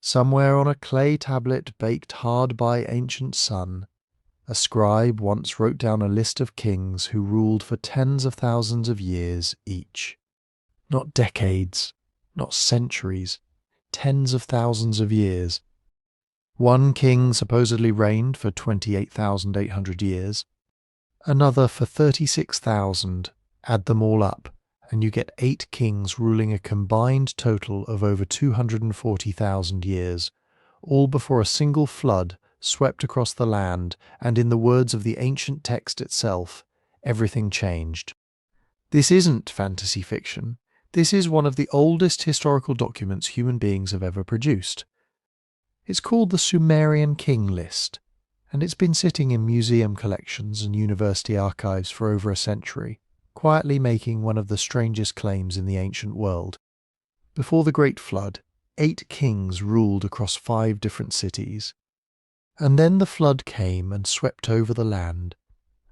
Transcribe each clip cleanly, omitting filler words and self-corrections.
Somewhere on a clay tablet baked hard by ancient sun, a scribe once wrote down a list of kings who ruled for tens of thousands of years each. Not decades, not centuries, tens of thousands of years. One king supposedly reigned for 28,800 years, another for 36,000. Add them all up, and you get 8 kings ruling a combined total of over 240,000 years, all before a single flood swept across the land, and in the words of the ancient text itself, everything changed. This isn't fantasy fiction. This is one of the oldest historical documents human beings have ever produced. It's called the Sumerian King List, and it's been sitting in museum collections and university archives for over a century, quietly making one of the strangest claims in the ancient world. Before the Great Flood, 8 kings ruled across 5 different cities. And then the flood came and swept over the land,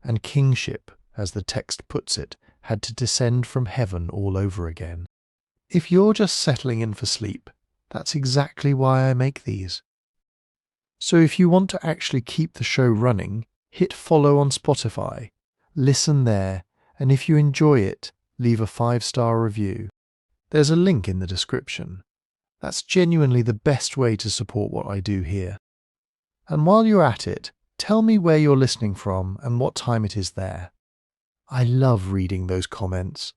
and kingship, as the text puts it, had to descend from heaven all over again. If you're just settling in for sleep, that's exactly why I make these. So if you want to actually keep the show running, hit follow on Spotify, listen there, and if you enjoy it, leave a 5-star review. There's a link in the description. That's genuinely the best way to support what I do here. And while you're at it, tell me where you're listening from and what time it is there. I love reading those comments.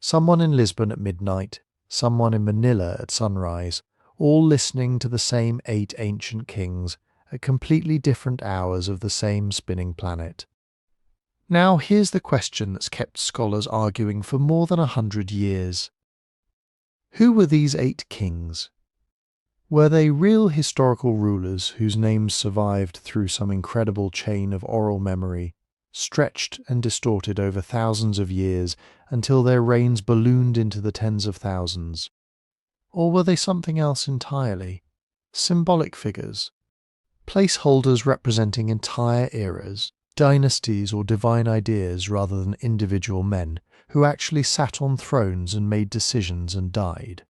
Someone in Lisbon at midnight, someone in Manila at sunrise, all listening to the same 8 ancient kings at completely different hours of the same spinning planet. Now here's the question that's kept scholars arguing for more than 100 years. Who were these 8 kings? Were they real historical rulers whose names survived through some incredible chain of oral memory, stretched and distorted over thousands of years until their reigns ballooned into the tens of thousands? Or were they something else entirely? Symbolic figures? Placeholders representing entire eras, dynasties or divine ideas rather than individual men who actually sat on thrones and made decisions and died?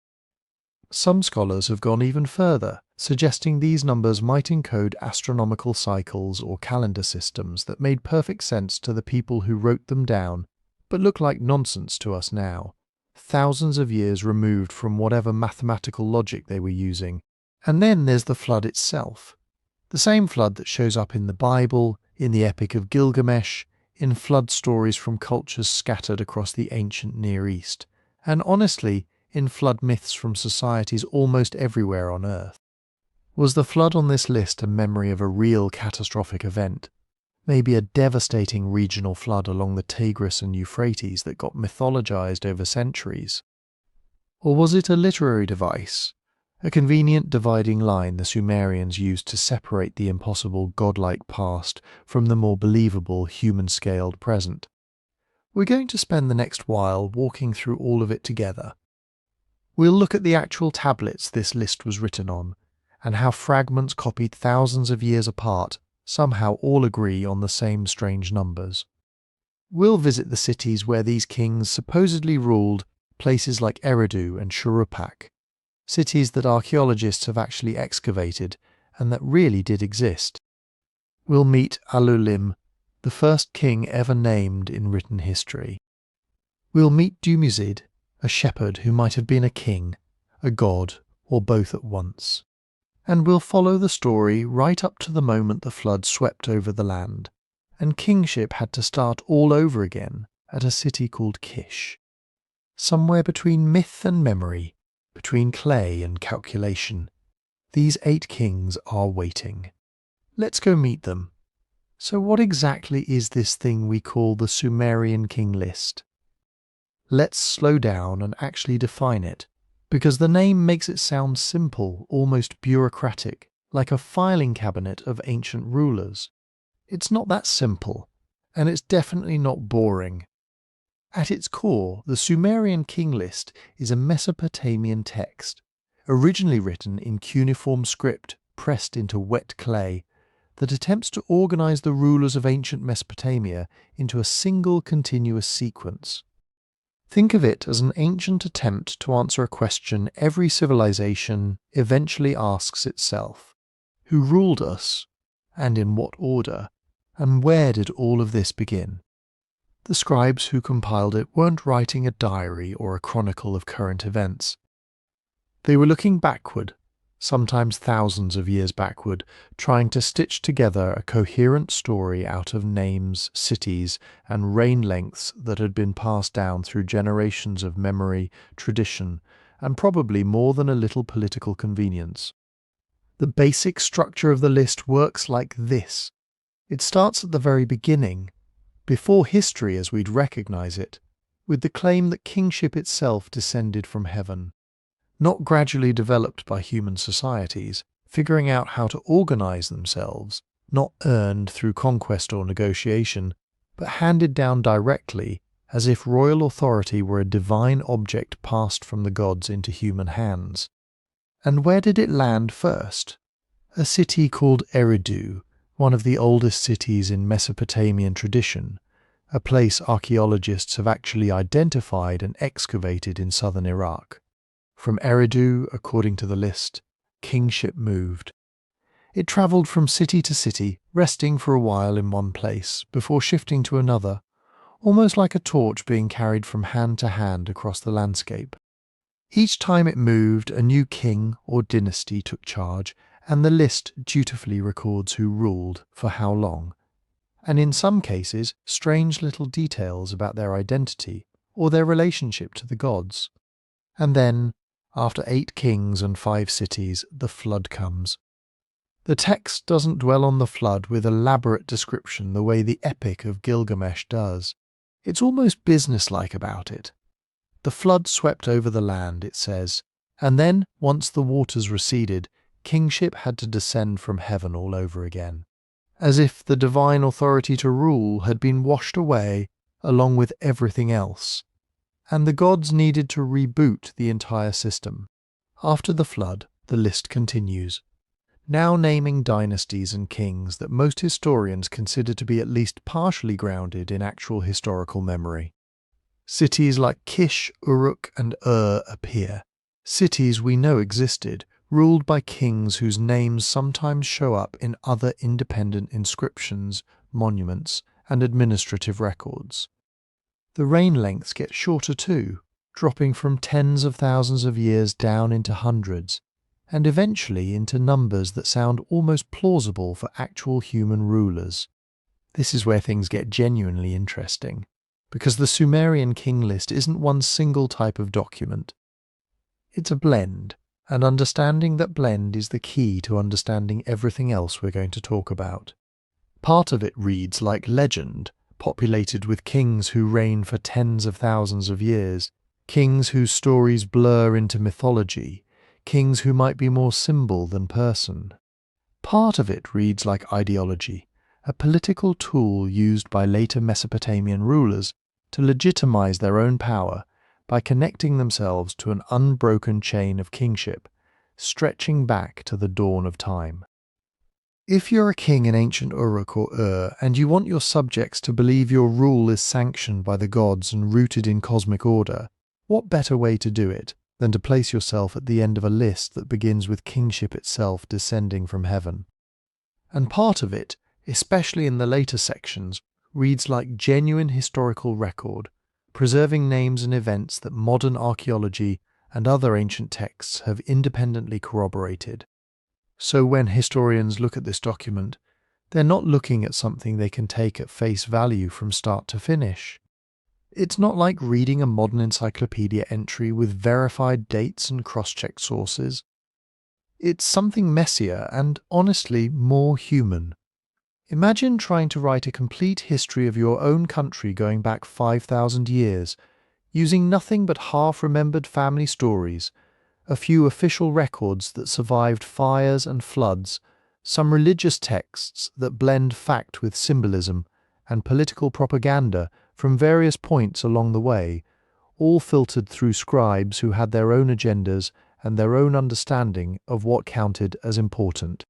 Some scholars have gone even further, suggesting these numbers might encode astronomical cycles or calendar systems that made perfect sense to the people who wrote them down, but look like nonsense to us now, thousands of years removed from whatever mathematical logic they were using. And then there's the flood itself. The same flood that shows up in the Bible, in the Epic of Gilgamesh, in flood stories from cultures scattered across the ancient Near East, and honestly, in flood myths from societies almost everywhere on Earth. Was the flood on this list a memory of a real catastrophic event? Maybe a devastating regional flood along the Tigris and Euphrates that got mythologized over centuries? Or was it a literary device? A convenient dividing line the Sumerians used to separate the impossible godlike past from the more believable human-scaled present? We're going to spend the next while walking through all of it together. We'll look at the actual tablets this list was written on, and how fragments copied thousands of years apart somehow all agree on the same strange numbers. We'll visit the cities where these kings supposedly ruled, places like Eridu and Shuruppak, cities that archaeologists have actually excavated and that really did exist. We'll meet Alulim, the first king ever named in written history. We'll meet Dumuzid, a shepherd who might have been a king, a god, or both at once. And we'll follow the story right up to the moment the flood swept over the land, and kingship had to start all over again at a city called Kish. Somewhere between myth and memory, between clay and calculation, these 8 kings are waiting. Let's go meet them. So what exactly is this thing we call the Sumerian King List? Let's slow down and actually define it, because the name makes it sound simple, almost bureaucratic, like a filing cabinet of ancient rulers. It's not that simple, and it's definitely not boring. At its core, the Sumerian King List is a Mesopotamian text, originally written in cuneiform script pressed into wet clay, that attempts to organize the rulers of ancient Mesopotamia into a single continuous sequence. Think of it as an ancient attempt to answer a question every civilization eventually asks itself. Who ruled us? And in what order? And where did all of this begin? The scribes who compiled it weren't writing a diary or a chronicle of current events. They were looking backward, sometimes thousands of years backward, trying to stitch together a coherent story out of names, cities, and reign lengths that had been passed down through generations of memory, tradition, and probably more than a little political convenience. The basic structure of the list works like this. It starts at the very beginning, before history as we'd recognize it, with the claim that kingship itself descended from heaven. Not gradually developed by human societies, figuring out how to organize themselves, not earned through conquest or negotiation, but handed down directly as if royal authority were a divine object passed from the gods into human hands. And where did it land first? A city called Eridu, one of the oldest cities in Mesopotamian tradition, a place archaeologists have actually identified and excavated in southern Iraq. From Eridu, according to the list, kingship moved. It travelled from city to city, resting for a while in one place, before shifting to another, almost like a torch being carried from hand to hand across the landscape. Each time it moved, a new king or dynasty took charge, and the list dutifully records who ruled for how long, and in some cases, strange little details about their identity or their relationship to the gods. And then, after 8 kings and 5 cities, the flood comes. The text doesn't dwell on the flood with elaborate description the way the Epic of Gilgamesh does. It's almost businesslike about it. The flood swept over the land, it says, and then, once the waters receded, kingship had to descend from heaven all over again, as if the divine authority to rule had been washed away along with everything else, and the gods needed to reboot the entire system. After the flood, the list continues, now naming dynasties and kings that most historians consider to be at least partially grounded in actual historical memory. Cities like Kish, Uruk, and appear, cities we know existed, ruled by kings whose names sometimes show up in other independent inscriptions, monuments, and administrative records. The reign lengths get shorter too, dropping from tens of thousands of years down into hundreds, and eventually into numbers that sound almost plausible for actual human rulers. This is where things get genuinely interesting, because the Sumerian King List isn't one single type of document. It's a blend, and understanding that blend is the key to understanding everything else we're going to talk about. Part of it reads like legend, populated with kings who reign for tens of thousands of years, kings whose stories blur into mythology, kings who might be more symbol than person. Part of it reads like ideology, a political tool used by later Mesopotamian rulers to legitimize their own power by connecting themselves to an unbroken chain of kingship, stretching back to the dawn of time. If you're a king in ancient Uruk or and you want your subjects to believe your rule is sanctioned by the gods and rooted in cosmic order, what better way to do it than to place yourself at the end of a list that begins with kingship itself descending from heaven? And part of it, especially in the later sections, reads like genuine historical record, preserving names and events that modern archaeology and other ancient texts have independently corroborated. So when historians look at this document, they're not looking at something they can take at face value from start to finish. It's not like reading a modern encyclopedia entry with verified dates and cross-checked sources. It's something messier and, honestly, more human. Imagine trying to write a complete history of your own country going back 5,000 years, using nothing but half-remembered family stories, a few official records that survived fires and floods, some religious texts that blend fact with symbolism, and political propaganda from various points along the way, all filtered through scribes who had their own agendas and their own understanding of what counted as important.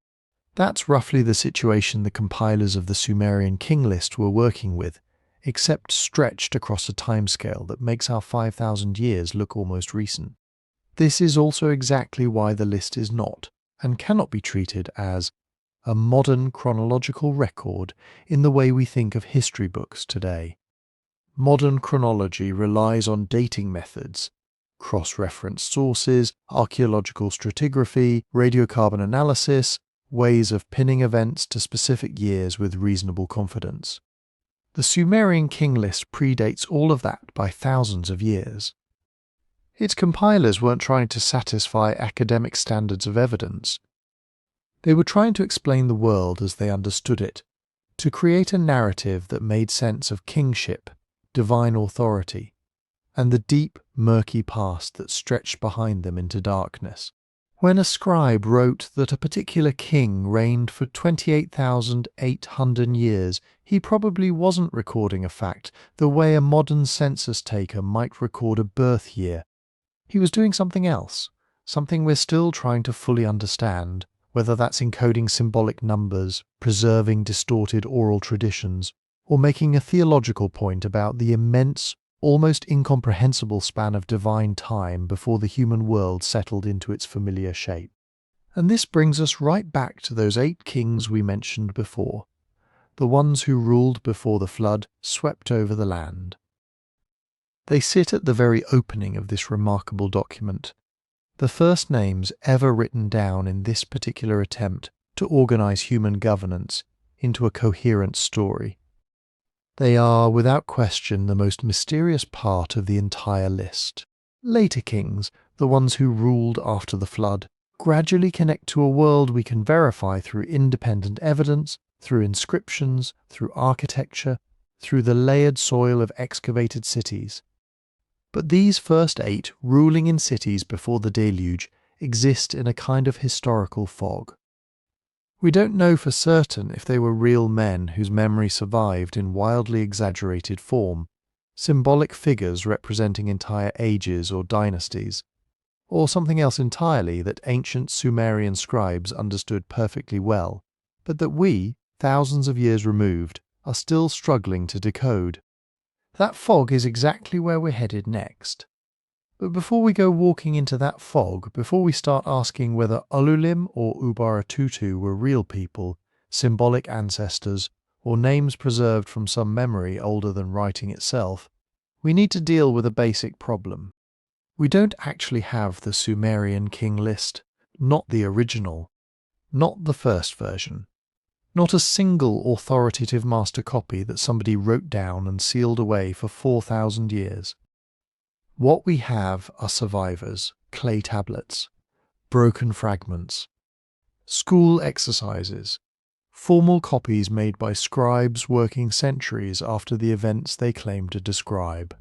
That's roughly the situation the compilers of the Sumerian King List were working with, except stretched across a timescale that makes our 5,000 years look almost recent. This is also exactly why the list is not, and cannot be treated as, a modern chronological record in the way we think of history books today. Modern chronology relies on dating methods, cross-referenced sources, archaeological stratigraphy, radiocarbon analysis, ways of pinning events to specific years with reasonable confidence. The Sumerian King List predates all of that by thousands of years. Its compilers weren't trying to satisfy academic standards of evidence. They were trying to explain the world as they understood it, to create a narrative that made sense of kingship, divine authority, and the deep, murky past that stretched behind them into darkness. When a scribe wrote that a particular king reigned for 28,800 years, he probably wasn't recording a fact the way a modern census taker might record a birth year. He was doing something else, something we're still trying to fully understand, whether that's encoding symbolic numbers, preserving distorted oral traditions, or making a theological point about the immense, almost incomprehensible span of divine time before the human world settled into its familiar shape. And this brings us right back to those 8 kings we mentioned before, the ones who ruled before the flood swept over the land. They sit at the very opening of this remarkable document, the first names ever written down in this particular attempt to organize human governance into a coherent story. They are, without question, the most mysterious part of the entire list. Later kings, the ones who ruled after the flood, gradually connect to a world we can verify through independent evidence, through inscriptions, through architecture, through the layered soil of excavated cities. But these first 8 ruling in cities before the Deluge exist in a kind of historical fog. We don't know for certain if they were real men whose memory survived in wildly exaggerated form, symbolic figures representing entire ages or dynasties, or something else entirely that ancient Sumerian scribes understood perfectly well, but that we, thousands of years removed, are still struggling to decode. That fog is exactly where we're headed next. But before we go walking into that fog, before we start asking whether Alulim or Ubara-Tutu were real people, symbolic ancestors, or names preserved from some memory older than writing itself, we need to deal with a basic problem. We don't actually have the Sumerian King List, not the original, not the first version. Not a single authoritative master copy that somebody wrote down and sealed away for 4,000 years. What we have are survivors, clay tablets, broken fragments, school exercises, formal copies made by scribes working centuries after the events they claim to describe.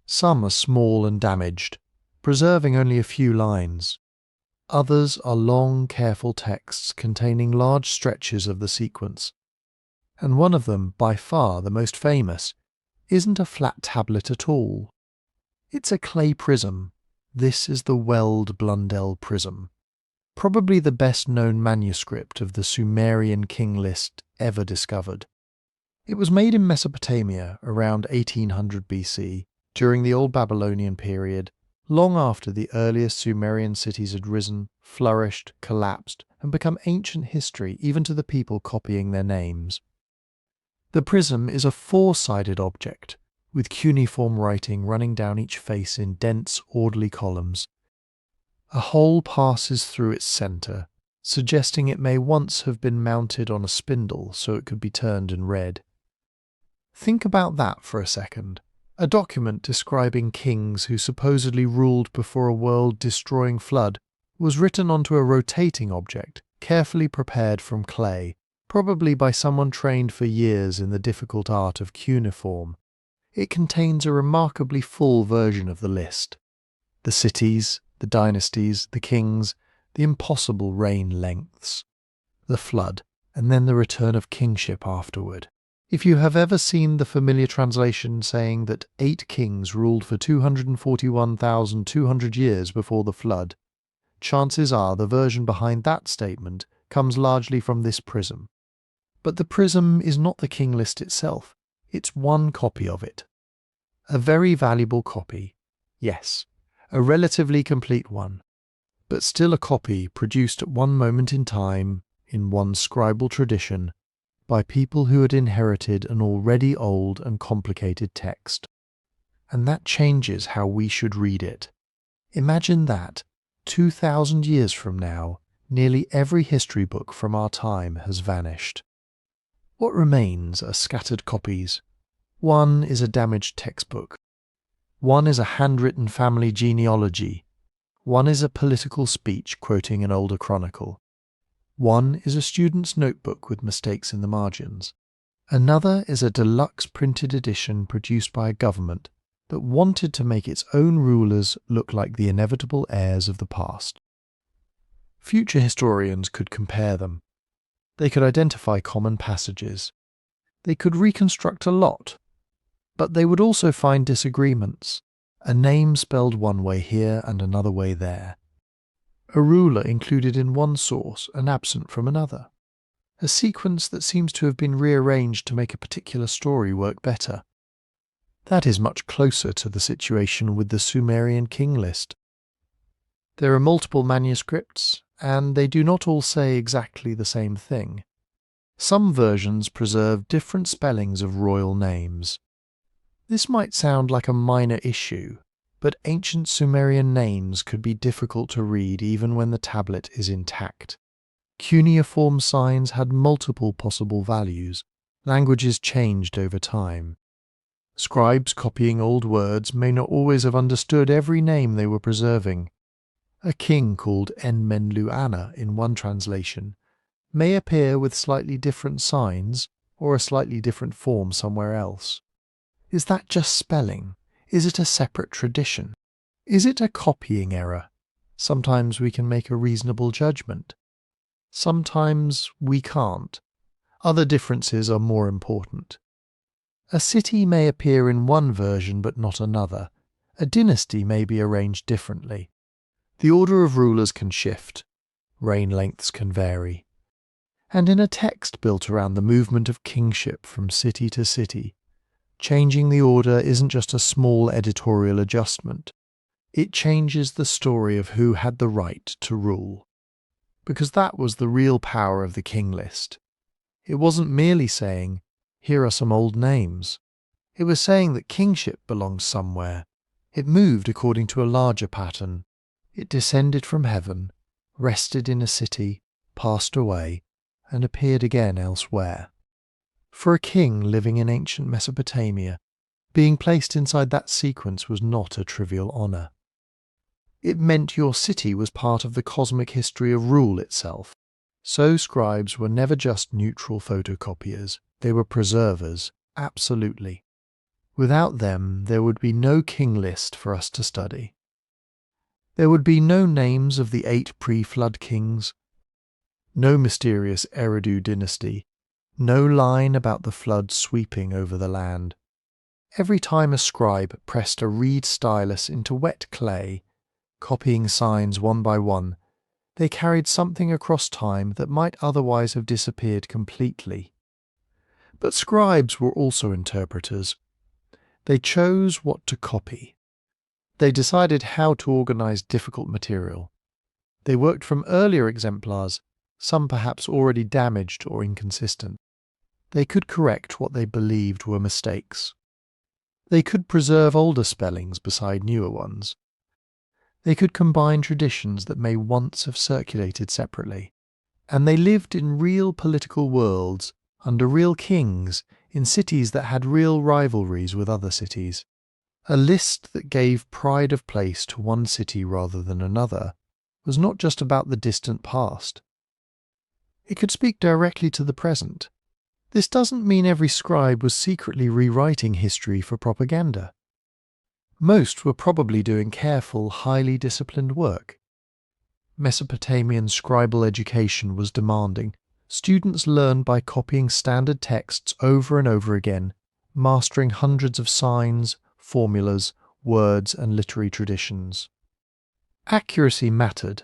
Some are small and damaged, preserving only a few lines. Others are long, careful texts containing large stretches of the sequence. And one of them, by far the most famous, isn't a flat tablet at all. It's a clay prism. This is the Weld Blundell prism, probably the best-known manuscript of the Sumerian King List ever discovered. It was made in Mesopotamia around 1800 BC, during the Old Babylonian period, long after the earliest Sumerian cities had risen, flourished, collapsed, and become ancient history even to the people copying their names. The prism is a 4-sided object, with cuneiform writing running down each face in dense, orderly columns. A hole passes through its centre, suggesting it may once have been mounted on a spindle so it could be turned and read. Think about that for a second. A document describing kings who supposedly ruled before a world-destroying flood was written onto a rotating object, carefully prepared from clay, probably by someone trained for years in the difficult art of cuneiform. It contains a remarkably full version of the list. The cities, the dynasties, the kings, the impossible reign lengths, the flood, and then the return of kingship afterward. If you have ever seen the familiar translation saying that 8 kings ruled for 241,200 years before the flood, chances are the version behind that statement comes largely from this prism. But the prism is not the king list itself. It's one copy of it. A very valuable copy, yes, a relatively complete one, but still a copy produced at one moment in time, in one scribal tradition, by people who had inherited an already old and complicated text. And that changes how we should read it. Imagine that, 2,000 years from now, nearly every history book from our time has vanished. What remains are scattered copies. One is a damaged textbook. One is a handwritten family genealogy. One is a political speech quoting an older chronicle. One is a student's notebook with mistakes in the margins. Another is a deluxe printed edition produced by a government that wanted to make its own rulers look like the inevitable heirs of the past. Future historians could compare them. They could identify common passages. They could reconstruct a lot. But they would also find disagreements. A name spelled one way here and another way there. A ruler included in one source and absent from another. A sequence that seems to have been rearranged to make a particular story work better. That is much closer to the situation with the Sumerian King List. There are multiple manuscripts, and they do not all say exactly the same thing. Some versions preserve different spellings of royal names. This might sound like a minor issue, but ancient Sumerian names could be difficult to read even when the tablet is intact. Cuneiform signs had multiple possible values. Languages changed over time. Scribes copying old words may not always have understood every name they were preserving. A king called En-men-lu-ana in one translation may appear with slightly different signs or a slightly different form somewhere else. Is that just spelling? Is it a separate tradition? Is it a copying error? Sometimes we can make a reasonable judgment. Sometimes we can't. Other differences are more important. A city may appear in one version but not another. A dynasty may be arranged differently. The order of rulers can shift. Reign lengths can vary. And in a text built around the movement of kingship from city to city, changing the order isn't just a small editorial adjustment. It changes the story of who had the right to rule. Because that was the real power of the King List. It wasn't merely saying, here are some old names. It was saying that kingship belongs somewhere. It moved according to a larger pattern. It descended from heaven, rested in a city, passed away, and appeared again elsewhere. For a king living in ancient Mesopotamia, being placed inside that sequence was not a trivial honour. It meant your city was part of the cosmic history of rule itself. So scribes were never just neutral photocopiers, they were preservers, absolutely. Without them, there would be no king list for us to study. There would be no names of the 8 pre-flood kings, no mysterious Eridu dynasty, no line about the flood sweeping over the land. Every time a scribe pressed a reed stylus into wet clay, copying signs one by one, they carried something across time that might otherwise have disappeared completely. But scribes were also interpreters. They chose what to copy. They decided how to organize difficult material. They worked from earlier exemplars, some perhaps already damaged or inconsistent. They could correct what they believed were mistakes. They could preserve older spellings beside newer ones. They could combine traditions that may once have circulated separately. And they lived in real political worlds, under real kings, in cities that had real rivalries with other cities. A list that gave pride of place to one city rather than another was not just about the distant past. It could speak directly to the present. This doesn't mean every scribe was secretly rewriting history for propaganda. Most were probably doing careful, highly disciplined work. Mesopotamian scribal education was demanding. Students learned by copying standard texts over and over again, mastering hundreds of signs, formulas, words, and literary traditions. Accuracy mattered.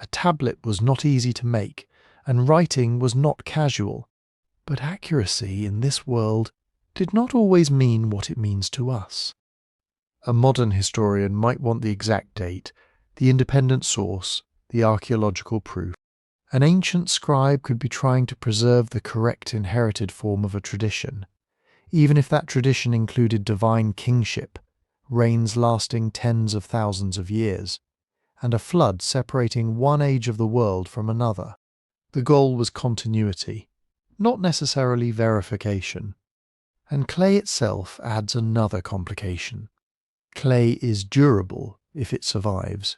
A tablet was not easy to make, and writing was not casual. But accuracy in this world did not always mean what it means to us. A modern historian might want the exact date, the independent source, the archaeological proof. An ancient scribe could be trying to preserve the correct inherited form of a tradition, even if that tradition included divine kingship, reigns lasting tens of thousands of years, and a flood separating one age of the world from another. The goal was continuity, not necessarily verification. And clay itself adds another complication. Clay is durable if it survives.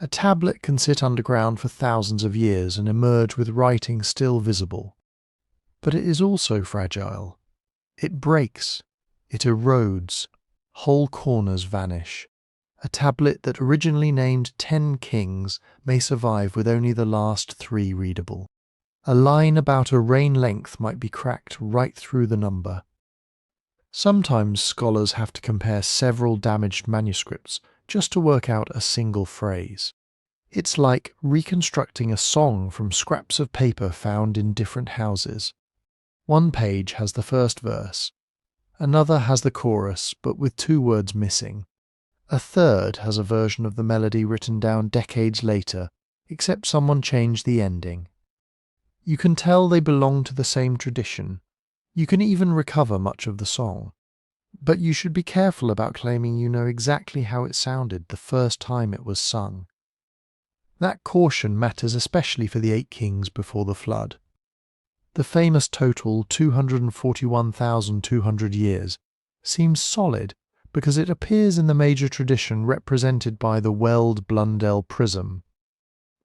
A tablet can sit underground for thousands of years and emerge with writing still visible. But it is also fragile. It breaks, it erodes, whole corners vanish. A tablet that originally named 10 kings may survive with only the last 3 readable. A line about a reign length might be cracked right through the number. Sometimes scholars have to compare several damaged manuscripts just to work out a single phrase. It's like reconstructing a song from scraps of paper found in different houses. One page has the first verse, another has the chorus but with 2 words missing. A third has a version of the melody written down decades later, except someone changed the ending. You can tell they belong to the same tradition. You can even recover much of the song. But you should be careful about claiming you know exactly how it sounded the first time it was sung. That caution matters especially for the 8 kings before the flood. The famous total 241,200 years seems solid because it appears in the major tradition represented by the Weld Blundell prism.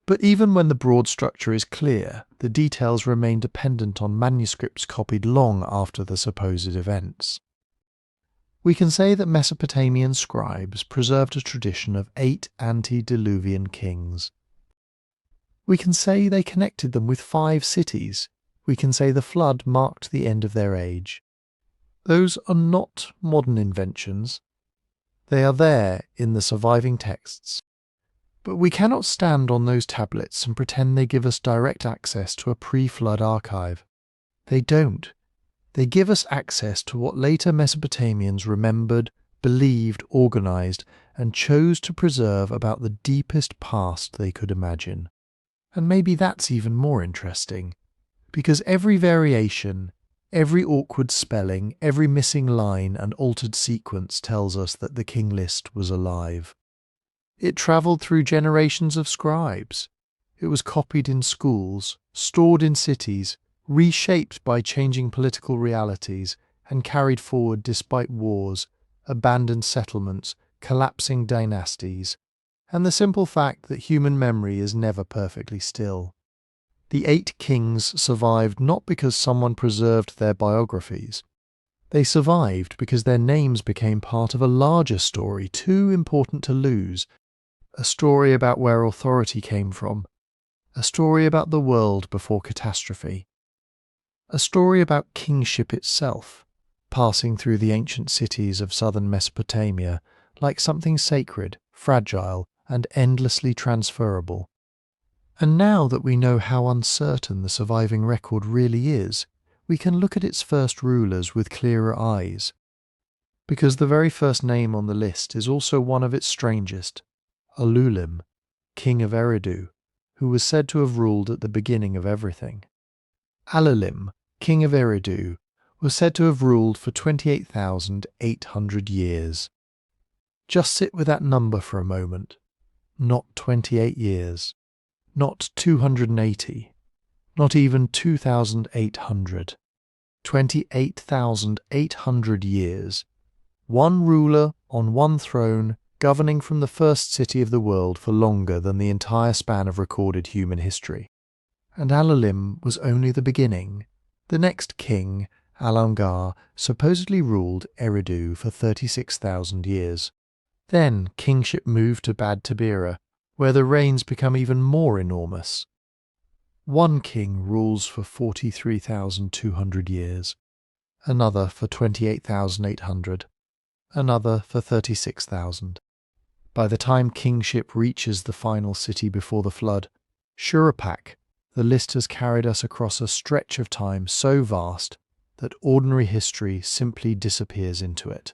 But even when the broad structure is clear, the details remain dependent on manuscripts copied long after the supposed events. We can say that Mesopotamian scribes preserved a tradition of 8 antediluvian kings. We can say they connected them with 5 cities. We can say the flood marked the end of their age. Those are not modern inventions. They are there in the surviving texts. But we cannot stand on those tablets and pretend they give us direct access to a pre-flood archive. They don't. They give us access to what later Mesopotamians remembered, believed, organized, and chose to preserve about the deepest past they could imagine. And maybe that's even more interesting, because every variation, every awkward spelling, every missing line and altered sequence tells us that the King List was alive. It travelled through generations of scribes. It was copied in schools, stored in cities, reshaped by changing political realities, and carried forward despite wars, abandoned settlements, collapsing dynasties, and the simple fact that human memory is never perfectly still. The 8 kings survived not because someone preserved their biographies. They survived because their names became part of a larger story too important to lose, a story about where authority came from, a story about the world before catastrophe, a story about kingship itself, passing through the ancient cities of southern Mesopotamia like something sacred, fragile, and endlessly transferable. And now that we know how uncertain the surviving record really is, we can look at its first rulers with clearer eyes. Because the very first name on the list is also one of its strangest, Alulim, King of Eridu, who was said to have ruled at the beginning of everything. Alulim, King of Eridu, was said to have ruled for 28,800 years. Just sit with that number for a moment. Not 28 years. Not 280. Not even 2,800. 28,800 years. One ruler on one throne, governing from the first city of the world for longer than the entire span of recorded human history. And Alulim was only the beginning. The next king, Alalngar, supposedly ruled Eridu for 36,000 years. Then kingship moved to Bad-tibira, where the reigns become even more enormous. One king rules for 43,200 years, another for 28,800, another for 36,000. By the time kingship reaches the final city before the flood, Shuruppak, the list has carried us across a stretch of time so vast, that ordinary history simply disappears into it.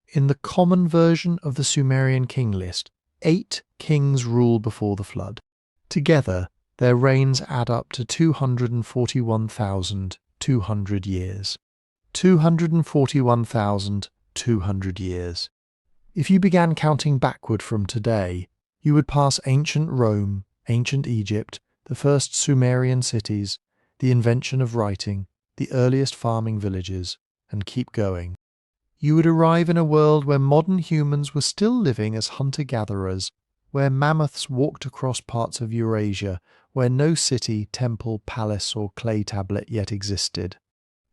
In the common version of the Sumerian King List, 8 kings rule before the flood. Together, their reigns add up to 241,200 years. 241,200 years. If you began counting backward from today, you would pass ancient Rome, ancient Egypt, the first Sumerian cities, the invention of writing, the earliest farming villages, and keep going. You would arrive in a world where modern humans were still living as hunter-gatherers, where mammoths walked across parts of Eurasia, where no city, temple, palace, or clay tablet yet existed.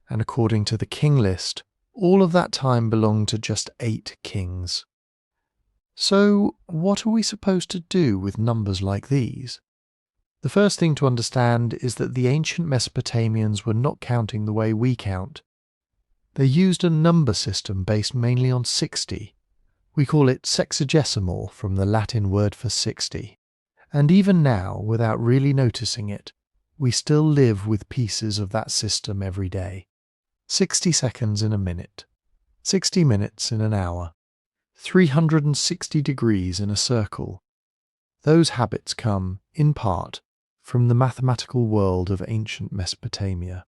And according to the King List, all of that time belonged to just 8 kings. So, what are we supposed to do with numbers like these? The first thing to understand is that the ancient Mesopotamians were not counting the way we count. They used a number system based mainly on 60. We call it sexagesimal from the Latin word for 60. And even now, without really noticing it, we still live with pieces of that system every day. 60 seconds in a minute, 60 minutes in an hour, 360 degrees in a circle. Those habits come, in part, from the mathematical world of ancient Mesopotamia.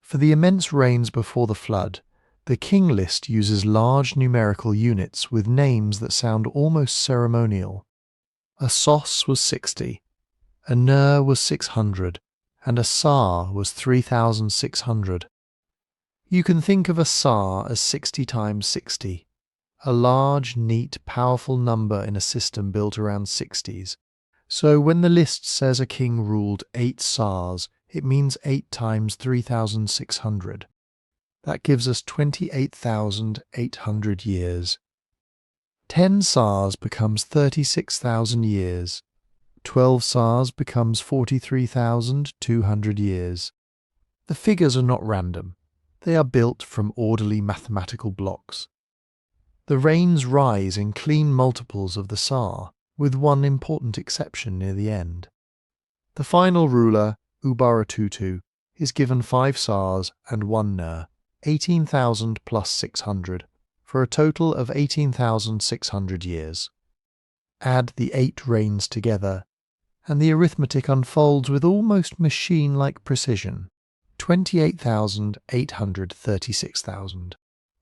For the immense reigns before the flood, the King List uses large numerical units with names that sound almost ceremonial. A sos was 60, a ner was 600, and a sar was 3,600. You can think of a sar as 60 times 60, a large, neat, powerful number in a system built around 60s. So when the list says a king ruled 8 sars, it means 8 times 3,600. That gives us 28,800 years. 10 sars becomes 36,000 years. 12 sars becomes 43,200 years. The figures are not random. They are built from orderly mathematical blocks. The reigns rise in clean multiples of the sar, with one important exception near the end. The final ruler, Ubara-Tutu, is given 5 sars and 1 ner, 18,000 plus 600, for a total of 18,600 years. Add the 8 reigns together, and the arithmetic unfolds with almost machine-like precision. 28,836,000,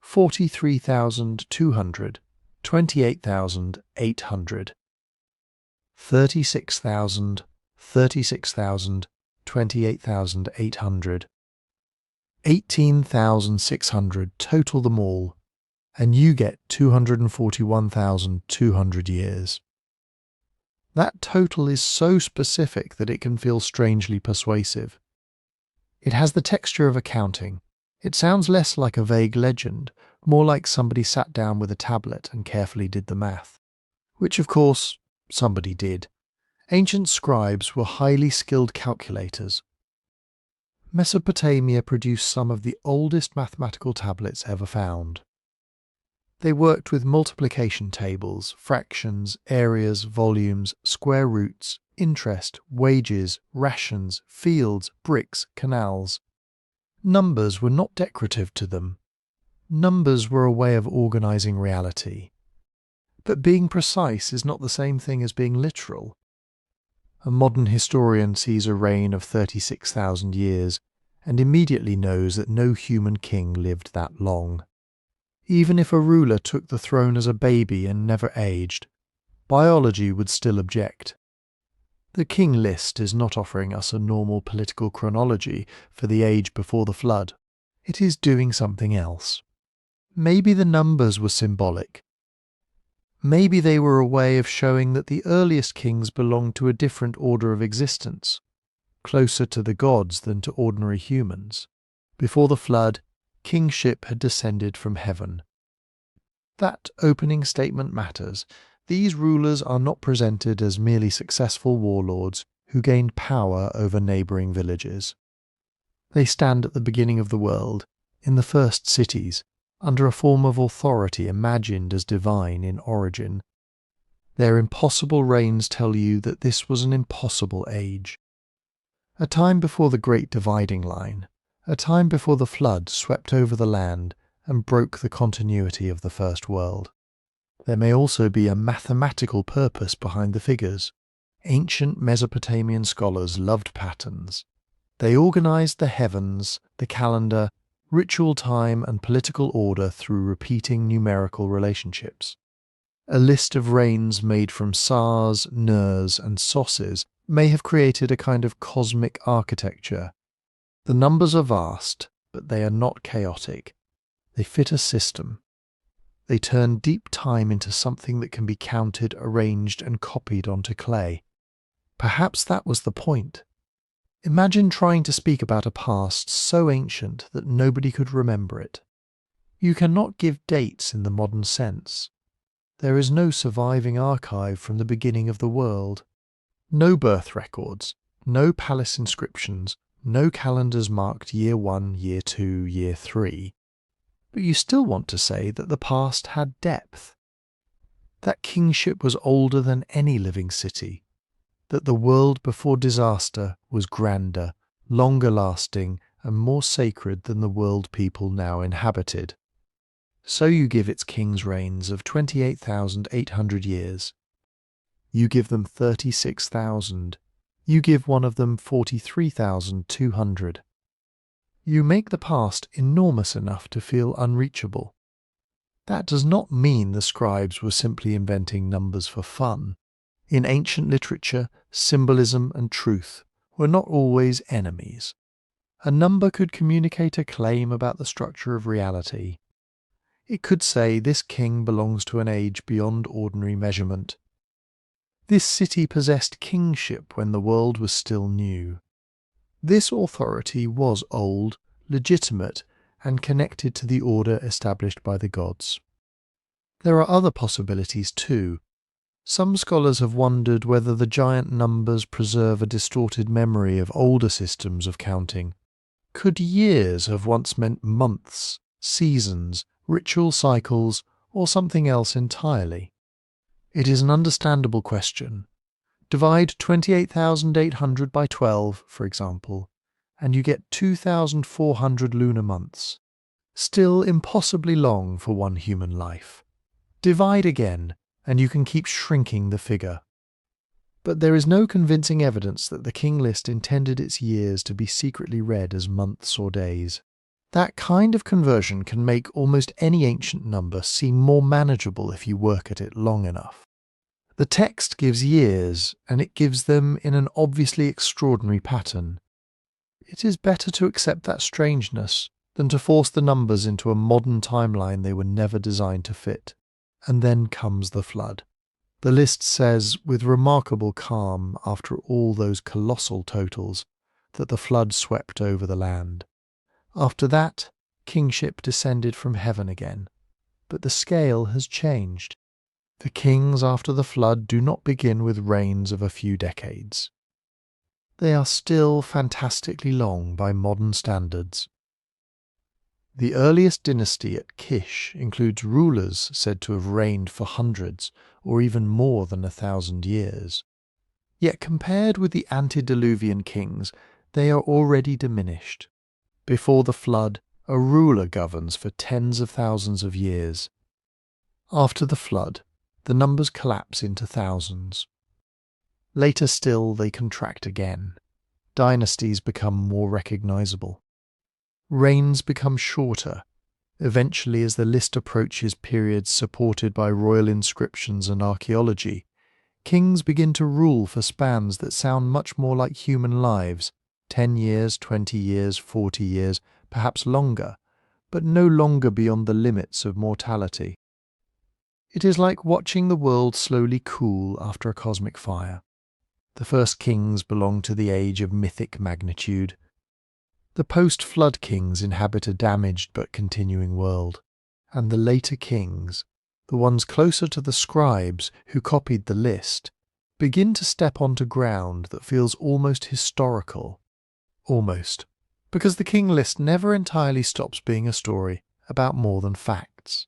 43,200, 28,800, 36,000, 36,000, 28,800, 18,600, total them all, and you get 241,200 years. That total is so specific that it can feel strangely persuasive. It has the texture of accounting. It sounds less like a vague legend, more like somebody sat down with a tablet and carefully did the math. Which, of course, somebody did. Ancient scribes were highly skilled calculators. Mesopotamia produced some of the oldest mathematical tablets ever found. They worked with multiplication tables, fractions, areas, volumes, square roots, interest, wages, rations, fields, bricks, canals. Numbers were not decorative to them. Numbers were a way of organizing reality. But being precise is not the same thing as being literal. A modern historian sees a reign of 36,000 years and immediately knows that no human king lived that long. Even if a ruler took the throne as a baby and never aged, biology would still object. The King List is not offering us a normal political chronology for the age before the flood. It is doing something else. Maybe the numbers were symbolic. Maybe they were a way of showing that the earliest kings belonged to a different order of existence, closer to the gods than to ordinary humans. Before the flood, kingship had descended from heaven. That opening statement matters. These rulers are not presented as merely successful warlords who gained power over neighbouring villages. They stand at the beginning of the world, in the first cities, under a form of authority imagined as divine in origin. Their impossible reigns tell you that this was an impossible age. A time before the Great Dividing Line, a time before the flood swept over the land and broke the continuity of the First World. There may also be a mathematical purpose behind the figures. Ancient Mesopotamian scholars loved patterns. They organized the heavens, the calendar, ritual time and political order through repeating numerical relationships. A list of rains made from sars, nurs and sosses may have created a kind of cosmic architecture. The numbers are vast, but they are not chaotic. They fit a system. They turn deep time into something that can be counted, arranged and copied onto clay. Perhaps that was the point. Imagine trying to speak about a past so ancient that nobody could remember it. You cannot give dates in the modern sense. There is no surviving archive from the beginning of the world. No birth records, no palace inscriptions, no calendars marked year 1, year 2, year 3. But you still want to say that the past had depth. That kingship was older than any living city. That the world before disaster was grander, longer lasting, and more sacred than the world people now inhabited. So you give its kings reigns of 28,800 years. You give them 36,000. You give one of them 43,200. You make the past enormous enough to feel unreachable. That does not mean the scribes were simply inventing numbers for fun. In ancient literature, symbolism and truth were not always enemies. A number could communicate a claim about the structure of reality. It could say this king belongs to an age beyond ordinary measurement. This city possessed kingship when the world was still new. This authority was old, legitimate, and connected to the order established by the gods. There are other possibilities too. Some scholars have wondered whether the giant numbers preserve a distorted memory of older systems of counting. Could years have once meant months, seasons, ritual cycles, or something else entirely? It is an understandable question. Divide 28,800 by 12, for example, and you get 2,400 lunar months. Still impossibly long for one human life. Divide again, and you can keep shrinking the figure. But there is no convincing evidence that the King List intended its years to be secretly read as months or days. That kind of conversion can make almost any ancient number seem more manageable if you work at it long enough. The text gives years, and it gives them in an obviously extraordinary pattern. It is better to accept that strangeness than to force the numbers into a modern timeline they were never designed to fit. And then comes the flood. The list says, with remarkable calm after all those colossal totals, that the flood swept over the land. After that, kingship descended from heaven again. But the scale has changed. The kings after the flood do not begin with reigns of a few decades. They are still fantastically long by modern standards. The earliest dynasty at Kish includes rulers said to have reigned for hundreds or even more than 1,000 years. Yet compared with the antediluvian kings, they are already diminished. Before the flood, a ruler governs for tens of thousands of years. After the flood, the numbers collapse into thousands. Later still, they contract again. Dynasties become more recognizable. Reigns become shorter. Eventually, as the list approaches periods supported by royal inscriptions and archaeology, kings begin to rule for spans that sound much more like human lives, 10 years, 20 years, 40 years, perhaps longer, but no longer beyond the limits of mortality. It is like watching the world slowly cool after a cosmic fire. The first kings belong to the age of mythic magnitude. The post-flood kings inhabit a damaged but continuing world, and the later kings, the ones closer to the scribes who copied the list, begin to step onto ground that feels almost historical. Almost, because the King List never entirely stops being a story about more than facts.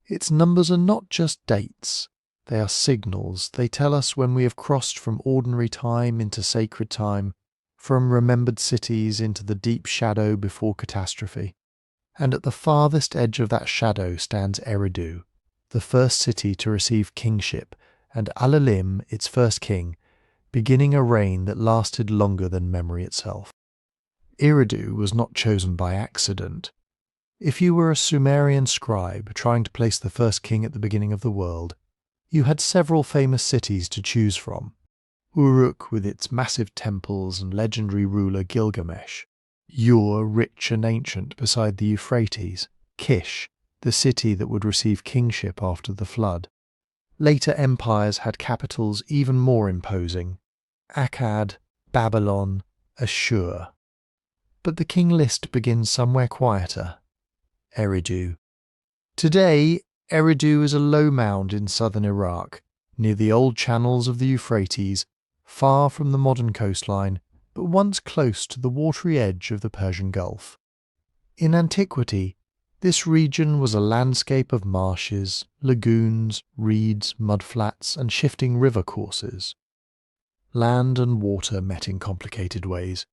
Its numbers are not just dates, they are signals. They tell us when we have crossed from ordinary time into sacred time, from remembered cities into the deep shadow before catastrophe. And at the farthest edge of that shadow stands Eridu, the first city to receive kingship, and Alulim, its first king, beginning a reign that lasted longer than memory itself. Eridu was not chosen by accident. If you were a Sumerian scribe trying to place the first king at the beginning of the world, you had several famous cities to choose from. Uruk with its massive temples and legendary ruler Gilgamesh, Ur rich and ancient beside the Euphrates, Kish, the city that would receive kingship after the flood. Later empires had capitals even more imposing, Akkad, Babylon, Ashur. But the king list begins somewhere quieter, Eridu. Today, Eridu is a low mound in southern Iraq, near the old channels of the Euphrates, far from the modern coastline, but once close to the watery edge of the Persian Gulf. In antiquity, this region was a landscape of marshes, lagoons, reeds, mudflats, and shifting river courses. Land and water met in complicated ways.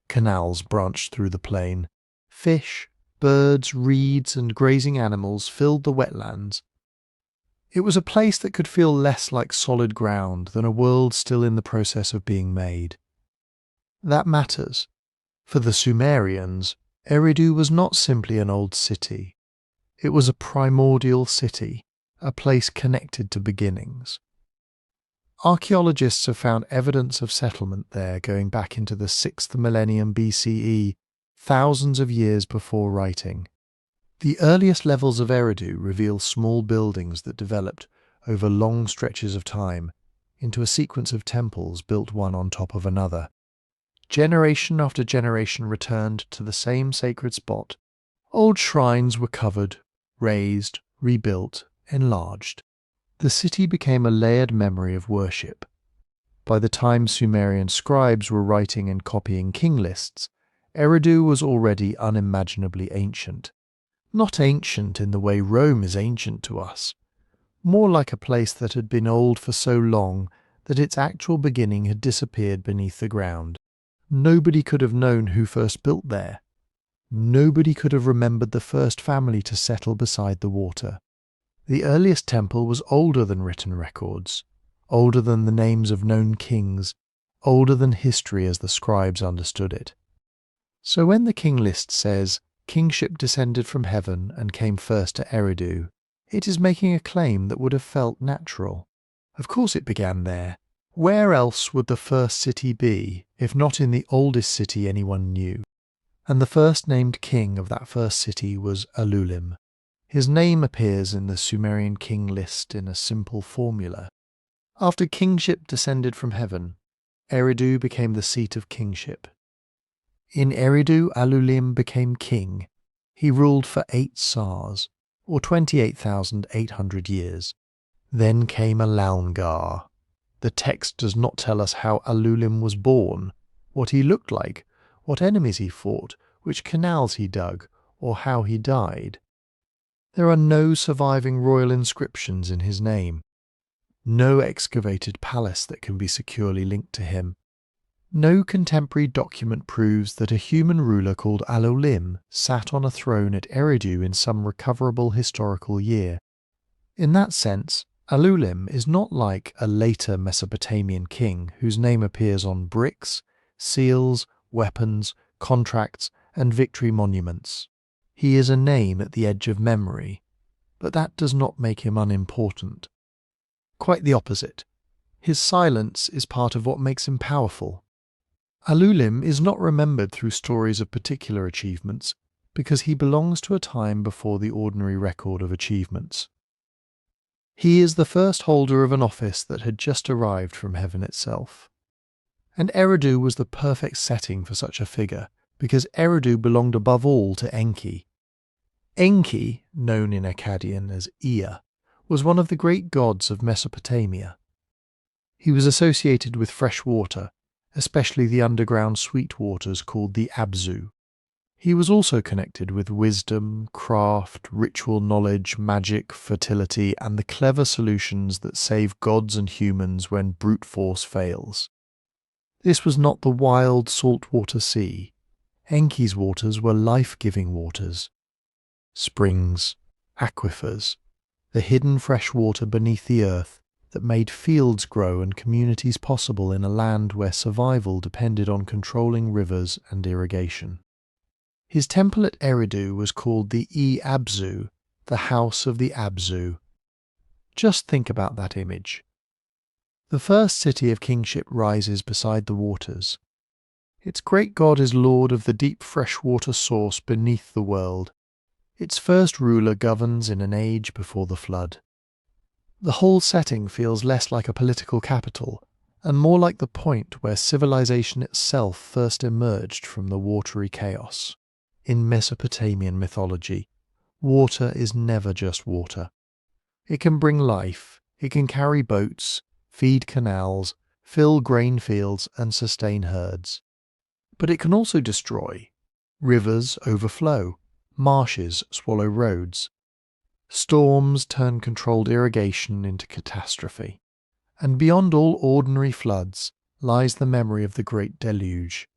Canals branched through the plain. Fish, birds, reeds, and grazing animals filled the wetlands. It was a place that could feel less like solid ground than a world still in the process of being made. That matters. For the Sumerians, Eridu was not simply an old city. It was a primordial city, a place connected to beginnings. Archaeologists have found evidence of settlement there going back into the 6th millennium BCE, thousands of years before writing. The earliest levels of Eridu reveal small buildings that developed over long stretches of time into a sequence of temples built one on top of another. Generation after generation returned to the same sacred spot. Old shrines were covered, raised, rebuilt, enlarged. The city became a layered memory of worship. By the time Sumerian scribes were writing and copying king lists, Eridu was already unimaginably ancient. Not ancient in the way Rome is ancient to us, more like a place that had been old for so long that its actual beginning had disappeared beneath the ground. Nobody could have known who first built there. Nobody could have remembered the first family to settle beside the water. The earliest temple was older than written records, older than the names of known kings, older than history as the scribes understood it. So when the king list says, "Kingship descended from heaven and came first to Eridu," it is making a claim that would have felt natural. Of course it began there. Where else would the first city be, if not in the oldest city anyone knew? And the first named king of that first city was Alulim. His name appears in the Sumerian King List in a simple formula. After kingship descended from heaven, Eridu became the seat of kingship. In Eridu, Alulim became king. He ruled for 8 sars, or 28,800 years. Then came Alalngar. The text does not tell us how Alulim was born, what he looked like, what enemies he fought, which canals he dug, or how he died. There are no surviving royal inscriptions in his name, no excavated palace that can be securely linked to him. No contemporary document proves that a human ruler called Alulim sat on a throne at Eridu in some recoverable historical year. In that sense, Alulim is not like a later Mesopotamian king whose name appears on bricks, seals, weapons, contracts, and victory monuments. He is a name at the edge of memory, but that does not make him unimportant. Quite the opposite. His silence is part of what makes him powerful. Alulim is not remembered through stories of particular achievements, because he belongs to a time before the ordinary record of achievements. He is the first holder of an office that had just arrived from heaven itself. And Eridu was the perfect setting for such a figure, because Eridu belonged above all to Enki. Enki, known in Akkadian as Ea, was one of the great gods of Mesopotamia. He was associated with fresh water, especially the underground sweet waters called the Abzu. He was also connected with wisdom, craft, ritual knowledge, magic, fertility, and the clever solutions that save gods and humans when brute force fails. This was not the wild saltwater sea. Enki's waters were life-giving waters. Springs, aquifers, the hidden fresh water beneath the earth that made fields grow and communities possible in a land where survival depended on controlling rivers and irrigation. His temple at Eridu was called the Abzu, the House of the Abzu. Just think about that image. The first city of kingship rises beside the waters. Its great god is lord of the deep freshwater source beneath the world. Its first ruler governs in an age before the flood. The whole setting feels less like a political capital and more like the point where civilization itself first emerged from the watery chaos. In Mesopotamian mythology, water is never just water. It can bring life, it can carry boats, feed canals, fill grain fields and sustain herds. But it can also destroy. Rivers overflow, marshes swallow roads. Storms turn controlled irrigation into catastrophe. And beyond all ordinary floods lies the memory of the Great Deluge,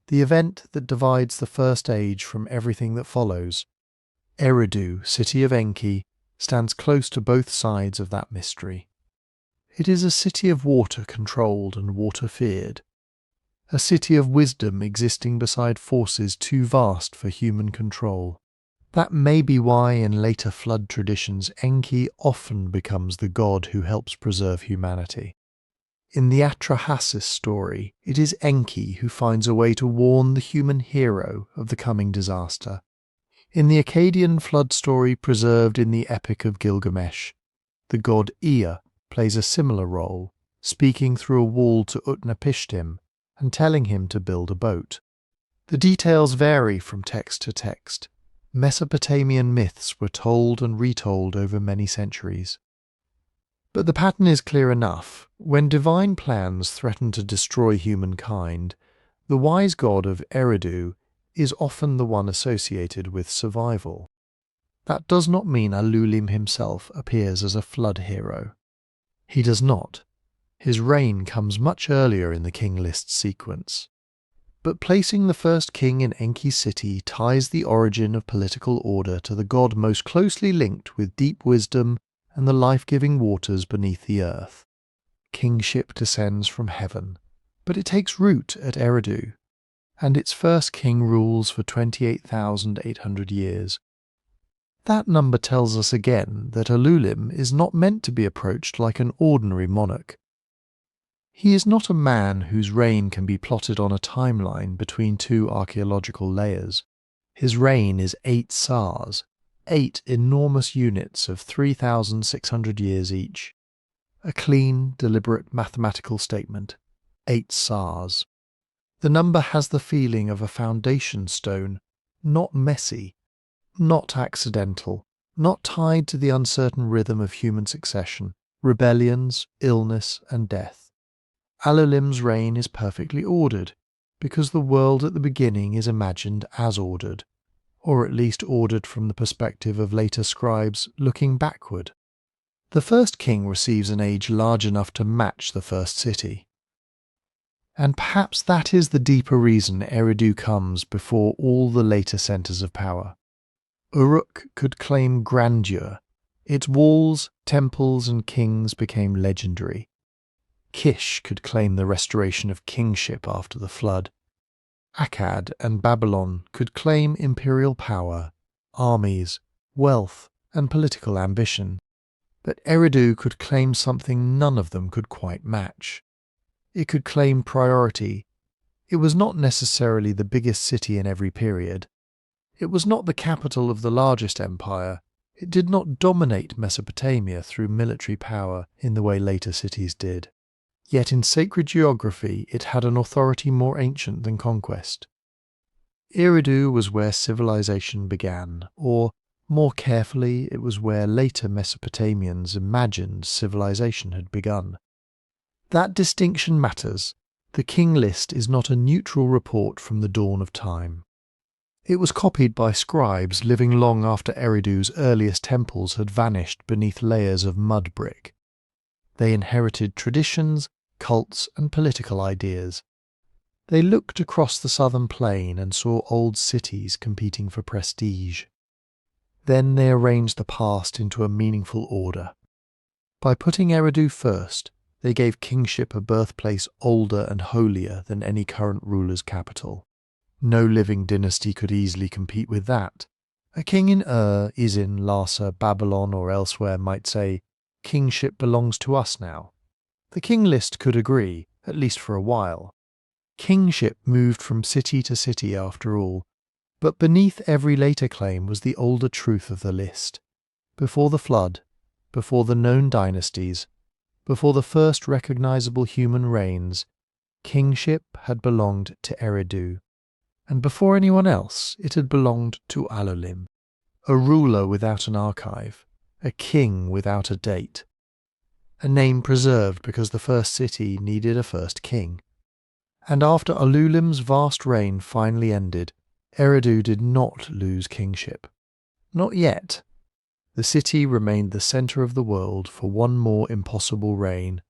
the event that divides the First Age from everything that follows. Eridu, city of Enki, stands close to both sides of that mystery. It is a city of water controlled and water feared, a city of wisdom existing beside forces too vast for human control. That may be why in later flood traditions Enki often becomes the god who helps preserve humanity. In the Atrahasis story, it is Enki who finds a way to warn the human hero of the coming disaster. In the Akkadian flood story preserved in the Epic of Gilgamesh, the god Ea plays a similar role, speaking through a wall to Utnapishtim and telling him to build a boat. The details vary from text to text. Mesopotamian myths were told and retold over many centuries. But the pattern is clear enough. When divine plans threaten to destroy humankind, the wise god of Eridu is often the one associated with survival. That does not mean Alulim himself appears as a flood hero. He does not. His reign comes much earlier in the King List sequence. But placing the first king in Enki's city ties the origin of political order to the god most closely linked with deep wisdom and the life-giving waters beneath the earth. Kingship descends from heaven, but it takes root at Eridu, and its first king rules for 28,800 years. That number tells us again that Alulim is not meant to be approached like an ordinary monarch. He is not a man whose reign can be plotted on a timeline between two archaeological layers. His reign is 8 sars, 8 enormous units of 3,600 years each. A clean, deliberate mathematical statement. 8 sars. The number has the feeling of a foundation stone, not messy, not accidental, not tied to the uncertain rhythm of human succession, rebellions, illness, and death. Alulim's reign is perfectly ordered, because the world at the beginning is imagined as ordered, or at least ordered from the perspective of later scribes looking backward. The first king receives an age large enough to match the first city. And perhaps that is the deeper reason Eridu comes before all the later centres of power. Uruk could claim grandeur. Its walls, temples and kings became legendary. Kish could claim the restoration of kingship after the flood. Akkad and Babylon could claim imperial power, armies, wealth, and political ambition. But Eridu could claim something none of them could quite match. It could claim priority. It was not necessarily the biggest city in every period. It was not the capital of the largest empire. It did not dominate Mesopotamia through military power in the way later cities did. Yet in sacred geography it had an authority more ancient than conquest. Eridu was where civilization began, or, more carefully, it was where later Mesopotamians imagined civilization had begun. That distinction matters. The King List is not a neutral report from the dawn of time. It was copied by scribes living long after Eridu's earliest temples had vanished beneath layers of mud brick. They inherited traditions, cults, and political ideas, They looked across the southern plain and saw old cities competing for prestige. Then they arranged the past into a meaningful order. By putting Eridu first, they gave Kingship a birthplace older and holier than any current ruler's capital. No living dynasty could easily compete with that. A king in Izin, Larsa, Babylon or elsewhere might say, "Kingship belongs to us now." The King List could agree, at least for a while. Kingship moved from city to city after all, but beneath every later claim was the older truth of the list. Before the flood, before the known dynasties, before the first recognizable human reigns, kingship had belonged to Eridu. And before anyone else, it had belonged to Alulim, a ruler without an archive, a king without a date, a name preserved because the first city needed a first king. And after Alulim's vast reign finally ended, Eridu did not lose kingship. Not yet. The city remained the centre of the world for one more impossible reign,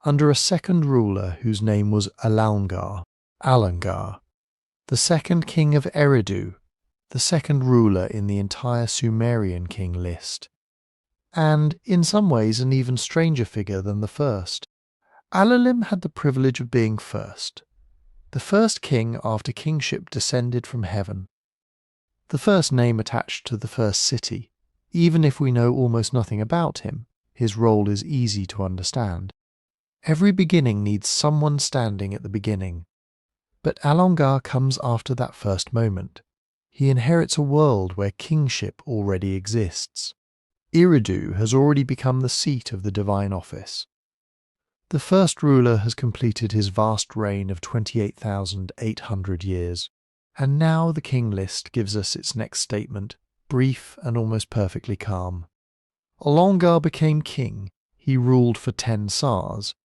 under a second ruler whose name was Alalngar, the second king of Eridu, the second ruler in the entire Sumerian King List, and in some ways an even stranger figure than the first. Alulim had the privilege of being first, the first king after kingship descended from heaven, the first name attached to the first city. Even if we know almost nothing about him, his role is easy to understand. Every beginning needs someone standing at the beginning. But Alalngar comes after that first moment. He inherits a world where kingship already exists. Eridu has already become the seat of the divine office. The first ruler has completed his vast reign of 28,800 years, and now the King List gives us its next statement, brief and almost perfectly calm. Alalngar became king. He ruled for 10 Sars.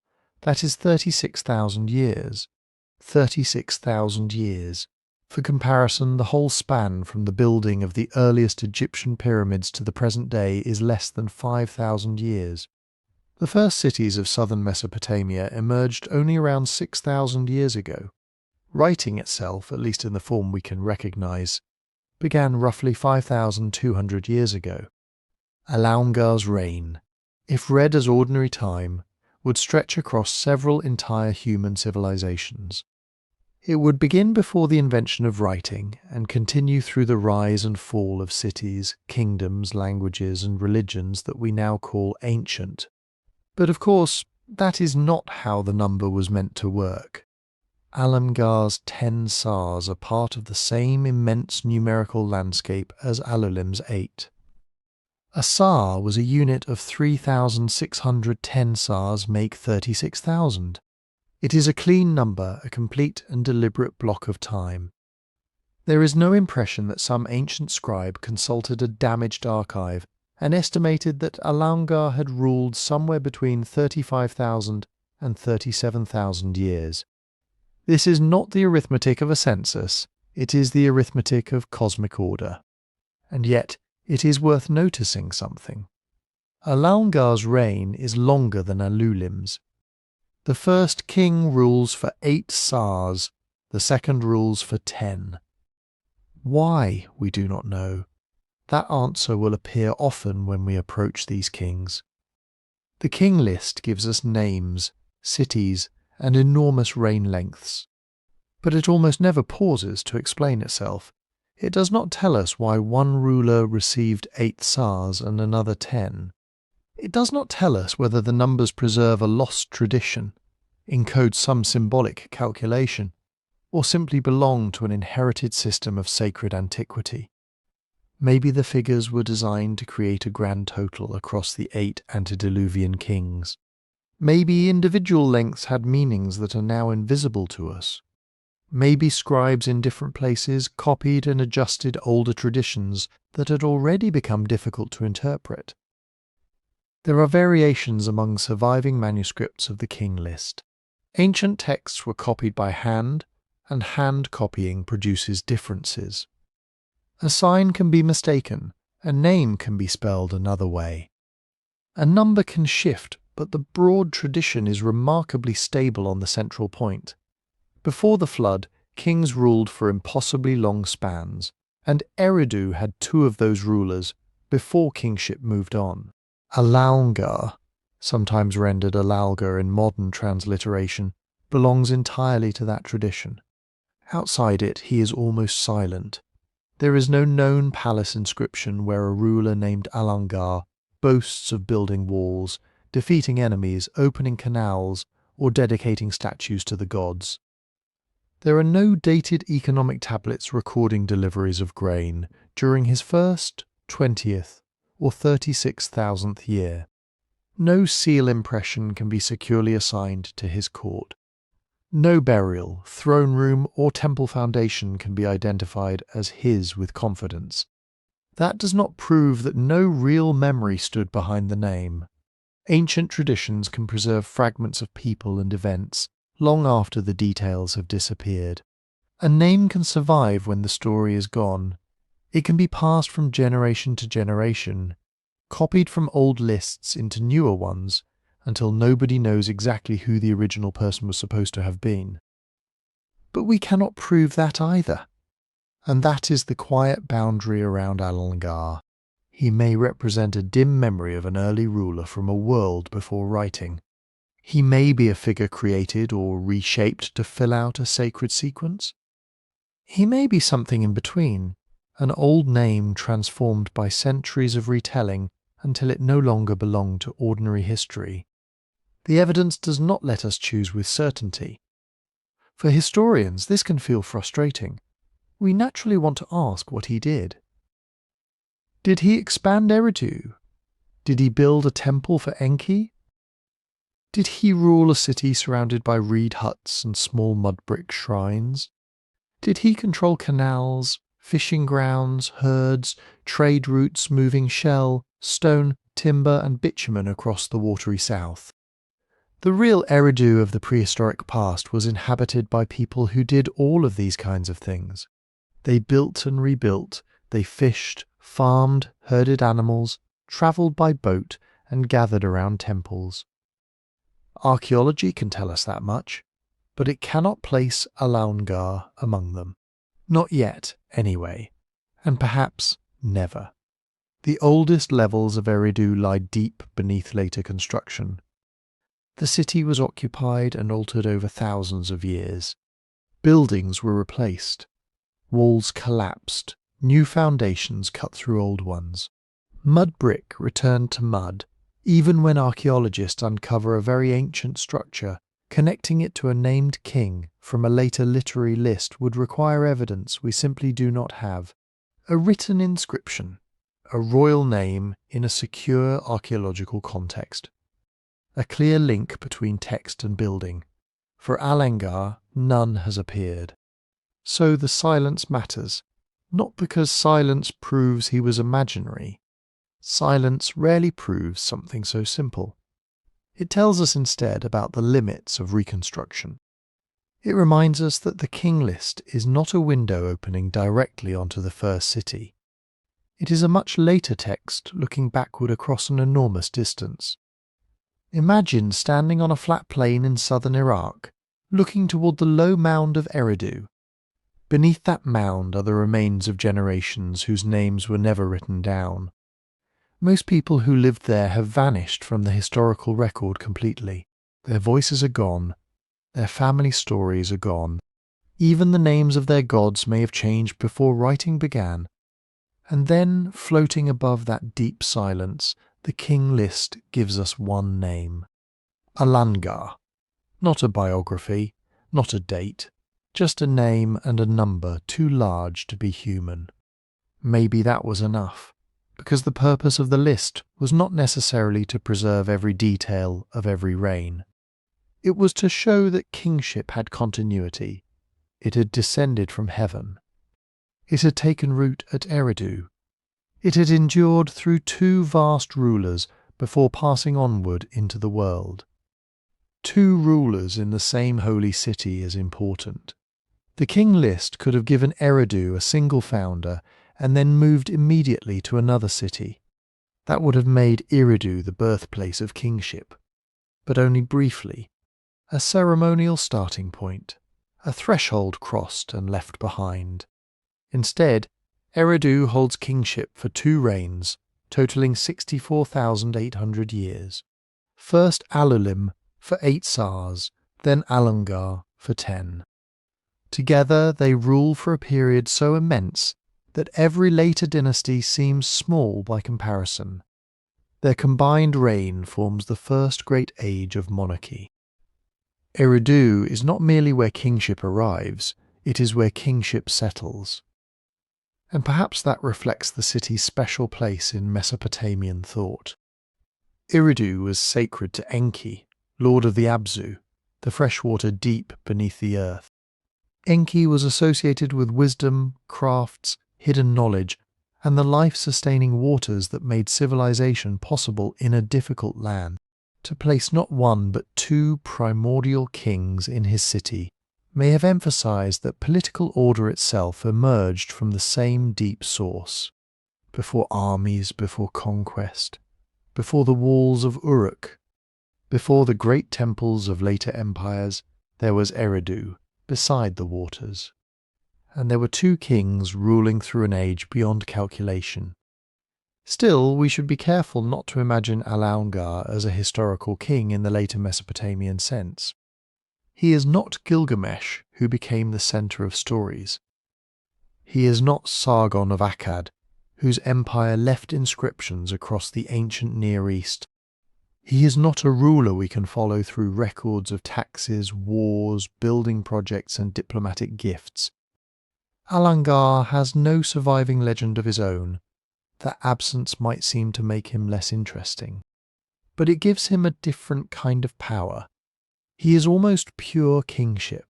That is 36,000 years. 36,000 years. For comparison, the whole span from the building of the earliest Egyptian pyramids to the present day is less than 5,000 years. The first cities of southern Mesopotamia emerged only around 6,000 years ago. Writing itself, at least in the form we can recognize, began roughly 5,200 years ago. Alalngar's reign, if read as ordinary time, would stretch across several entire human civilizations. It would begin before the invention of writing and continue through the rise and fall of cities, kingdoms, languages, and religions that we now call ancient. But of course, that is not how the number was meant to work. Alalngar's 10 Sars are part of the same immense numerical landscape as Alulim's 8. A Sar was a unit of 3,610 Sars make 36,000. It is a clean number, a complete and deliberate block of time. There is no impression that some ancient scribe consulted a damaged archive and estimated that Alalngar had ruled somewhere between 35,000 and 37,000 years. This is not the arithmetic of a census, it is the arithmetic of cosmic order. And yet, it is worth noticing something. Alalngar's reign is longer than Alulim's. The first king rules for 8 Sars, the second rules for 10. Why, we do not know. That answer will appear often when we approach these kings. The King List gives us names, cities, and enormous reign lengths. But it almost never pauses to explain itself. It does not tell us why one ruler received 8 Sars and another 10. It does not tell us whether the numbers preserve a lost tradition, encode some symbolic calculation, or simply belong to an inherited system of sacred antiquity. Maybe the figures were designed to create a grand total across the 8 antediluvian kings. Maybe individual lengths had meanings that are now invisible to us. Maybe scribes in different places copied and adjusted older traditions that had already become difficult to interpret. There are variations among surviving manuscripts of the King List. Ancient texts were copied by hand, and hand copying produces differences. A sign can be mistaken, a name can be spelled another way. A number can shift, but the broad tradition is remarkably stable on the central point. Before the flood, kings ruled for impossibly long spans, and Eridu had two of those rulers before kingship moved on. Alalngar, sometimes rendered Alalngar in modern transliteration, belongs entirely to that tradition. Outside it, he is almost silent. There is no known palace inscription where a ruler named Alalngar boasts of building walls, defeating enemies, opening canals, or dedicating statues to the gods. There are no dated economic tablets recording deliveries of grain during his first, 20th, or 36,000th year. No seal impression can be securely assigned to his court. No burial, throne room, or temple foundation can be identified as his with confidence. That does not prove that no real memory stood behind the name. Ancient traditions can preserve fragments of people and events long after the details have disappeared. A name can survive when the story is gone. It can be passed from generation to generation, copied from old lists into newer ones, until nobody knows exactly who the original person was supposed to have been. But we cannot prove that either. And that is the quiet boundary around Alalngar. He may represent a dim memory of an early ruler from a world before writing. He may be a figure created or reshaped to fill out a sacred sequence. He may be something in between, an old name transformed by centuries of retelling until it no longer belonged to ordinary history. The evidence does not let us choose with certainty. For historians, this can feel frustrating. We naturally want to ask what he did. Did he expand Eridu? Did he build a temple for Enki? Did he rule a city surrounded by reed huts and small mud brick shrines? Did he control canals, fishing grounds, herds, trade routes moving shell, stone, timber and bitumen across the watery south? The real Eridu of the prehistoric past was inhabited by people who did all of these kinds of things. They built and rebuilt, they fished, farmed, herded animals, travelled by boat, and gathered around temples. Archaeology can tell us that much, but it cannot place Alalngar among them. Not yet, anyway, and perhaps never. The oldest levels of Eridu lie deep beneath later construction. The city was occupied and altered over thousands of years. Buildings were replaced. Walls collapsed, new foundations cut through old ones. Mud brick returned to mud, even when archaeologists uncover a very ancient structure. Connecting it to a named king from a later literary list would require evidence we simply do not have. A written inscription, a royal name in a secure archaeological context. A clear link between text and building. For Alalngar, none has appeared. So the silence matters, not because silence proves he was imaginary. Silence rarely proves something so simple. It tells us instead about the limits of reconstruction. It reminds us that the King List is not a window opening directly onto the first city. It is a much later text looking backward across an enormous distance. Imagine standing on a flat plain in southern Iraq, looking toward the low mound of Eridu. Beneath that mound are the remains of generations whose names were never written down. Most people who lived there have vanished from the historical record completely. Their voices are gone. Their family stories are gone. Even the names of their gods may have changed before writing began. And then, floating above that deep silence, the King List gives us one name. Alalngar. Not a biography, not a date, just a name and a number too large to be human. Maybe that was enough, because the purpose of the list was not necessarily to preserve every detail of every reign. It was to show that kingship had continuity. It had descended from heaven. It had taken root at Eridu. It had endured through two vast rulers before passing onward into the world. Two rulers in the same holy city is important. The King List could have given Eridu a single founder and then moved immediately to another city. That would have made Eridu the birthplace of kingship, but only briefly, a ceremonial starting point, a threshold crossed and left behind. Instead, Eridu holds kingship for 2 reigns, totaling 64,800 years. First Alulim for 8 Sars, then Alalngar for 10. Together they rule for a period so immense that every later dynasty seems small by comparison. Their combined reign forms the first great age of monarchy. Eridu is not merely where kingship arrives, it is where kingship settles. And perhaps that reflects the city's special place in Mesopotamian thought. Eridu was sacred to Enki, lord of the Abzu, the freshwater deep beneath the earth. Enki was associated with wisdom, crafts, hidden knowledge, and the life-sustaining waters that made civilization possible in a difficult land. To place not 1 but 2 primordial kings in his city may have emphasized that political order itself emerged from the same deep source. Before armies, before conquest, before the walls of Uruk, before the great temples of later empires, there was Eridu, beside the waters. And there were 2 kings ruling through an age beyond calculation. Still, we should be careful not to imagine Alalngar as a historical king in the later Mesopotamian sense. He is not Gilgamesh, who became the centre of stories. He is not Sargon of Akkad, whose empire left inscriptions across the ancient Near East. He is not a ruler we can follow through records of taxes, wars, building projects and diplomatic gifts. Alalngar has no surviving legend of his own. That absence might seem to make him less interesting. But it gives him a different kind of power. He is almost pure kingship,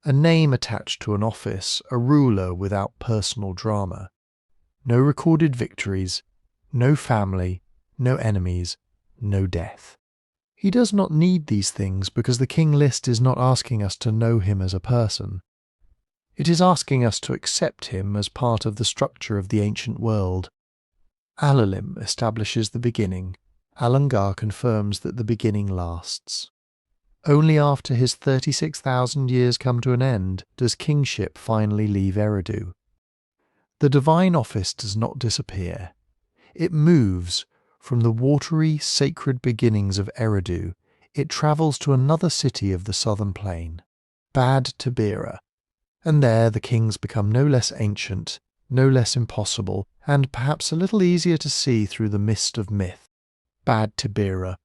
a name attached to an office, a ruler without personal drama. No recorded victories, no family, no enemies, no death. He does not need these things because the King List is not asking us to know him as a person. It is asking us to accept him as part of the structure of the ancient world. Alulim establishes the beginning. Alalngar confirms that the beginning lasts. Only after his 36,000 years come to an end does kingship finally leave Eridu. The divine office does not disappear. It moves from the watery, sacred beginnings of Eridu. It travels to another city of the southern plain, Bad-tibira, and there the kings become no less ancient, no less impossible, and perhaps a little easier to see through the mist of myth. Bad-tibira.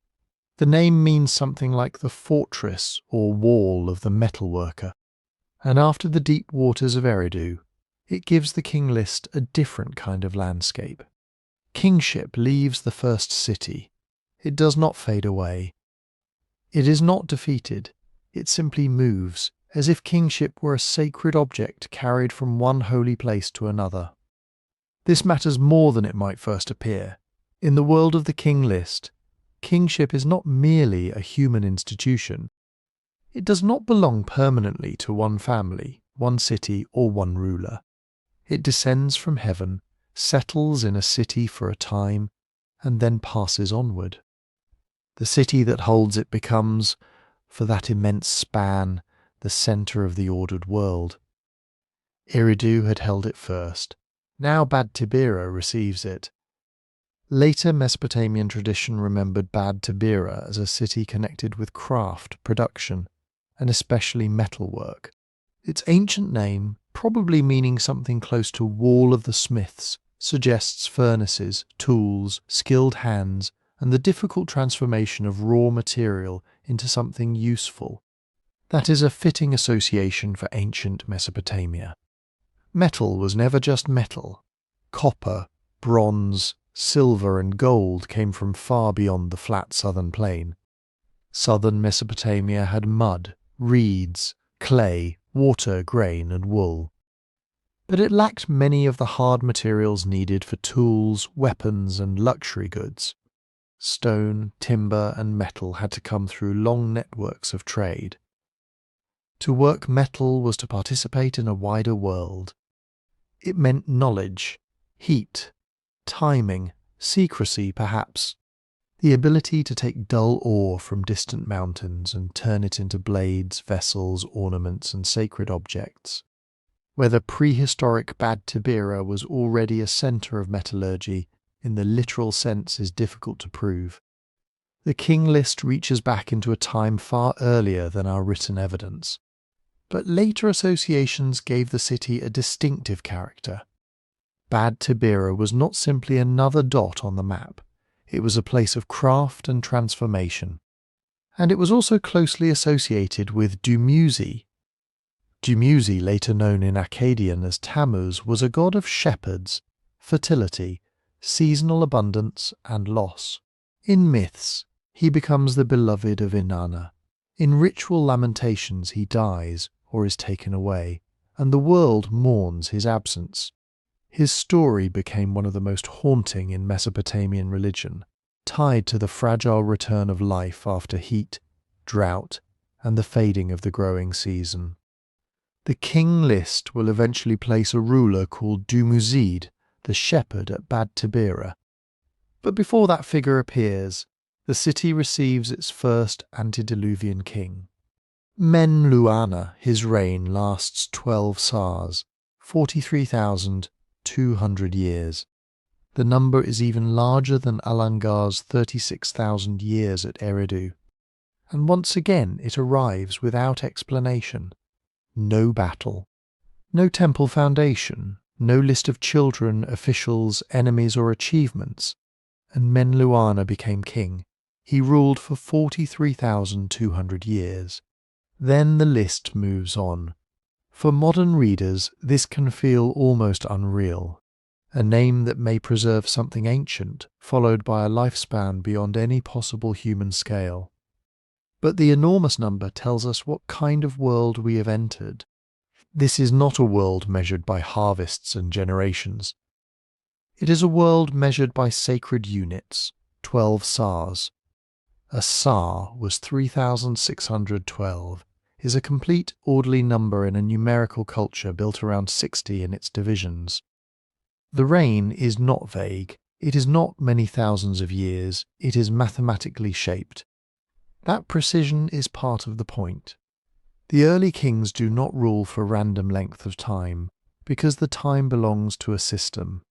The name means something like the fortress or wall of the metalworker. And after the deep waters of Eridu, it gives the King List a different kind of landscape. Kingship leaves the first city. It does not fade away. It is not defeated. It simply moves, as if kingship were a sacred object carried from one holy place to another. This matters more than it might first appear. In the world of the King List, kingship is not merely a human institution. It does not belong permanently to one family, one city, or one ruler. It descends from heaven, settles in a city for a time, and then passes onward. The city that holds it becomes, for that immense span, the centre of the ordered world. Eridu had held it first. Now Bad-tibira receives it. Later Mesopotamian tradition remembered Bad-tibira as a city connected with craft, production, and especially metalwork. Its ancient name, probably meaning something close to Wall of the Smiths, suggests furnaces, tools, skilled hands, and the difficult transformation of raw material into something useful. That is a fitting association for ancient Mesopotamia. Metal was never just metal. Copper, bronze, silver and gold came from far beyond the flat southern plain. Southern Mesopotamia had mud, reeds, clay, water, grain and wool. But it lacked many of the hard materials needed for tools, weapons and luxury goods. Stone, timber and metal had to come through long networks of trade. To work metal was to participate in a wider world. It meant knowledge, heat, timing, secrecy perhaps. The ability to take dull ore from distant mountains and turn it into blades, vessels, ornaments, and sacred objects. Whether prehistoric Bad-tibira was already a centre of metallurgy in the literal sense is difficult to prove. The King List reaches back into a time far earlier than our written evidence, but later associations gave the city a distinctive character. Bad-tibira was not simply another dot on the map, it was a place of craft and transformation, and it was also closely associated with Dumuzid. Dumuzid, later known in Akkadian as Tammuz, was a god of shepherds, fertility, seasonal abundance, and loss. In myths, he becomes the beloved of Inanna. In ritual lamentations he dies or is taken away, and the world mourns his absence. His story became one of the most haunting in Mesopotamian religion, tied to the fragile return of life after heat, drought, and the fading of the growing season. The King List will eventually place a ruler called Dumuzid, the shepherd, at Bad-tibira. But before that figure appears, the city receives its first antediluvian king. En-men-lu-ana, his reign lasts 12 sars, 43,200 years. The number is even larger than Alalngar's 36,000 years at Eridu. And once again it arrives without explanation. No battle, no temple foundation, no list of children, officials, enemies or achievements, and En-men-lu-ana became king. He ruled for 43,200 years. Then the list moves on. For modern readers, this can feel almost unreal. A name that may preserve something ancient, followed by a lifespan beyond any possible human scale. But the enormous number tells us what kind of world we have entered. This is not a world measured by harvests and generations. It is a world measured by sacred units, 12 sars. A sar was 3,612, is a complete orderly number in a numerical culture built around 60 in its divisions. The reign is not vague, it is not many thousands of years, it is mathematically shaped. That precision is part of the point. The early kings do not rule for random length of time, because the time belongs to a system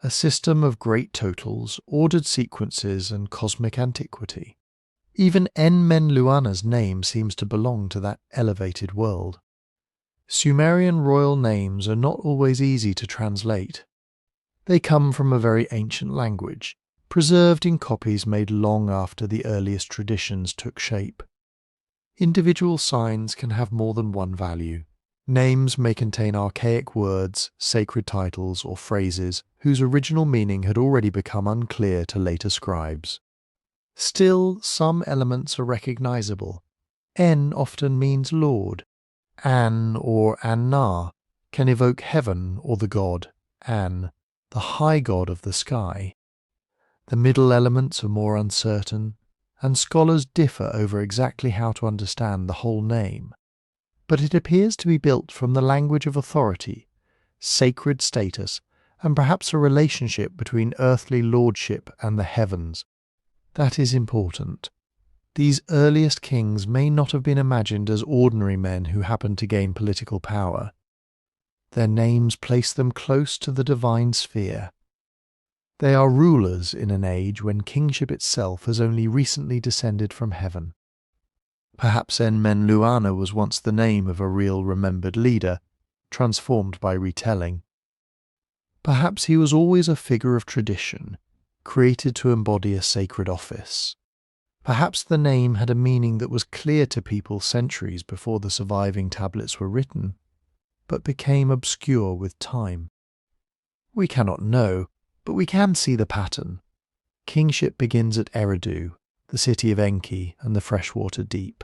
of great totals, ordered sequences, and cosmic antiquity. Even En-men-lu-ana's name seems to belong to that elevated world. Sumerian royal names are not always easy to translate. They come from a very ancient language, preserved in copies made long after the earliest traditions took shape. Individual signs can have more than one value. Names may contain archaic words, sacred titles, or phrases whose original meaning had already become unclear to later scribes. Still, some elements are recognizable. En often means Lord. An or Anna can evoke heaven or the god, An, the high god of the sky. The middle elements are more uncertain, and scholars differ over exactly how to understand the whole name. But it appears to be built from the language of authority, sacred status, and perhaps a relationship between earthly lordship and the heavens. That is important. These earliest kings may not have been imagined as ordinary men who happened to gain political power. Their names place them close to the divine sphere. They are rulers in an age when kingship itself has only recently descended from heaven. Perhaps En-men-lu-ana was once the name of a real remembered leader, transformed by retelling. Perhaps he was always a figure of tradition, created to embody a sacred office. Perhaps the name had a meaning that was clear to people centuries before the surviving tablets were written, but became obscure with time. We cannot know, but we can see the pattern. Kingship begins at Eridu, the city of Enki and the freshwater deep.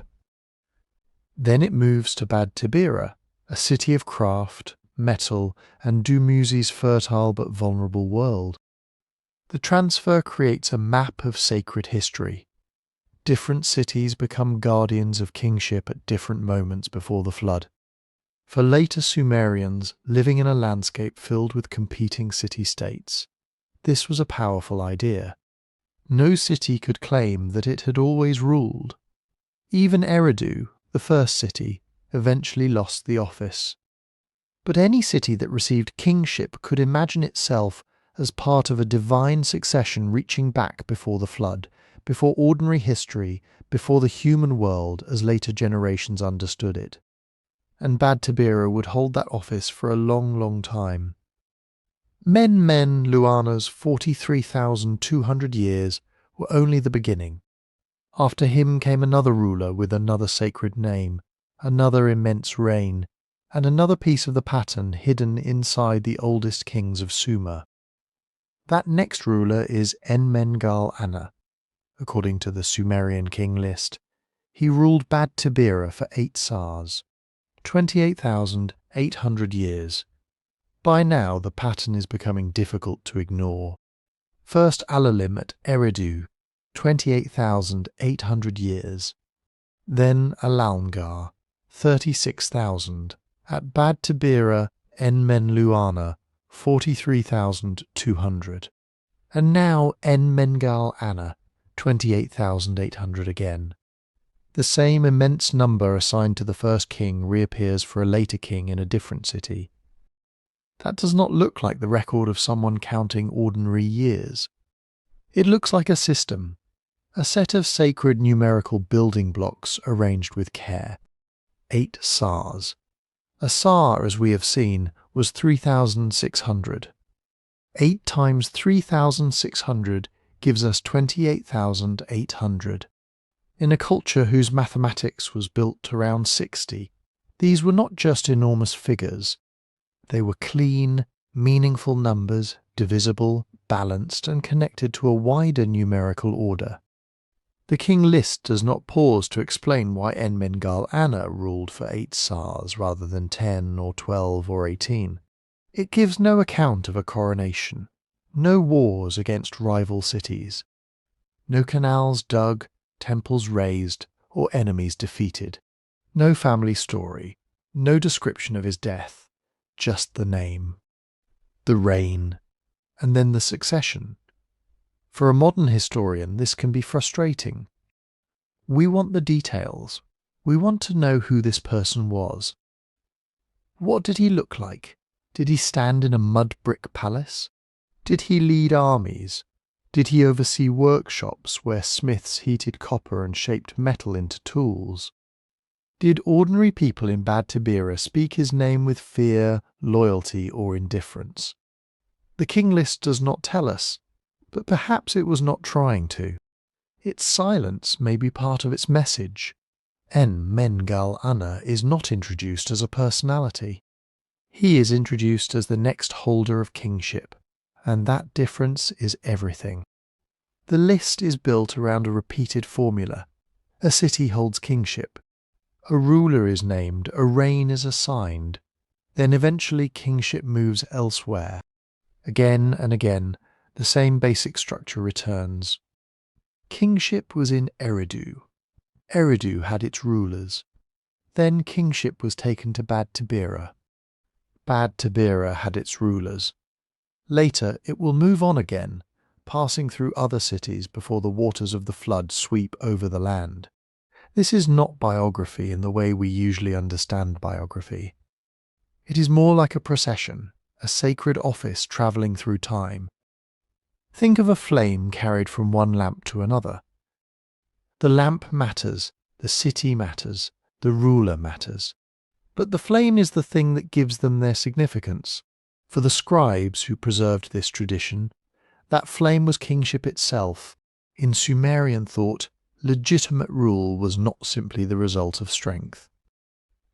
Then it moves to Bad-tibira, a city of craft, metal, and Dumuzid's fertile but vulnerable world. The transfer creates a map of sacred history. Different cities become guardians of kingship at different moments before the flood. For later Sumerians living in a landscape filled with competing city-states, this was a powerful idea. No city could claim that it had always ruled. Even Eridu, the first city, eventually lost the office. But any city that received kingship could imagine itself as part of a divine succession reaching back before the flood, before ordinary history, before the human world as later generations understood it. And Bad-tibira would hold that office for a long, long time. En-men-lu-ana's 43,200 years were only the beginning. After him came another ruler with another sacred name, another immense reign, and another piece of the pattern hidden inside the oldest kings of Sumer. That next ruler is En-men-lu-ana. According to the Sumerian King List, he ruled Bad-tibira for 8 sars, 28,800 years. By now the pattern is becoming difficult to ignore. First Alulim of Eridu, 28,800 years. Then Alalngar, 36,000. At Bad-tibira En-men-lu-ana, 43,200. And now En-men-lu-ana, 28,800 again. The same immense number assigned to the first king reappears for a later king in a different city. That does not look like the record of someone counting ordinary years. It looks like a system, a set of sacred numerical building blocks arranged with care. 8 sars. A sar, as we have seen, was 3,600. 8 times 3,600 gives us 28,800. In a culture whose mathematics was built around 60, these were not just enormous figures. They were clean, meaningful numbers, divisible, balanced, and connected to a wider numerical order. The King List does not pause to explain why En-men-lu-ana ruled for 8 sars rather than 10 or 12 or 18. It gives no account of a coronation, no wars against rival cities, no canals dug, temples raised, or enemies defeated, no family story, no description of his death, just the name, the reign, and then the succession. For a modern historian, this can be frustrating. We want the details. We want to know who this person was. What did he look like? Did he stand in a mud-brick palace? Did he lead armies? Did he oversee workshops where smiths heated copper and shaped metal into tools? Did ordinary people in Bad-tibira speak his name with fear, loyalty, or indifference? The King List does not tell us, but perhaps it was not trying to. Its silence may be part of its message. En-men-lu-ana is not introduced as a personality. He is introduced as the next holder of kingship, and that difference is everything. The list is built around a repeated formula. A city holds kingship. A ruler is named, a reign is assigned. Then eventually kingship moves elsewhere. Again and again, the same basic structure returns. Kingship was in Eridu. Eridu had its rulers. Then kingship was taken to Bad-tibira. Bad-tibira had its rulers. Later it will move on again, passing through other cities before the waters of the flood sweep over the land. This is not biography in the way we usually understand biography. It is more like a procession, a sacred office travelling through time. Think of a flame carried from one lamp to another. The lamp matters, the city matters, the ruler matters. But the flame is the thing that gives them their significance. For the scribes who preserved this tradition, that flame was kingship itself. In Sumerian thought, legitimate rule was not simply the result of strength.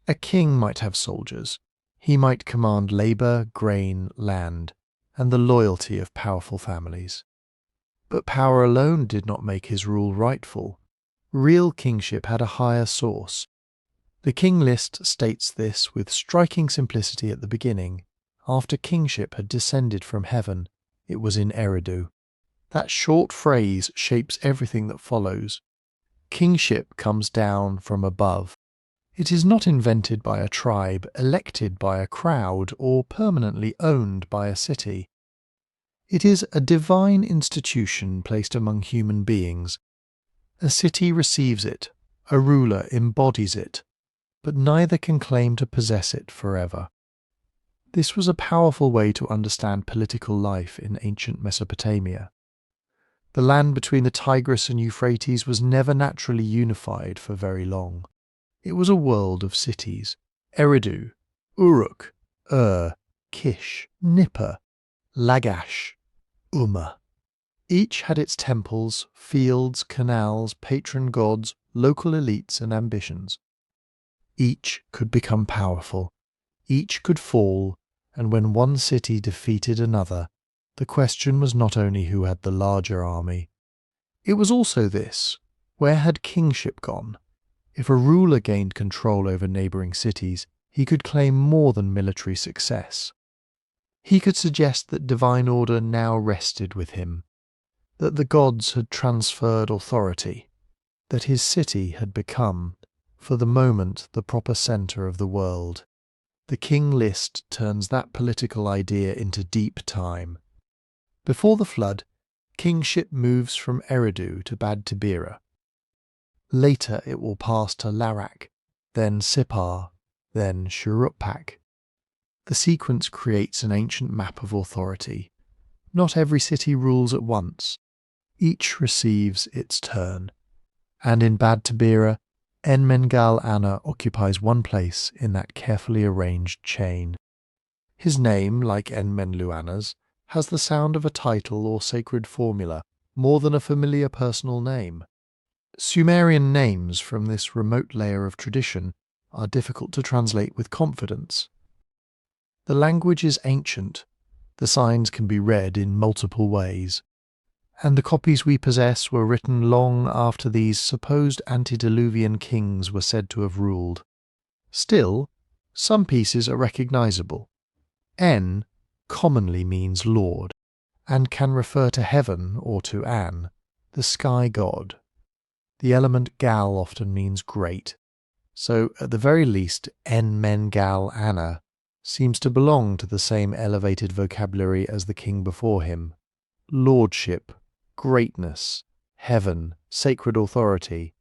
A king might have soldiers. He might command labour, grain, land, and the loyalty of powerful families. But power alone did not make his rule rightful. Real kingship had a higher source. The King List states this with striking simplicity at the beginning. After kingship had descended from heaven, it was in Eridu. That short phrase shapes everything that follows. Kingship comes down from above. It is not invented by a tribe, elected by a crowd, or permanently owned by a city. It is a divine institution placed among human beings. A city receives it, a ruler embodies it, but neither can claim to possess it forever. This was a powerful way to understand political life in ancient Mesopotamia. The land between the Tigris and Euphrates was never naturally unified for very long. It was a world of cities: Eridu, Uruk, Kish, Nippur, Lagash, Umma. Each had its temples, fields, canals, patron gods, local elites and ambitions. Each could become powerful, each could fall, and when one city defeated another, the question was not only who had the larger army. It was also this: where had kingship gone? If a ruler gained control over neighbouring cities, he could claim more than military success. He could suggest that divine order now rested with him, that the gods had transferred authority, that his city had become, for the moment, the proper centre of the world. The King List turns that political idea into deep time. Before the flood, kingship moves from Eridu to Bad-tibira. Later it will pass to Larak, then Sippar, then Shuruppak. The sequence creates an ancient map of authority. Not every city rules at once. Each receives its turn. And in Bad-tibira, En-men-lu-ana occupies one place in that carefully arranged chain. His name, like En-men-lu-ana's, has the sound of a title or sacred formula, more than a familiar personal name. Sumerian names from this remote layer of tradition are difficult to translate with confidence. The language is ancient, the signs can be read in multiple ways, and the copies we possess were written long after these supposed antediluvian kings were said to have ruled. Still, some pieces are recognizable. En commonly means Lord, and can refer to heaven or to An, the sky god. The element gal often means great, so at the very least En-men-lu-ana seems to belong to the same elevated vocabulary as the king before him: lordship, greatness, heaven, sacred authority.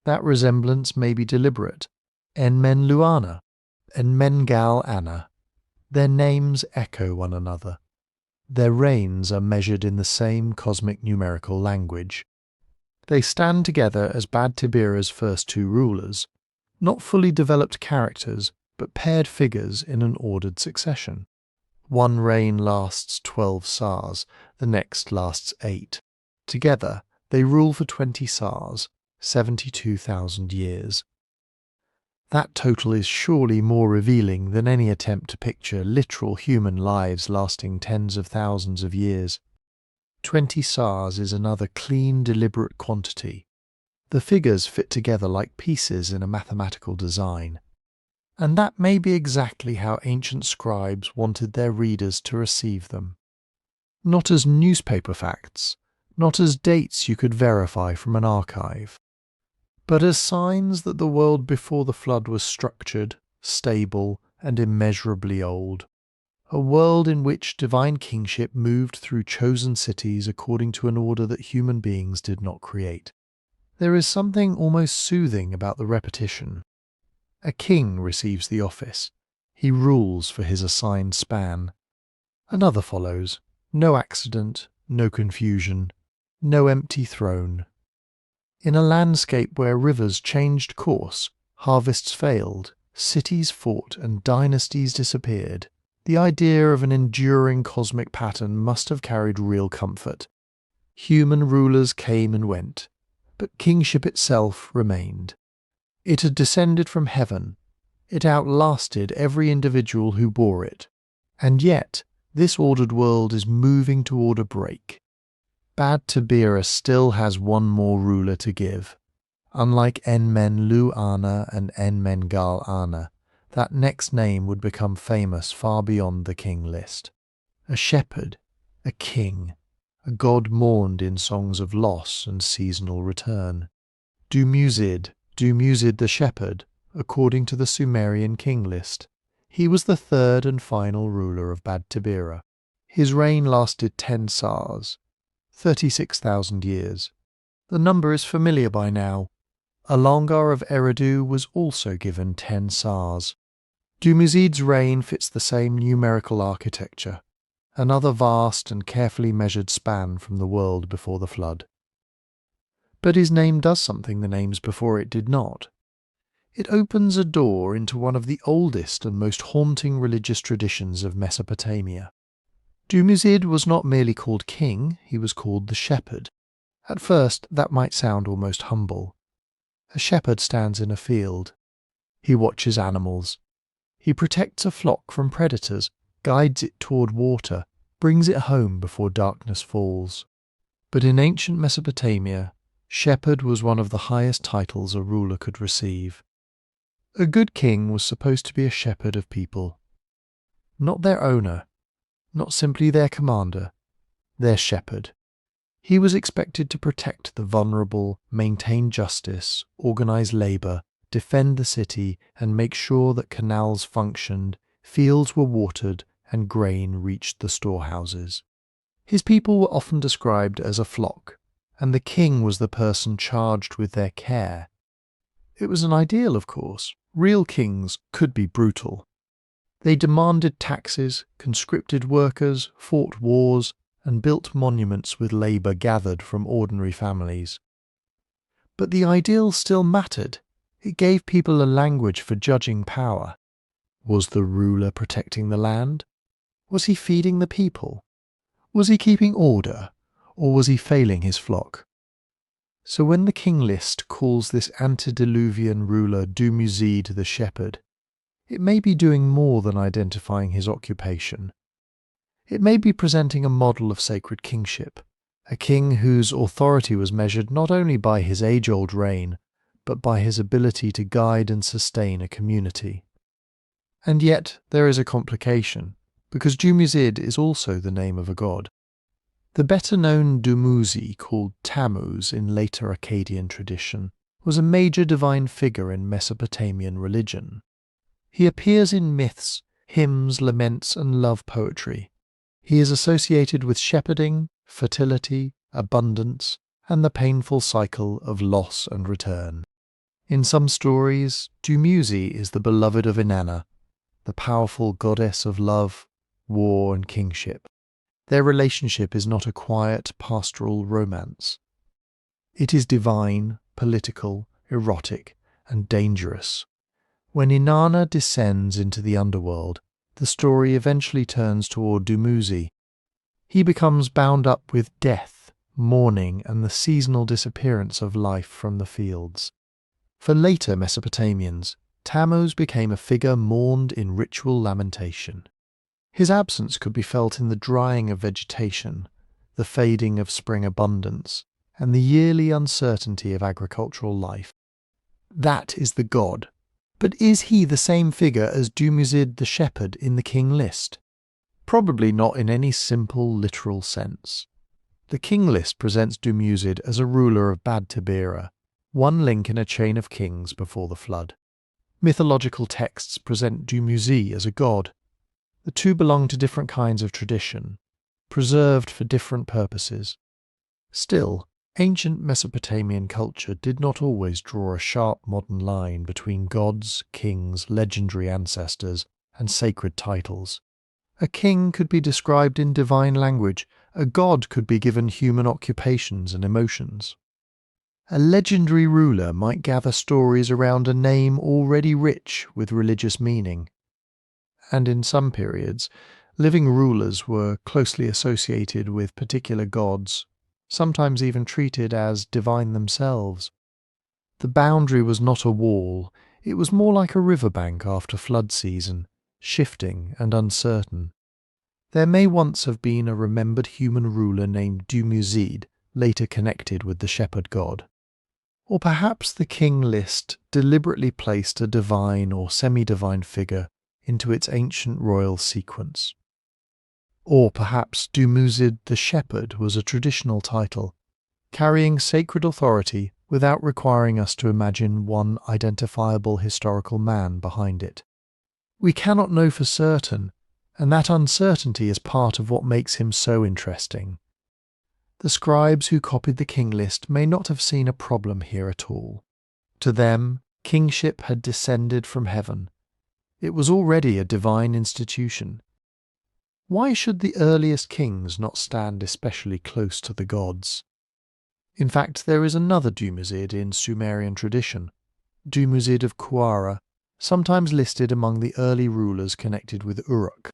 That resemblance may be deliberate. En-men-lu-ana, En-men-lu-ana. Their names echo one another. Their reigns are measured in the same cosmic numerical language. They stand together as Bad-tibira's first two rulers, not fully developed characters, but paired figures in an ordered succession. One reign lasts 12 sars, the next lasts 8. Together, they rule for 20 sars, 72,000 years. That total is surely more revealing than any attempt to picture literal human lives lasting tens of thousands of years. 20 sars is another clean, deliberate quantity. The figures fit together like pieces in a mathematical design. And that may be exactly how ancient scribes wanted their readers to receive them. Not as newspaper facts, not as dates you could verify from an archive, but as signs that the world before the flood was structured, stable, and immeasurably old. A world in which divine kingship moved through chosen cities according to an order that human beings did not create. There is something almost soothing about the repetition. A king receives the office. He rules for his assigned span. Another follows. No accident, no confusion, no empty throne. In a landscape where rivers changed course, harvests failed, cities fought, and dynasties disappeared, the idea of an enduring cosmic pattern must have carried real comfort. Human rulers came and went, but kingship itself remained. It had descended from heaven. It outlasted every individual who bore it. And yet, this ordered world is moving toward a break. Bad-tibira still has one more ruler to give. Unlike En-men-lu-ana and En-men-lu-ana, that next name would become famous far beyond the king list. A shepherd, a king, a god mourned in songs of loss and seasonal return. Dumuzid the shepherd, according to the Sumerian King List. He was the third and final ruler of Bad-tibira. His reign lasted 10 sars, 36,000 years. The number is familiar by now. Alalngar of Eridu was also given 10 sars. Dumuzid's reign fits the same numerical architecture, another vast and carefully measured span from the world before the flood. But his name does something the names before it did not. It opens a door into one of the oldest and most haunting religious traditions of Mesopotamia. Dumuzid was not merely called king, he was called the shepherd. At first, that might sound almost humble. A shepherd stands in a field. He watches animals. He protects a flock from predators, guides it toward water, brings it home before darkness falls. But in ancient Mesopotamia, shepherd was one of the highest titles a ruler could receive. A good king was supposed to be a shepherd of people. Not their owner, not simply their commander, their shepherd. He was expected to protect the vulnerable, maintain justice, organize labor, defend the city, and make sure that canals functioned, fields were watered, and grain reached the storehouses. His people were often described as a flock, and the king was the person charged with their care. It was an ideal, of course. Real kings could be brutal. They demanded taxes, conscripted workers, fought wars, and built monuments with labour gathered from ordinary families. But the ideal still mattered. It gave people a language for judging power. Was the ruler protecting the land? Was he feeding the people? Was he keeping order, or was he failing his flock? So when the King List calls this antediluvian ruler Dumuzid the shepherd, it may be doing more than identifying his occupation. It may be presenting a model of sacred kingship, a king whose authority was measured not only by his age-old reign, but by his ability to guide and sustain a community. And yet there is a complication, because Dumuzid is also the name of a god. The better-known Dumuzi, called Tammuz in later Akkadian tradition, was a major divine figure in Mesopotamian religion. He appears in myths, hymns, laments, and love poetry. He is associated with shepherding, fertility, abundance, and the painful cycle of loss and return. In some stories, Dumuzi is the beloved of Inanna, the powerful goddess of love, war, and kingship. Their relationship is not a quiet, pastoral romance. It is divine, political, erotic, and dangerous. When Inanna descends into the underworld, the story eventually turns toward Dumuzi. He becomes bound up with death, mourning, and the seasonal disappearance of life from the fields. For later Mesopotamians, Tammuz became a figure mourned in ritual lamentation. His absence could be felt in the drying of vegetation, the fading of spring abundance, and the yearly uncertainty of agricultural life. That is the god. But is he the same figure as Dumuzid the shepherd in the King List? Probably not in any simple, literal sense. The King List presents Dumuzid as a ruler of Bad-tibira, one link in a chain of kings before the flood. Mythological texts present Dumuzid as a god. The two belong to different kinds of tradition, preserved for different purposes. Still, ancient Mesopotamian culture did not always draw a sharp modern line between gods, kings, legendary ancestors, and sacred titles. A king could be described in divine language, a god could be given human occupations and emotions. A legendary ruler might gather stories around a name already rich with religious meaning. And in some periods, living rulers were closely associated with particular gods, sometimes even treated as divine themselves. The boundary was not a wall, it was more like a riverbank after flood season, shifting and uncertain. There may once have been a remembered human ruler named Dumuzid, later connected with the shepherd god. Or perhaps the King List deliberately placed a divine or semi-divine figure into its ancient royal sequence. Or perhaps Dumuzid the shepherd was a traditional title, carrying sacred authority without requiring us to imagine one identifiable historical man behind it. We cannot know for certain, and that uncertainty is part of what makes him so interesting. The scribes who copied the King List may not have seen a problem here at all. To them, kingship had descended from heaven. It was already a divine institution. Why should the earliest kings not stand especially close to the gods? In fact, there is another Dumuzid in Sumerian tradition, Dumuzid of Quara, sometimes listed among the early rulers connected with Uruk.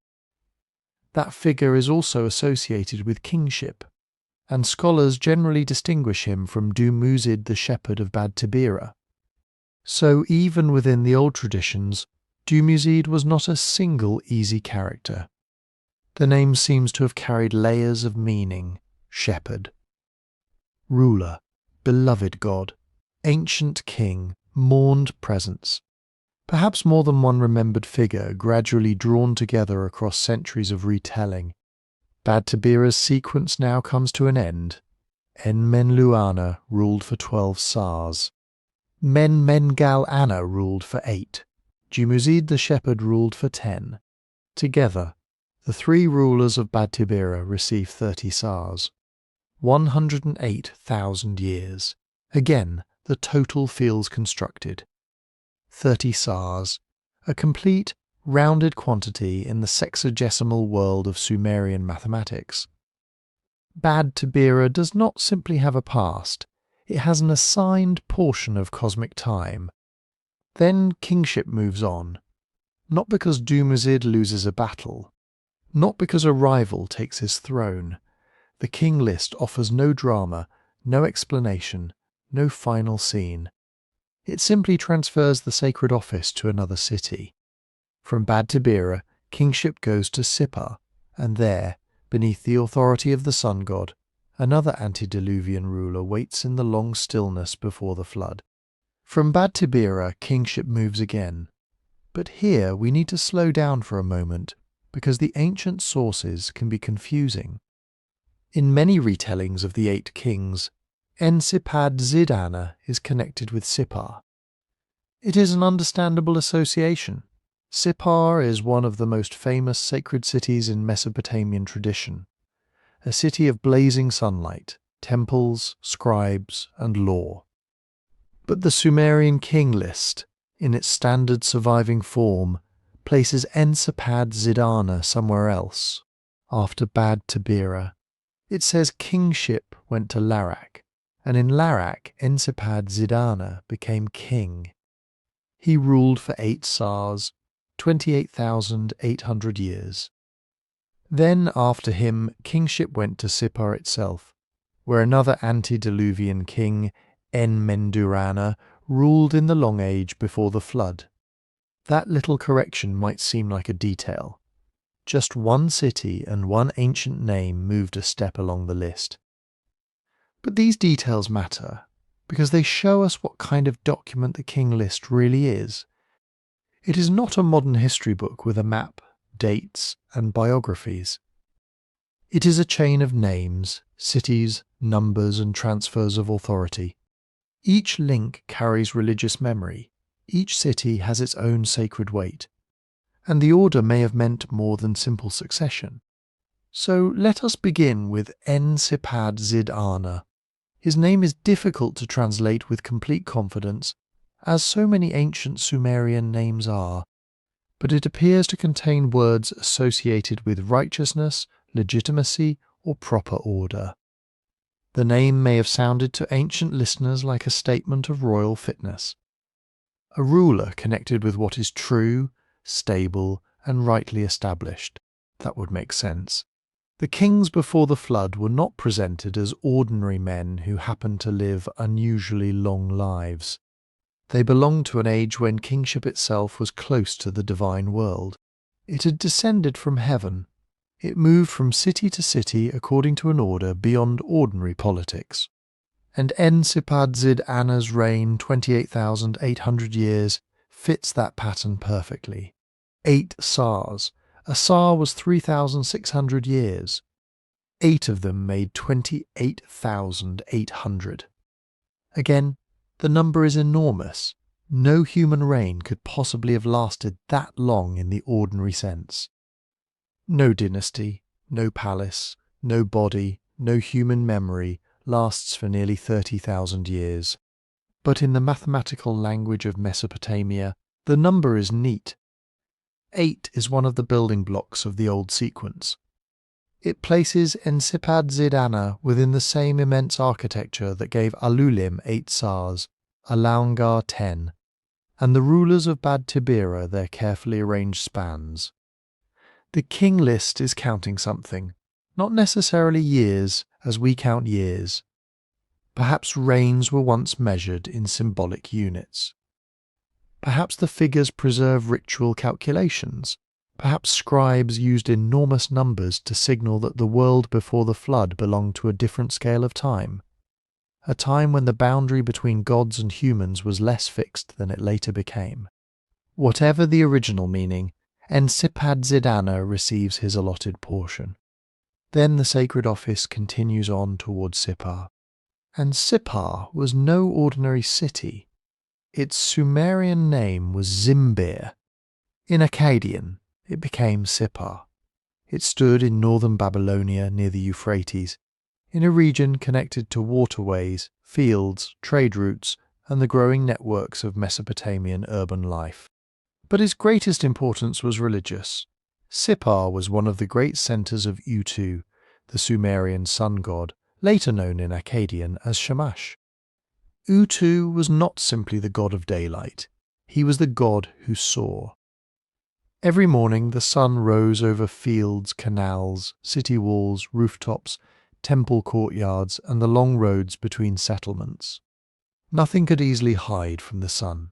That figure is also associated with kingship, and scholars generally distinguish him from Dumuzid the shepherd of Bad-tibira. So even within the old traditions, Dumuzid was not a single easy character. The name seems to have carried layers of meaning: shepherd, ruler, beloved god, ancient king, mourned presence. Perhaps more than one remembered figure gradually drawn together across centuries of retelling. Bad-tibira's sequence now comes to an end. En-men-lu-ana ruled for 12 Sars. Men-men-gal-ana ruled for 8. Dumuzid the shepherd ruled for 10. Together, the 3 rulers of Bad-tibira receive 30 Sars. 108,000 years. Again, the total feels constructed. 30 Sars, a complete, rounded quantity in the sexagesimal world of Sumerian mathematics. Bad-tibira does not simply have a past, it has an assigned portion of cosmic time. Then kingship moves on, not because Dumuzid loses a battle, not because a rival takes his throne. The King List offers no drama, no explanation, no final scene. It simply transfers the sacred office to another city. From Bad-tibira, kingship goes to Sippar, and there, beneath the authority of the sun god, another antediluvian ruler waits in the long stillness before the flood. From Bad-tibira, kingship moves again. But here we need to slow down for a moment, because the ancient sources can be confusing. In many retellings of the 8 kings, En-sipad-zid-ana is connected with Sippar. It is an understandable association. Sippar is one of the most famous sacred cities in Mesopotamian tradition, a city of blazing sunlight, temples, scribes, and law. But the Sumerian King List, in its standard surviving form, places En-sipad-zid-ana somewhere else, after Bad-tibira. It says kingship went to Larak, and in Larak En-sipad-zid-ana became king. He ruled for 8 Sars, 28,800 years. Then after him kingship went to Sippar itself, where another antediluvian king, En-men-lu-ana, ruled in the Long Age before the flood. That little correction might seem like a detail. Just one city and one ancient name moved a step along the list. But these details matter, because they show us what kind of document the King List really is. It is not a modern history book with a map, dates, and biographies. It is a chain of names, cities, numbers, and transfers of authority. Each link carries religious memory. Each city has its own sacred weight, and the order may have meant more than simple succession. So let us begin with En-sipad-zid-ana. His name is difficult to translate with complete confidence, as so many ancient Sumerian names are, but it appears to contain words associated with righteousness, legitimacy, or proper order. The name may have sounded to ancient listeners like a statement of royal fitness. A ruler connected with what is true, stable, and rightly established. That would make sense. The kings before the flood were not presented as ordinary men who happened to live unusually long lives. They belonged to an age when kingship itself was close to the divine world. It had descended from heaven. It moved from city to city according to an order beyond ordinary politics. And En-sipad-zid-ana's reign, 28,800 years, fits that pattern perfectly. 8 Sars. A Sar was 3,600 years. 8 of them made 28,800. Again, the number is enormous. No human reign could possibly have lasted that long in the ordinary sense. No dynasty, no palace, no body, no human memory lasts for nearly 30,000 years. But in the mathematical language of Mesopotamia, the number is neat. 8 is one of the building blocks of the old sequence. It places En-sipad-zid-ana within the same immense architecture that gave Alulim 8 Tsars, Alalngar 10, and the rulers of Bad-tibira their carefully arranged spans. The King List is counting something, not necessarily years as we count years. Perhaps reigns were once measured in symbolic units. Perhaps the figures preserve ritual calculations. Perhaps scribes used enormous numbers to signal that the world before the flood belonged to a different scale of time, a time when the boundary between gods and humans was less fixed than it later became. Whatever the original meaning, En-sipad-zid-ana receives his allotted portion. Then the sacred office continues on towards Sippar. And Sippar was no ordinary city. Its Sumerian name was Zimbir. In Akkadian, it became Sippar. It stood in northern Babylonia near the Euphrates, in a region connected to waterways, fields, trade routes, and the growing networks of Mesopotamian urban life. But its greatest importance was religious. Sippar was one of the great centres of Utu, the Sumerian sun god, later known in Akkadian as Shamash. Utu was not simply the god of daylight, he was the god who saw. Every morning the sun rose over fields, canals, city walls, rooftops, temple courtyards, and the long roads between settlements. Nothing could easily hide from the sun.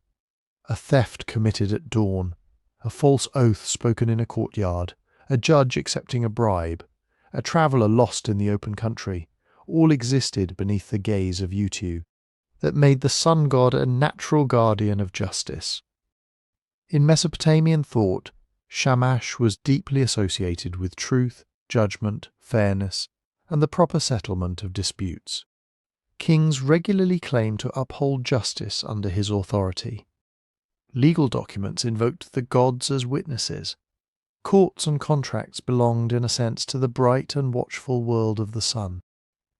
A theft committed at dawn, a false oath spoken in a courtyard, a judge accepting a bribe, a traveller lost in the open country, all existed beneath the gaze of Utu, that made the sun god a natural guardian of justice. In Mesopotamian thought, Shamash was deeply associated with truth, judgment, fairness, and the proper settlement of disputes. Kings regularly claimed to uphold justice under his authority. Legal documents invoked the gods as witnesses. Courts and contracts belonged, in a sense, to the bright and watchful world of the sun.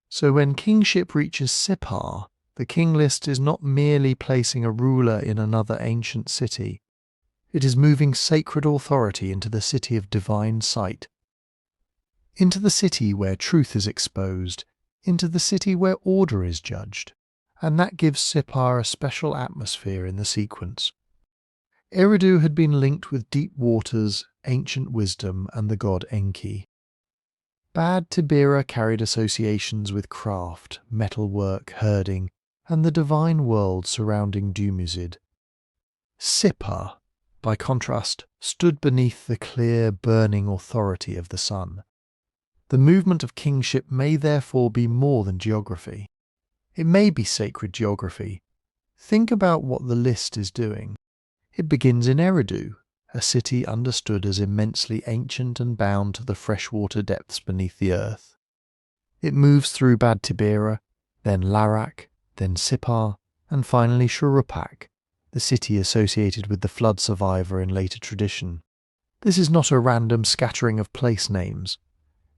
So when kingship reaches Sippar, the king list is not merely placing a ruler in another ancient city. It is moving sacred authority into the city of divine sight, into the city where truth is exposed, into the city where order is judged, and that gives Sippar a special atmosphere in the sequence. Eridu had been linked with deep waters, ancient wisdom, and the god Enki. Bad-tibira carried associations with craft, metalwork, herding, and the divine world surrounding Dumuzid. Sippar, by contrast, stood beneath the clear, burning authority of the sun. The movement of kingship may therefore be more than geography. It may be sacred geography. Think about what the list is doing. It begins in Eridu, a city understood as immensely ancient and bound to the freshwater depths beneath the earth. It moves through Bad-tibira, then Larak, then Sippar, and finally Shuruppak, the city associated with the flood survivor in later tradition. This is not a random scattering of place names.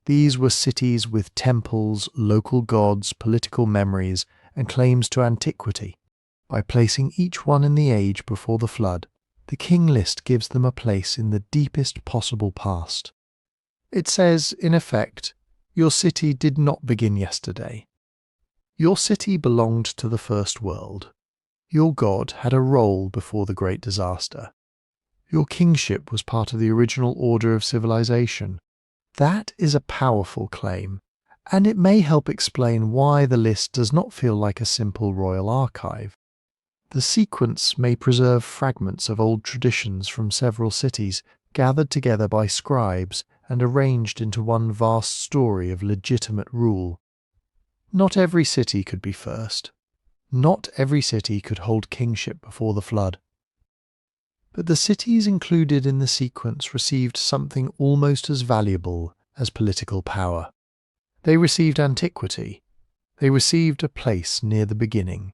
These were cities with temples, local gods, political memories, and claims to antiquity. By placing each one in the age before the flood, the king list gives them a place in the deepest possible past. It says, in effect, your city did not begin yesterday. Your city belonged to the first world. Your god had a role before the great disaster. Your kingship was part of the original order of civilization. That is a powerful claim, and it may help explain why the list does not feel like a simple royal archive. The sequence may preserve fragments of old traditions from several cities, gathered together by scribes and arranged into one vast story of legitimate rule. Not every city could be first. Not every city could hold kingship before the flood. But the cities included in the sequence received something almost as valuable as political power. They received antiquity. They received a place near the beginning.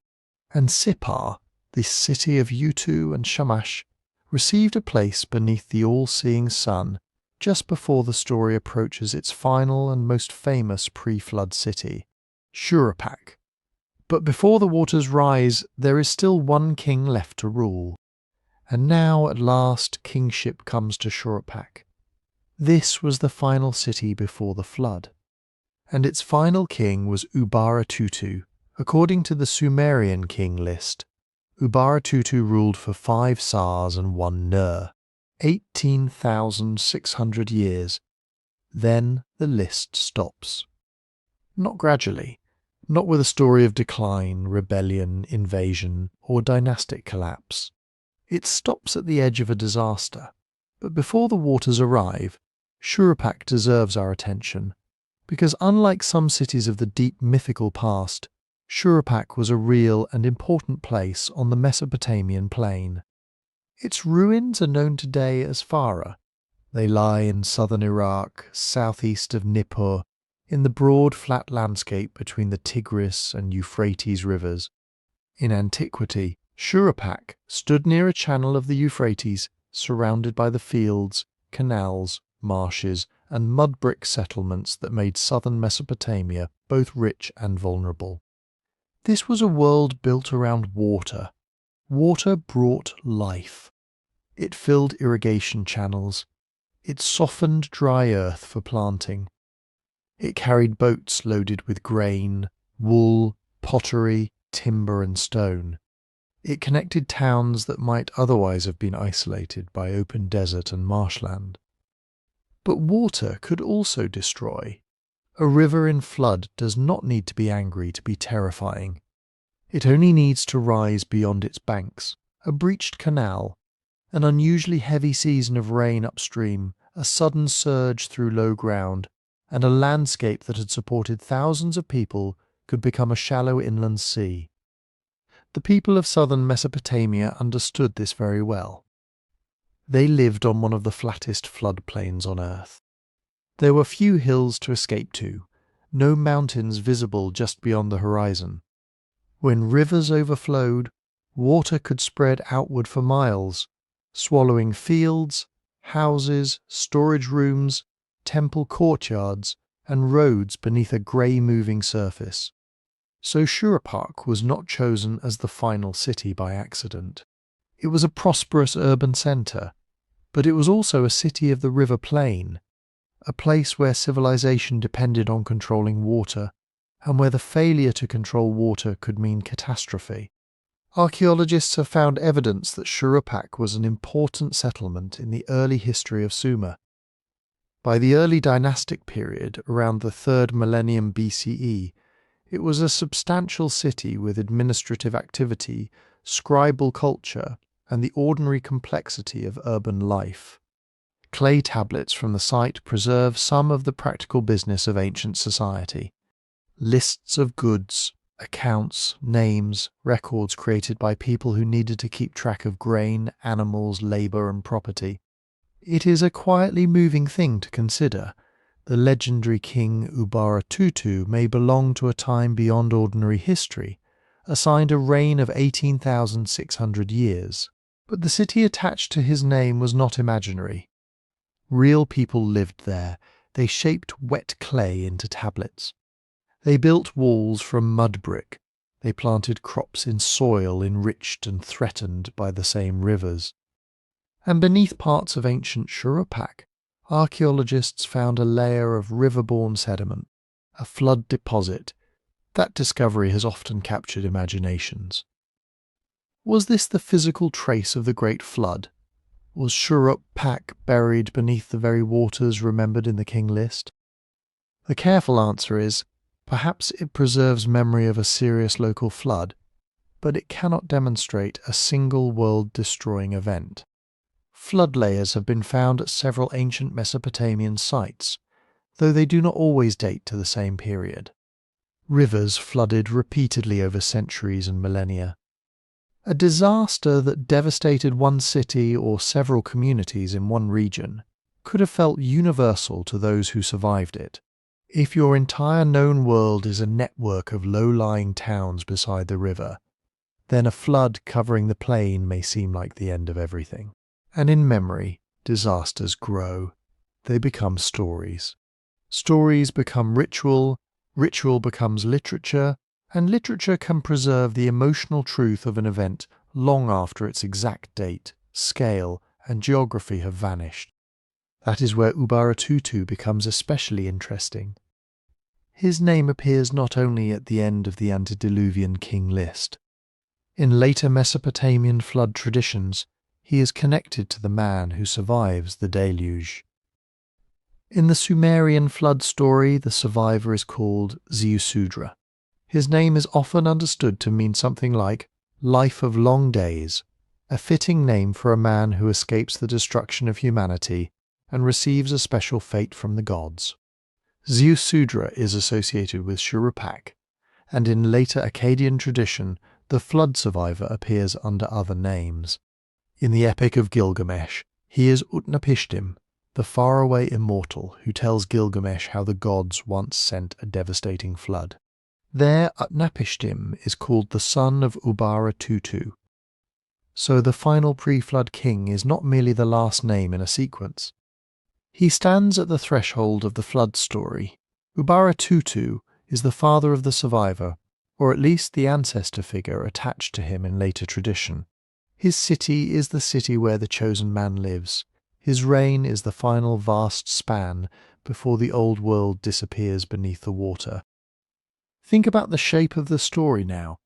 And Sippar, this city of Utu and Shamash, received a place beneath the all-seeing sun just before the story approaches its final and most famous pre-flood city, Shuruppak. But before the waters rise, there is still one king left to rule. And now, at last, kingship comes to Shuruppak. This was the final city before the flood. And its final king was Ubara-Tutu. According to the Sumerian King List, Ubara-Tutu ruled for 5 Sars and 1 Ner, 18,600 years. Then the list stops. Not gradually, not with a story of decline, rebellion, invasion, or dynastic collapse. It stops at the edge of a disaster. But before the waters arrive, Shuruppak deserves our attention, because unlike some cities of the deep mythical past, Shuruppak was a real and important place on the Mesopotamian plain. Its ruins are known today as Farah. They lie in southern Iraq, southeast of Nippur, in the broad flat landscape between the Tigris and Euphrates rivers. In antiquity, Shuruppak stood near a channel of the Euphrates, surrounded by the fields, canals, marshes, and mud brick settlements that made southern Mesopotamia both rich and vulnerable. This was a world built around water. Water brought life. It filled irrigation channels. It softened dry earth for planting. It carried boats loaded with grain, wool, pottery, timber, and stone. It connected towns that might otherwise have been isolated by open desert and marshland. But water could also destroy. A river in flood does not need to be angry to be terrifying. It only needs to rise beyond its banks, a breached canal, an unusually heavy season of rain upstream, a sudden surge through low ground, and a landscape that had supported thousands of people could become a shallow inland sea. The people of southern Mesopotamia understood this very well. They lived on one of the flattest floodplains on earth. There were few hills to escape to, no mountains visible just beyond the horizon. When rivers overflowed, water could spread outward for miles, swallowing fields, houses, storage rooms, temple courtyards, and roads beneath a grey moving surface. So Shuruppak was not chosen as the final city by accident. It was a prosperous urban centre, but it was also a city of the river plain, a place where civilization depended on controlling water, and where the failure to control water could mean catastrophe. Archaeologists have found evidence that Shuruppak was an important settlement in the early history of Sumer. By the early dynastic period, around the 3rd millennium BCE, it was a substantial city with administrative activity, scribal culture, and the ordinary complexity of urban life. Clay tablets from the site preserve some of the practical business of ancient society. Lists of goods, accounts, names, records created by people who needed to keep track of grain, animals, labour, and property. It is a quietly moving thing to consider. The legendary king Ubara-Tutu may belong to a time beyond ordinary history, assigned a reign of 18,600 years. But the city attached to his name was not imaginary. Real people lived there. They shaped wet clay into tablets. They built walls from mud brick. They planted crops in soil enriched and threatened by the same rivers. And beneath parts of ancient Shuruppak, archaeologists found a layer of river-borne sediment, a flood deposit. That discovery has often captured imaginations. Was this the physical trace of the Great Flood? Was Shuruppak buried beneath the very waters remembered in the King List? The careful answer is, perhaps it preserves memory of a serious local flood, but it cannot demonstrate a single world-destroying event. Flood layers have been found at several ancient Mesopotamian sites, though they do not always date to the same period. Rivers flooded repeatedly over centuries and millennia. A disaster that devastated one city or several communities in one region could have felt universal to those who survived it. If your entire known world is a network of low-lying towns beside the river, then a flood covering the plain may seem like the end of everything. And in memory, disasters grow. they become stories. Stories become ritual, ritual becomes literature, and literature can preserve the emotional truth of an event long after its exact date, scale, and geography have vanished. That is where Ubara-Tutu becomes especially interesting. His name appears not only at the end of the antediluvian King List. In later Mesopotamian flood traditions, he is connected to the man who survives the Deluge. In the Sumerian flood story, the survivor is called Ziusudra. His name is often understood to mean something like life of long days, a fitting name for a man who escapes the destruction of humanity and receives a special fate from the gods. Ziusudra is associated with Shuruppak, and in later Akkadian tradition, the flood survivor appears under other names. In the Epic of Gilgamesh, he is Utnapishtim, the faraway immortal who tells Gilgamesh how the gods once sent a devastating flood. There, Utnapishtim is called the son of Ubara-Tutu. So the final pre-flood king is not merely the last name in a sequence. He stands at the threshold of the flood story. Ubara-Tutu is the father of the survivor, or at least the ancestor figure attached to him in later tradition. His city is the city where the chosen man lives. His reign is the final vast span before the old world disappears beneath the water. Think about the shape of the story now.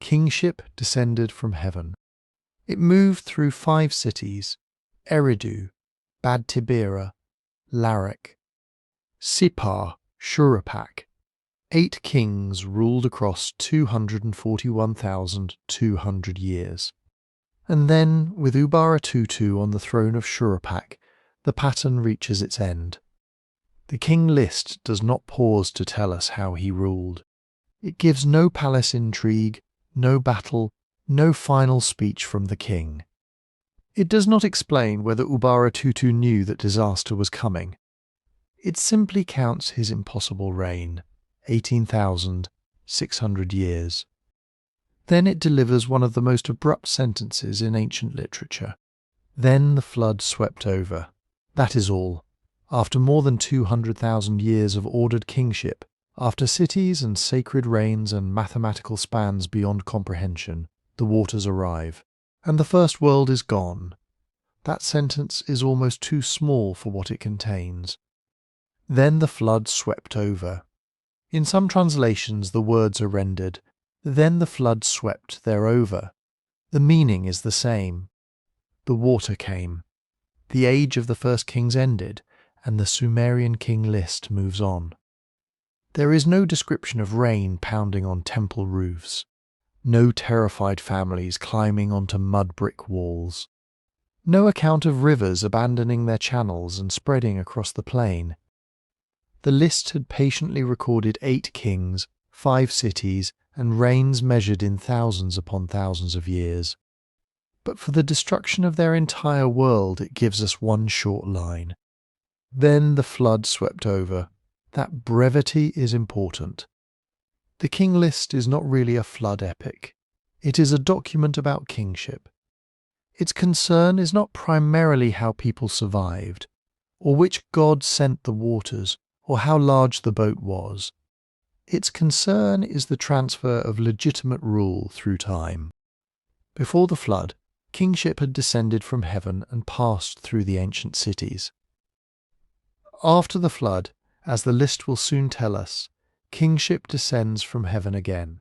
Kingship descended from heaven. It moved through 5 cities: Eridu, Bad-tibira, Larak, Sippar, Shuruppak. 8 kings ruled across 241,200 years. And then, with Ubara-Tutu on the throne of Shuruppak, the pattern reaches its end. The King List does not pause to tell us how he ruled. It gives no palace intrigue, no battle, no final speech from the king. It does not explain whether Ubara-Tutu knew that disaster was coming. It simply counts his impossible reign, 18,600 years. Then it delivers one of the most abrupt sentences in ancient literature. Then the flood swept over. That is all. After more than 200,000 years of ordered kingship, after cities and sacred reigns and mathematical spans beyond comprehension, the waters arrive, and the first world is gone. That sentence is almost too small for what it contains. Then the flood swept over. In some translations the words are rendered, then the flood swept thereover. The meaning is the same. The water came. The age of the first kings ended, and the Sumerian King List moves on. There is no description of rain pounding on temple roofs, no terrified families climbing onto mud brick walls, no account of rivers abandoning their channels and spreading across the plain. The list had patiently recorded 8 kings, 5 cities, and reigns measured in thousands upon thousands of years. But for the destruction of their entire world it gives us one short line. Then the flood swept over. That brevity is important. The King List is not really a flood epic. It is a document about kingship. Its concern is not primarily how people survived, or which god sent the waters, or how large the boat was. Its concern is the transfer of legitimate rule through time. Before the flood, kingship had descended from heaven and passed through the ancient cities. After the flood, as the list will soon tell us, kingship descends from heaven again.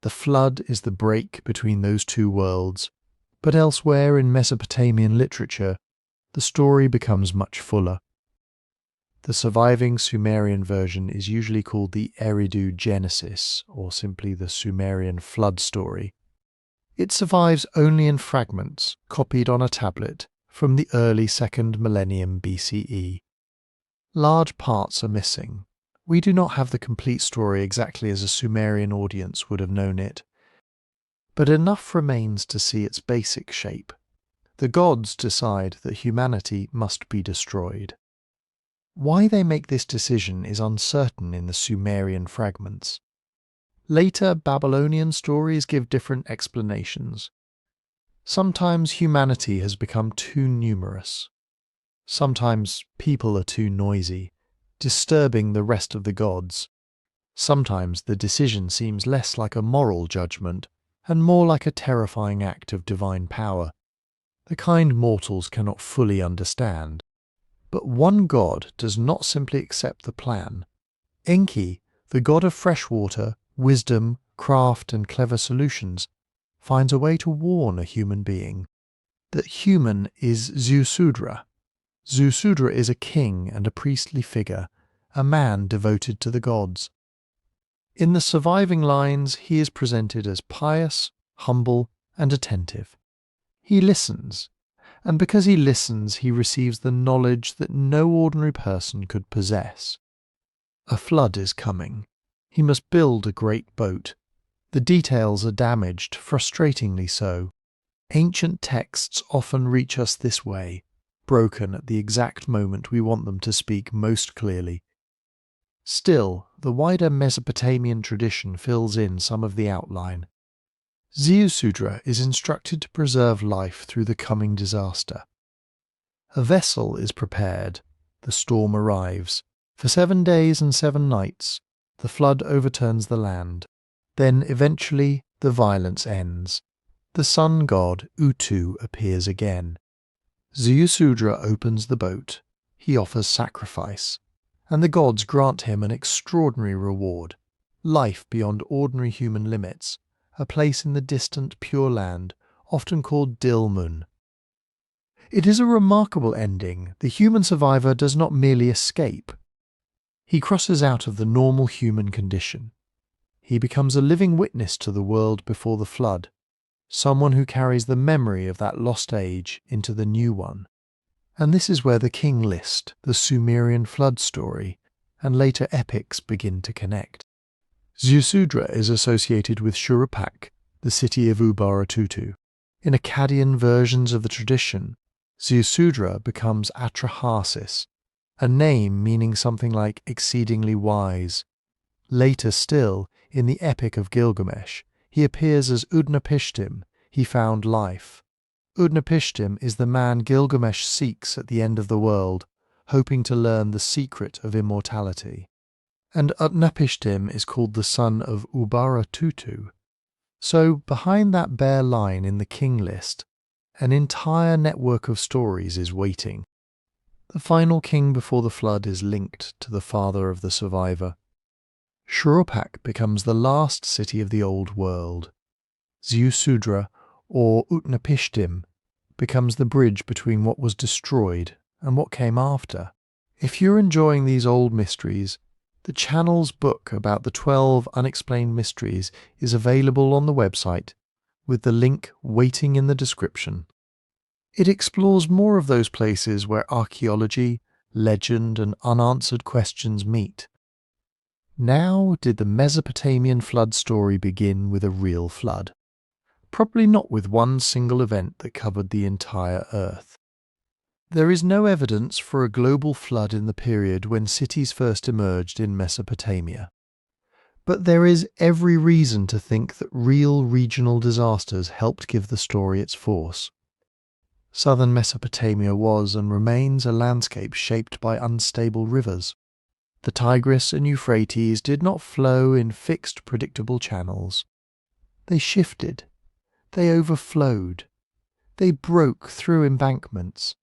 The flood is the break between those two worlds, but elsewhere in Mesopotamian literature, the story becomes much fuller. The surviving Sumerian version is usually called the Eridu Genesis, or simply the Sumerian flood story. It survives only in fragments copied on a tablet from the early 2nd millennium BCE. Large parts are missing. We do not have the complete story exactly as a Sumerian audience would have known it, but enough remains to see its basic shape. The gods decide that humanity must be destroyed. Why they make this decision is uncertain in the Sumerian fragments. Later Babylonian stories give different explanations. Sometimes humanity has become too numerous. Sometimes people are too noisy, disturbing the rest of the gods. Sometimes the decision seems less like a moral judgment and more like a terrifying act of divine power, the kind mortals cannot fully understand. But one god does not simply accept the plan. Enki, the god of fresh water, wisdom, craft and clever solutions, finds a way to warn a human being. That human is Ziusudra. Ziusudra is a king and a priestly figure, a man devoted to the gods. In the surviving lines, he is presented as pious, humble, and attentive. He listens, and because he listens, he receives the knowledge that no ordinary person could possess. A flood is coming. He must build a great boat. The details are damaged, frustratingly so. Ancient texts often reach us this way, broken at the exact moment we want them to speak most clearly. Still, the wider Mesopotamian tradition fills in some of the outline. Ziusudra is instructed to preserve life through the coming disaster. A vessel is prepared. The storm arrives. For 7 days and 7 nights, the flood overturns the land. Then eventually the violence ends. The sun god Utu appears again. Ziusudra opens the boat. He offers sacrifice, and the gods grant him an extraordinary reward, life beyond ordinary human limits, a place in the distant Pure Land, often called Dilmun. It is a remarkable ending. The human survivor does not merely escape. He crosses out of the normal human condition. He becomes a living witness to the world before the flood, someone who carries the memory of that lost age into the new one. And this is where the King List, the Sumerian flood story, and later epics begin to connect. Ziusudra is associated with Shuruppak, the city of Ubara-Tutu. In Akkadian versions of the tradition, Ziusudra becomes Atrahasis, a name meaning something like exceedingly wise. Later still, in the Epic of Gilgamesh, he appears as Utnapishtim, he found life. Utnapishtim is the man Gilgamesh seeks at the end of the world, hoping to learn the secret of immortality. And Utnapishtim is called the son of Ubara-Tutu. So behind that bare line in the King List, an entire network of stories is waiting. The final king before the flood is linked to the father of the survivor. Shuruppak becomes the last city of the old world. Ziusudra, or Utnapishtim, becomes the bridge between what was destroyed and what came after. If you're enjoying these old mysteries, the channel's book about the 12 unexplained mysteries is available on the website, with the link waiting in the description. It explores more of those places where archaeology, legend, and unanswered questions meet. Now, did the Mesopotamian flood story begin with a real flood? Probably not with one single event that covered the entire Earth. There is no evidence for a global flood in the period when cities first emerged in Mesopotamia. But there is every reason to think that real regional disasters helped give the story its force. Southern Mesopotamia was and remains a landscape shaped by unstable rivers. The Tigris and Euphrates did not flow in fixed, predictable channels. They shifted. They overflowed. They broke through embankments.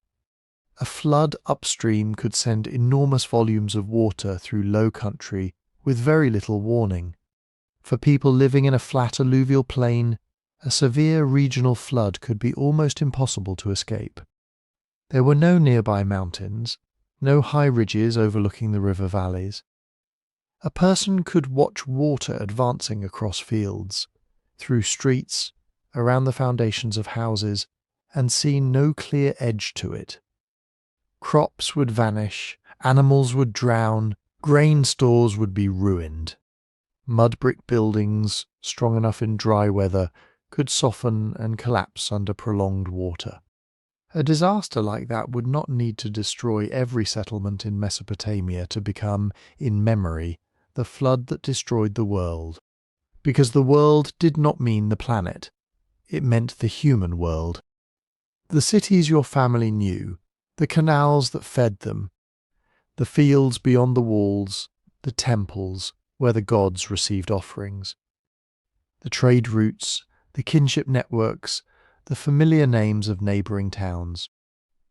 A flood upstream could send enormous volumes of water through low country with very little warning. For people living in a flat alluvial plain, a severe regional flood could be almost impossible to escape. There were no nearby mountains, no high ridges overlooking the river valleys. A person could watch water advancing across fields, through streets, around the foundations of houses, and see no clear edge to it. Crops would vanish, animals would drown, grain stores would be ruined. Mud brick buildings, strong enough in dry weather, could soften and collapse under prolonged water. A disaster like that would not need to destroy every settlement in Mesopotamia to become, in memory, the flood that destroyed the world. Because the world did not mean the planet. It meant the human world. The cities your family knew, the canals that fed them, the fields beyond the walls, the temples where the gods received offerings, the trade routes, the kinship networks, the familiar names of neighbouring towns.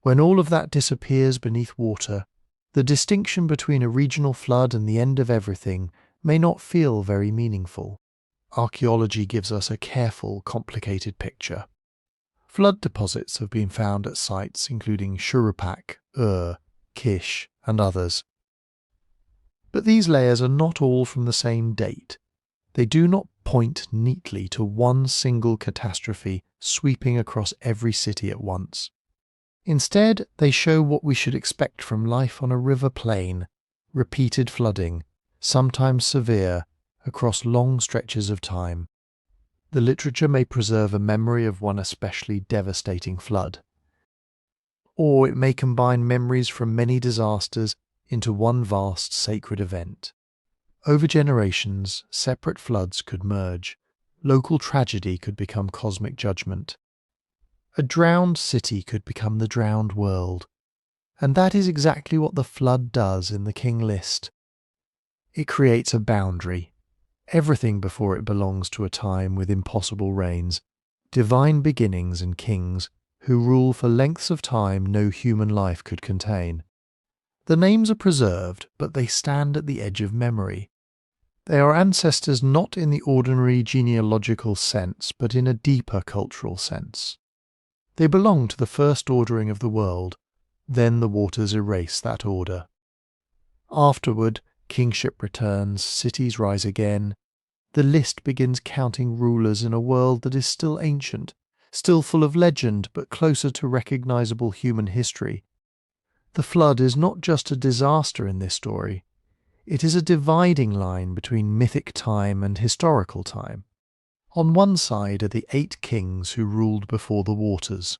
When all of that disappears beneath water, the distinction between a regional flood and the end of everything may not feel very meaningful. Archaeology gives us a careful, complicated picture. Flood deposits have been found at sites including Shuruppak, Kish, and others. But these layers are not all from the same date. They do not point neatly to one single catastrophe sweeping across every city at once. Instead, they show what we should expect from life on a river plain: repeated flooding, sometimes severe, across long stretches of time. The literature may preserve a memory of one especially devastating flood, or it may combine memories from many disasters into one vast sacred event. Over generations, separate floods could merge. Local tragedy could become cosmic judgment. A drowned city could become the drowned world. And that is exactly what the flood does in the King List. It creates a boundary. Everything before it belongs to a time with impossible reigns, divine beginnings and kings who rule for lengths of time no human life could contain. The names are preserved, but they stand at the edge of memory. They are ancestors not in the ordinary genealogical sense, but in a deeper cultural sense. They belong to the first ordering of the world, then the waters erase that order. Afterward, kingship returns, cities rise again. The list begins counting rulers in a world that is still ancient, still full of legend, but closer to recognizable human history. The flood is not just a disaster in this story. It is a dividing line between mythic time and historical time. On one side are the 8 kings who ruled before the waters.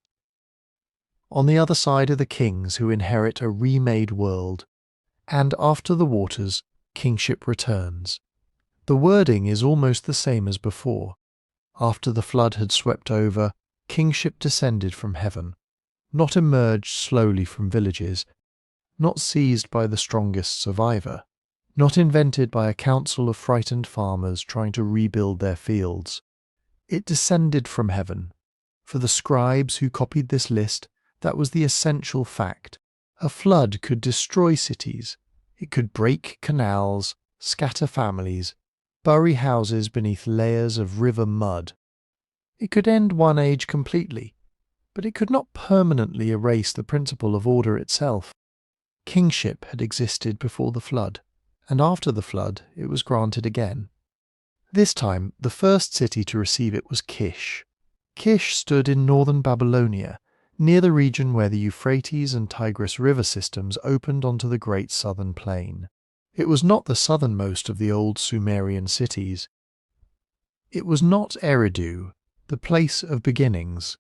On the other side are the kings who inherit a remade world. And after the waters, kingship returns. The wording is almost the same as before. After the flood had swept over, kingship descended from heaven, not emerged slowly from villages, not seized by the strongest survivor, not invented by a council of frightened farmers trying to rebuild their fields. It descended from heaven. For the scribes who copied this list, that was the essential fact. A flood could destroy cities. It could break canals, scatter families, bury houses beneath layers of river mud. It could end one age completely, but it could not permanently erase the principle of order itself. Kingship had existed before the flood, and after the flood it was granted again. This time, the first city to receive it was Kish. Kish stood in northern Babylonia, near the region where the Euphrates and Tigris river systems opened onto the great southern plain. It was not the southernmost of the old Sumerian cities. It was not Eridu, the place of beginnings.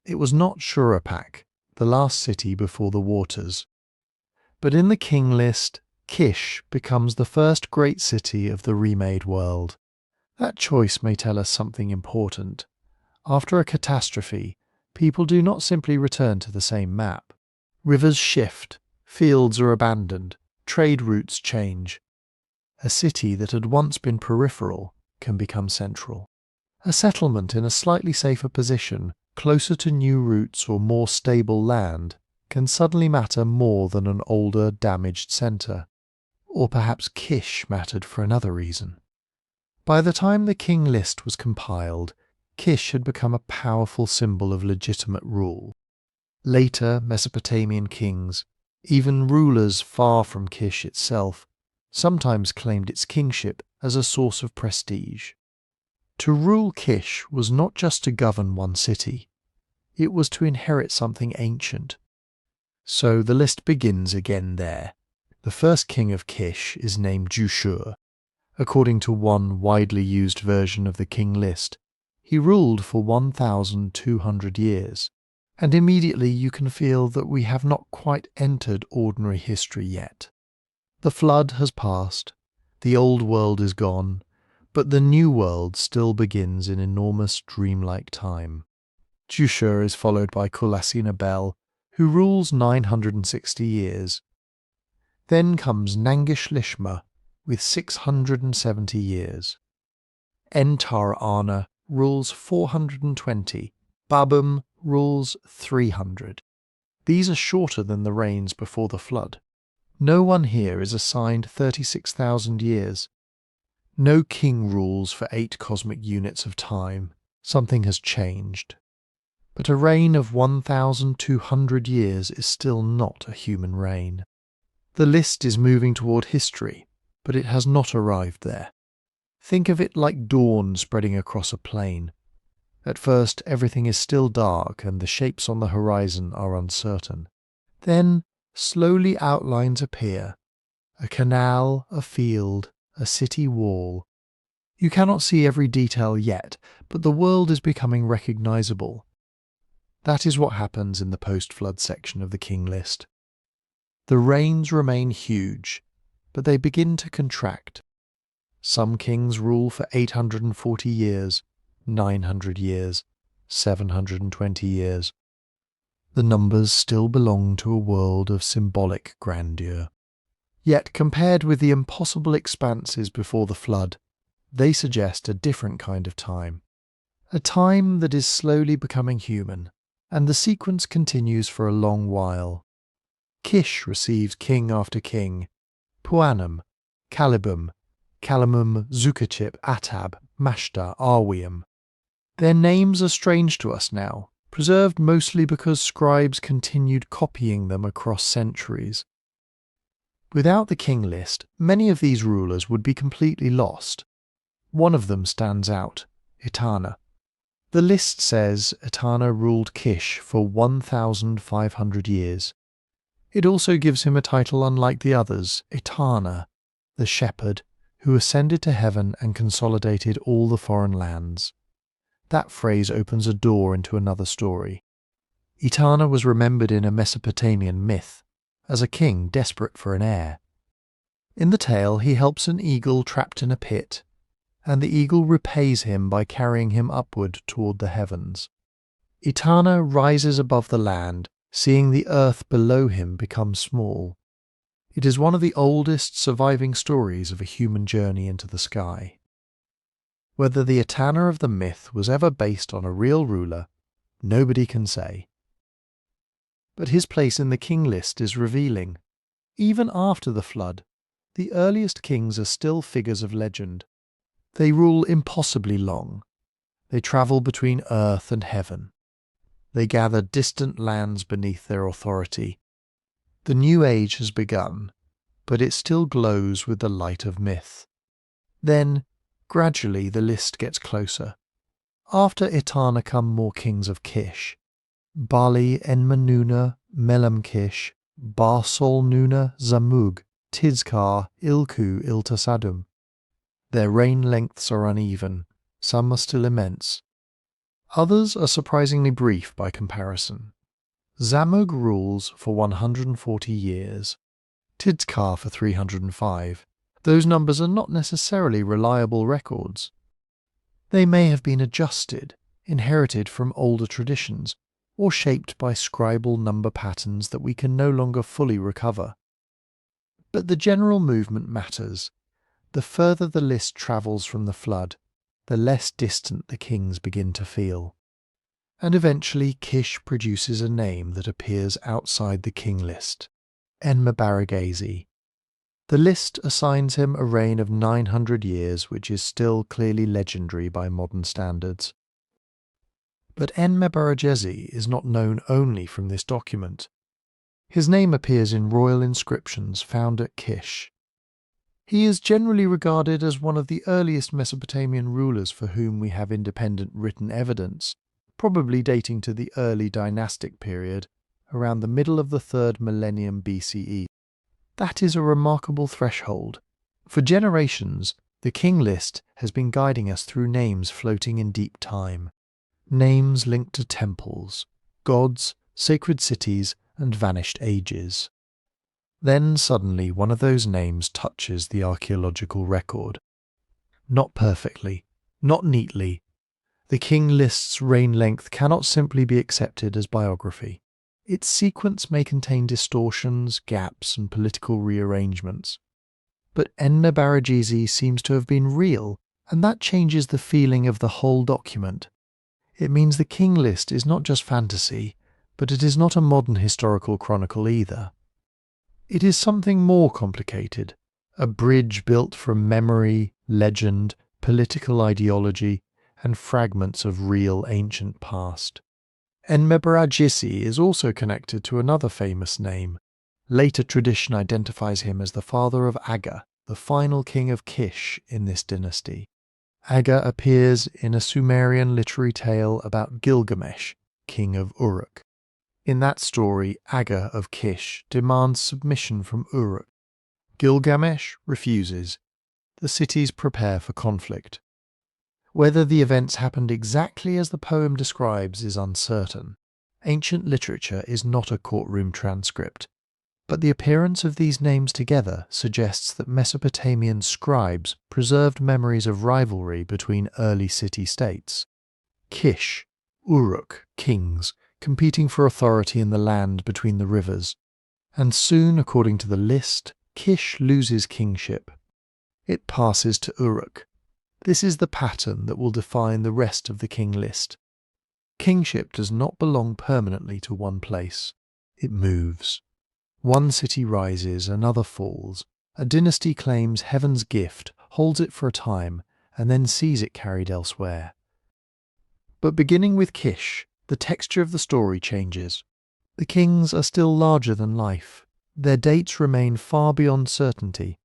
It was not Shuruppak, the last city before the waters. But in the King List, Kish becomes the first great city of the remade world. That choice may tell us something important. After a catastrophe, people do not simply return to the same map. Rivers shift, fields are abandoned, trade routes change. A city that had once been peripheral can become central. A settlement in a slightly safer position, closer to new routes or more stable land, can suddenly matter more than an older, damaged centre. Or perhaps Kish mattered for another reason. By the time the King List was compiled, Kish had become a powerful symbol of legitimate rule. Later Mesopotamian kings, even rulers far from Kish itself, sometimes claimed its kingship as a source of prestige. To rule Kish was not just to govern one city, it was to inherit something ancient. So the list begins again there. The first king of Kish is named Jushur. According to one widely used version of the King List, he ruled for 1,200 years, and immediately you can feel that we have not quite entered ordinary history yet. The flood has passed, the old world is gone, but the new world still begins in enormous dreamlike time. Jushur is followed by Kulasina Bel, who rules 960 years. Then comes Nangish-Lishma with 670 years. Entar-ana rules 420. Babum rules 300. These are shorter than the reigns before the flood. No one here is assigned 36,000 years. No king rules for 8 cosmic units of time. Something has changed. But a reign of 1,200 years is still not a human reign. The list is moving toward history, but it has not arrived there. Think of it like dawn spreading across a plain. At first, everything is still dark and the shapes on the horizon are uncertain. Then, slowly outlines appear. A canal, a field, a city wall. You cannot see every detail yet, but the world is becoming recognizable. That is what happens in the post-flood section of the King List. The reigns remain huge, but they begin to contract. Some kings rule for 840 years, 900 years, 720 years. The numbers still belong to a world of symbolic grandeur. Yet compared with the impossible expanses before the flood, they suggest a different kind of time. A time that is slowly becoming human, and the sequence continues for a long while. Kish receives king after king. Puanum, Calibum, Calamum, Zukachip, Atab, Mashta, Arwium. Their names are strange to us now, preserved mostly because scribes continued copying them across centuries. Without the king list, many of these rulers would be completely lost. One of them stands out, Etana. The list says Etana ruled Kish for 1,500 years. It also gives him a title unlike the others, Etana, the shepherd, who ascended to heaven and consolidated all the foreign lands. That phrase opens a door into another story. Etana was remembered in a Mesopotamian myth as a king desperate for an heir. In the tale, he helps an eagle trapped in a pit, and the eagle repays him by carrying him upward toward the heavens. Etana rises above the land, seeing the earth below him become small. It is one of the oldest surviving stories of a human journey into the sky. Whether the Etana of the myth was ever based on a real ruler, nobody can say. But his place in the king list is revealing. Even after the flood, the earliest kings are still figures of legend. They rule impossibly long. They travel between earth and heaven. They gather distant lands beneath their authority. The new age has begun, but it still glows with the light of myth. Then, gradually, the list gets closer. After Etana come more kings of Kish. Bali, En-men-lu-ana, Melam-Kish, Bar-sol-nu-na, Zamug, Tizkar, Ilku, Iltasadum. Their reign lengths are uneven, some are still immense. Others are surprisingly brief by comparison. Zamug rules for 140 years, Tizkar for 305. Those numbers are not necessarily reliable records. They may have been adjusted, inherited from older traditions, or shaped by scribal number patterns that we can no longer fully recover. But the general movement matters. The further the list travels from the flood, the less distant the kings begin to feel. And eventually Kish produces a name that appears outside the king list, En-men-lu-ana. The list assigns him a reign of 900 years, which is still clearly legendary by modern standards. But En-men-lu-ana is not known only from this document. His name appears in royal inscriptions found at Kish. He is generally regarded as one of the earliest Mesopotamian rulers for whom we have independent written evidence, probably dating to the early dynastic period, around the middle of the 3rd millennium BCE. That is a remarkable threshold. For generations, the king list has been guiding us through names floating in deep time. Names linked to temples, gods, sacred cities, and vanished ages. Then suddenly one of those names touches the archaeological record. Not perfectly, not neatly. The king list's reign length cannot simply be accepted as biography. Its sequence may contain distortions, gaps, and political rearrangements. But En-mebaragizi seems to have been real, and that changes the feeling of the whole document. It means the King List is not just fantasy, but it is not a modern historical chronicle either. It is something more complicated, a bridge built from memory, legend, political ideology, and fragments of real ancient past. En-mebaragizi is also connected to another famous name. Later tradition identifies him as the father of Aga, the final king of Kish in this dynasty. Aga appears in a Sumerian literary tale about Gilgamesh, king of Uruk. In that story, Aga of Kish demands submission from Uruk. Gilgamesh refuses. The cities prepare for conflict. Whether the events happened exactly as the poem describes is uncertain. Ancient literature is not a courtroom transcript, but the appearance of these names together suggests that Mesopotamian scribes preserved memories of rivalry between early city-states. Kish, Uruk, kings, competing for authority in the land between the rivers. And soon, according to the list, Kish loses kingship. It passes to Uruk. This is the pattern that will define the rest of the king list. Kingship does not belong permanently to one place. It moves. One city rises, another falls. A dynasty claims heaven's gift, holds it for a time, and then sees it carried elsewhere. But beginning with Kish, the texture of the story changes. The kings are still larger than life. Their dates remain far beyond certainty.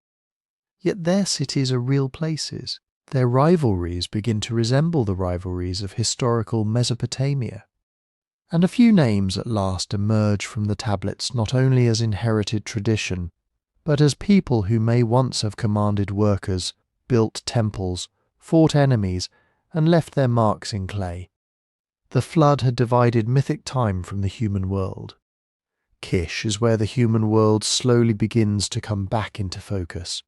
Yet their cities are real places. Their rivalries begin to resemble the rivalries of historical Mesopotamia. And a few names at last emerge from the tablets not only as inherited tradition, but as people who may once have commanded workers, built temples, fought enemies, and left their marks in clay. The flood had divided mythic time from the human world. Kish is where the human world slowly begins to come back into focus.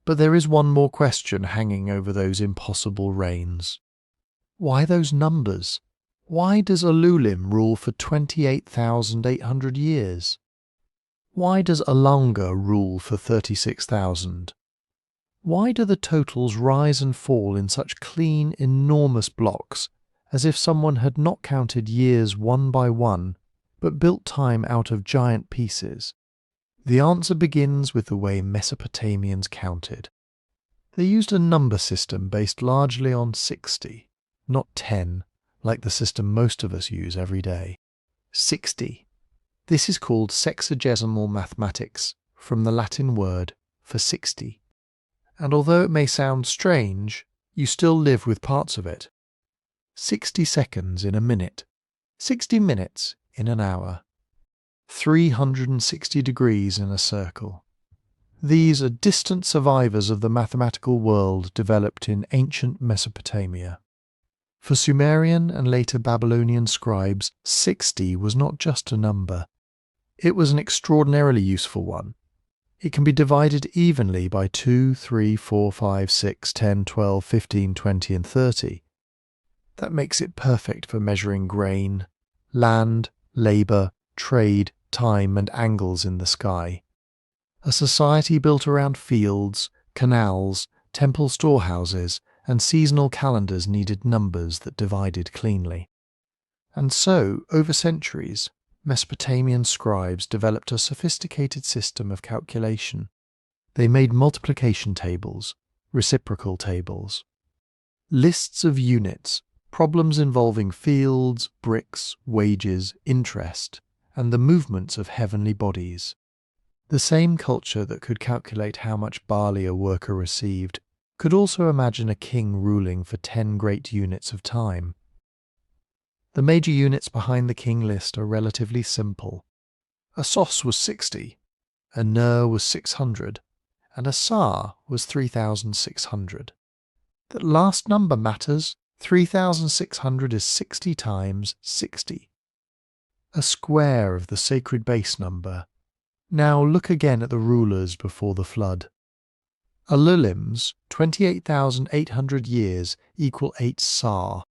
But there is one more question hanging over those impossible reigns. Why those numbers? Why does Alulim rule for 28,800 years? Why does Alalngar rule for 36,000? Why do the totals rise and fall in such clean, enormous blocks, as if someone had not counted years one by one, but built time out of giant pieces? The answer begins with the way Mesopotamians counted. They used a number system based largely on 60, not 10, like the system most of us use every day. 60. This is called sexagesimal mathematics, from the Latin word for 60. And although it may sound strange, you still live with parts of it. 60 seconds in a minute, 60 minutes in an hour, 360 degrees in a circle. These are distant survivors of the mathematical world developed in ancient Mesopotamia. For Sumerian and later Babylonian scribes, 60 was not just a number. It was an extraordinarily useful one. It can be divided evenly by 2, 3, 4, 5, 6, 10, 12, 15, 20 and 30. That makes it perfect for measuring grain, land, labour, trade, time and angles in the sky. A society built around fields, canals, temple storehouses, and seasonal calendars needed numbers that divided cleanly. And so, over centuries, Mesopotamian scribes developed a sophisticated system of calculation. They made multiplication tables, reciprocal tables, lists of units, problems involving fields, bricks, wages, interest, and the movements of heavenly bodies. The same culture that could calculate how much barley a worker received could also imagine a king ruling for 10 great units of time. The major units behind the king list are relatively simple. A sos was 60, a ner was 600, and a sar was 3,600. That last number matters. 3,600 is 60 times 60. A square of the sacred base number. Now look again at the rulers before the flood. Alulim's 28,800 years equal 8 sar.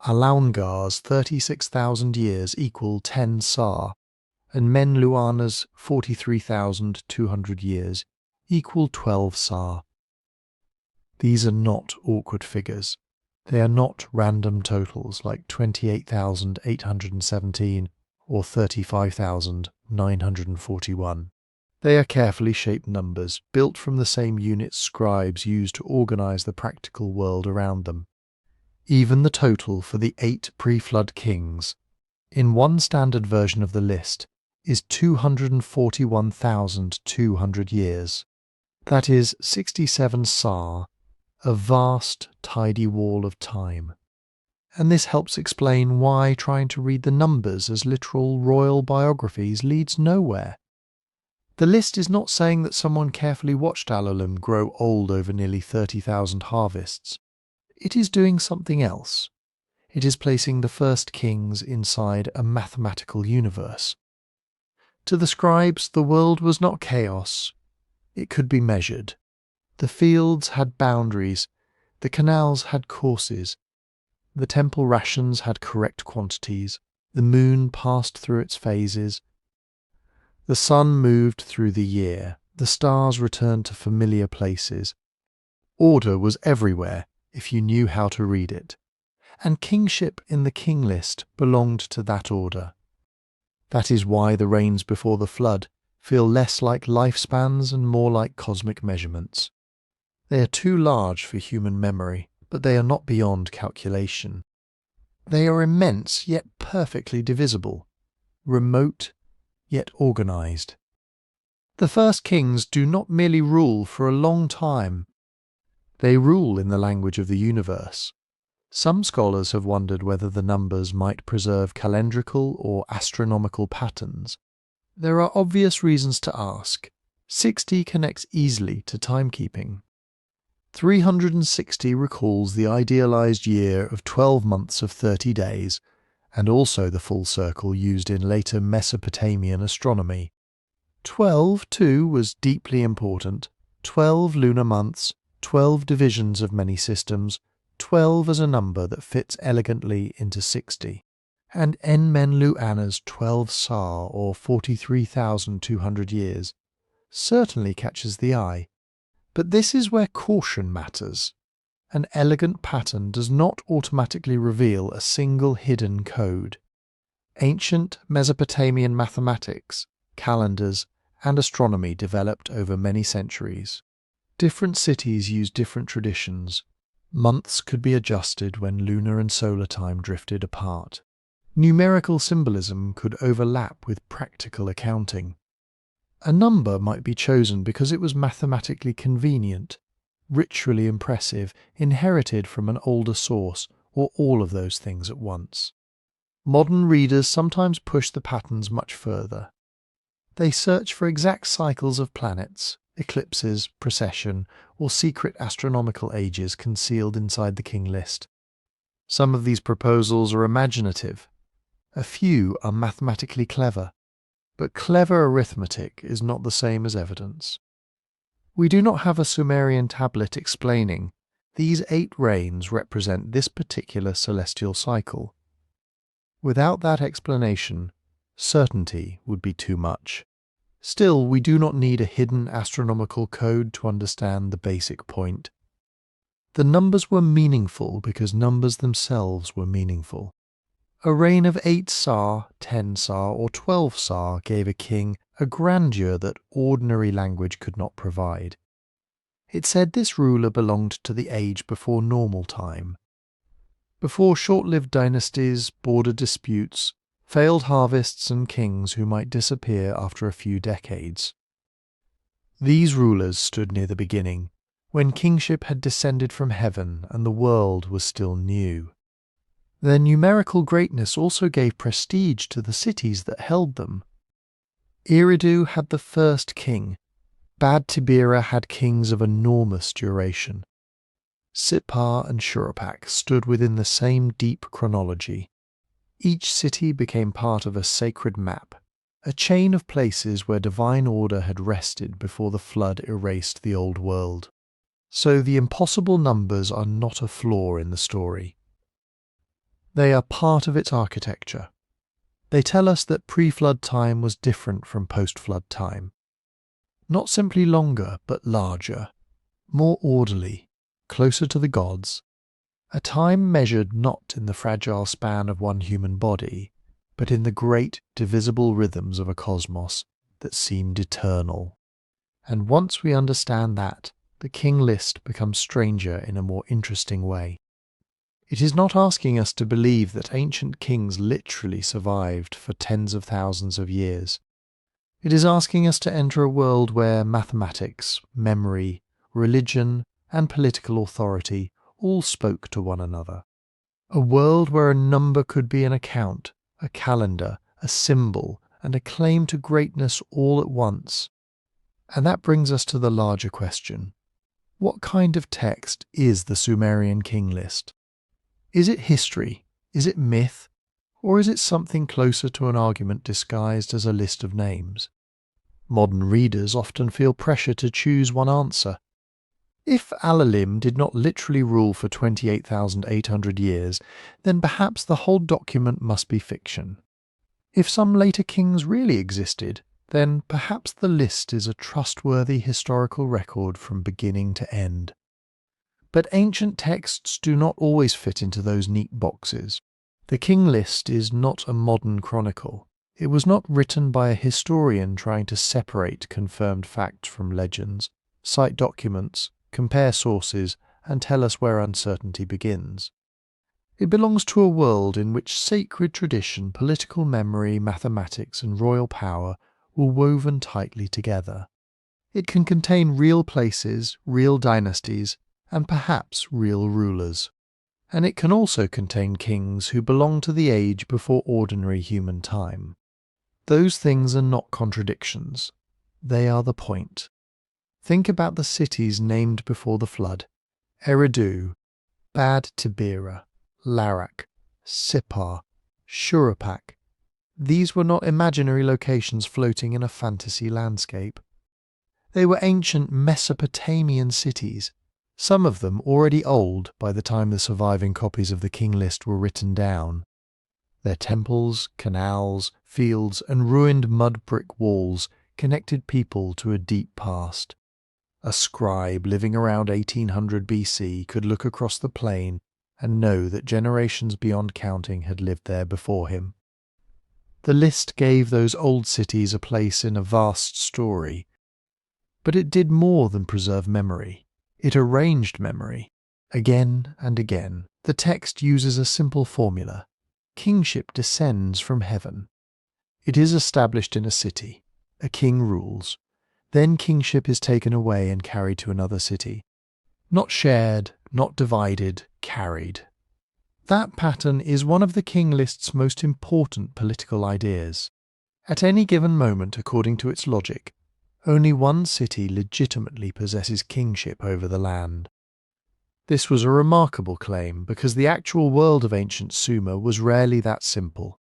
Alalngar's 36,000 years equal 10 Sar, and En-men-lu-ana's 43,200 years equal 12 Sar. These are not awkward figures. They are not random totals like 28,817 or 35,941. They are carefully shaped numbers built from the same units scribes used to organize the practical world around them. Even the total for the 8 pre-flood kings, in one standard version of the list, is 241,200 years. That is 67 Sar, a vast, tidy wall of time. And this helps explain why trying to read the numbers as literal royal biographies leads nowhere. The list is not saying that someone carefully watched Alulim grow old over nearly 30,000 harvests. It is doing something else. It is placing the first kings inside a mathematical universe. To the scribes, the world was not chaos. It could be measured. The fields had boundaries. The canals had courses. The temple rations had correct quantities. The moon passed through its phases. The sun moved through the year. The stars returned to familiar places. Order was everywhere if you knew how to read it. And kingship in the king list belonged to that order. That is why the reigns before the flood feel less like lifespans and more like cosmic measurements. They are too large for human memory, but they are not beyond calculation. They are immense yet perfectly divisible, remote yet organized. The first kings do not merely rule for a long time. They rule in the language of the universe. Some scholars have wondered whether the numbers might preserve calendrical or astronomical patterns. There are obvious reasons to ask. 60 connects easily to timekeeping. 360 recalls the idealized year of 12 months of 30 days, and also the full circle used in later Mesopotamian astronomy. 12, too, was deeply important. 12 lunar months, 12 divisions of many systems, 12 as a number that fits elegantly into 60. And En-men-lu-ana's 12 Sar, or 43,200 years, certainly catches the eye. But this is where caution matters. An elegant pattern does not automatically reveal a single hidden code. Ancient Mesopotamian mathematics, calendars, and astronomy developed over many centuries. Different cities used different traditions. Months could be adjusted when lunar and solar time drifted apart. Numerical symbolism could overlap with practical accounting. A number might be chosen because it was mathematically convenient, ritually impressive, inherited from an older source, or all of those things at once. Modern readers sometimes push the patterns much further. They search for exact cycles of planets, eclipses, precession, or secret astronomical ages concealed inside the king list. Some of these proposals are imaginative. A few are mathematically clever. But clever arithmetic is not the same as evidence. We do not have a Sumerian tablet explaining these 8 reigns represent this particular celestial cycle. Without that explanation, certainty would be too much. Still, we do not need a hidden astronomical code to understand the basic point. The numbers were meaningful because numbers themselves were meaningful. A reign of 8 Sar, 10 Sar, or 12 Sar gave a king a grandeur that ordinary language could not provide. It said this ruler belonged to the age before normal time. Before short-lived dynasties, border disputes, failed harvests and kings who might disappear after a few decades. These rulers stood near the beginning, when kingship had descended from heaven and the world was still new. Their numerical greatness also gave prestige to the cities that held them. Eridu had the first king. Bad-tibira had kings of enormous duration. Sippar and Shuruppak stood within the same deep chronology. Each city became part of a sacred map, a chain of places where divine order had rested before the flood erased the old world. So the impossible numbers are not a flaw in the story. They are part of its architecture. They tell us that pre-flood time was different from post-flood time. Not simply longer, but larger, more orderly, closer to the gods, a time measured not in the fragile span of one human body, but in the great divisible rhythms of a cosmos that seemed eternal. And once we understand that, the King List becomes stranger in a more interesting way. It is not asking us to believe that ancient kings literally survived for tens of thousands of years. It is asking us to enter a world where mathematics, memory, religion, and political authority all spoke to one another. A world where a number could be an account, a calendar, a symbol, and a claim to greatness all at once. And that brings us to the larger question. What kind of text is the Sumerian King List? Is it history? Is it myth? Or is it something closer to an argument disguised as a list of names? Modern readers often feel pressure to choose one answer. If Alulim did not literally rule for 28,800 years, then perhaps the whole document must be fiction. If some later kings really existed, then perhaps the list is a trustworthy historical record from beginning to end. But ancient texts do not always fit into those neat boxes. The King List is not a modern chronicle. It was not written by a historian trying to separate confirmed facts from legends, cite documents, compare sources, and tell us where uncertainty begins. It belongs to a world in which sacred tradition, political memory, mathematics, and royal power were woven tightly together. It can contain real places, real dynasties, and perhaps real rulers. And it can also contain kings who belong to the age before ordinary human time. Those things are not contradictions. They are the point. Think about the cities named before the flood: Eridu, Bad-tibira, Larak, Sippar, Shuruppak. These were not imaginary locations floating in a fantasy landscape. They were ancient Mesopotamian cities, some of them already old by the time the surviving copies of the King List were written down. Their temples, canals, fields, and ruined mud brick walls connected people to a deep past. A scribe living around 1800 BC could look across the plain and know that generations beyond counting had lived there before him. The list gave those old cities a place in a vast story. But it did more than preserve memory. It arranged memory. Again and again, the text uses a simple formula. Kingship descends from heaven. It is established in a city. A king rules. Then kingship is taken away and carried to another city. Not shared, not divided, carried. That pattern is one of the King List's most important political ideas. At any given moment, according to its logic, only one city legitimately possesses kingship over the land. This was a remarkable claim because the actual world of ancient Sumer was rarely that simple.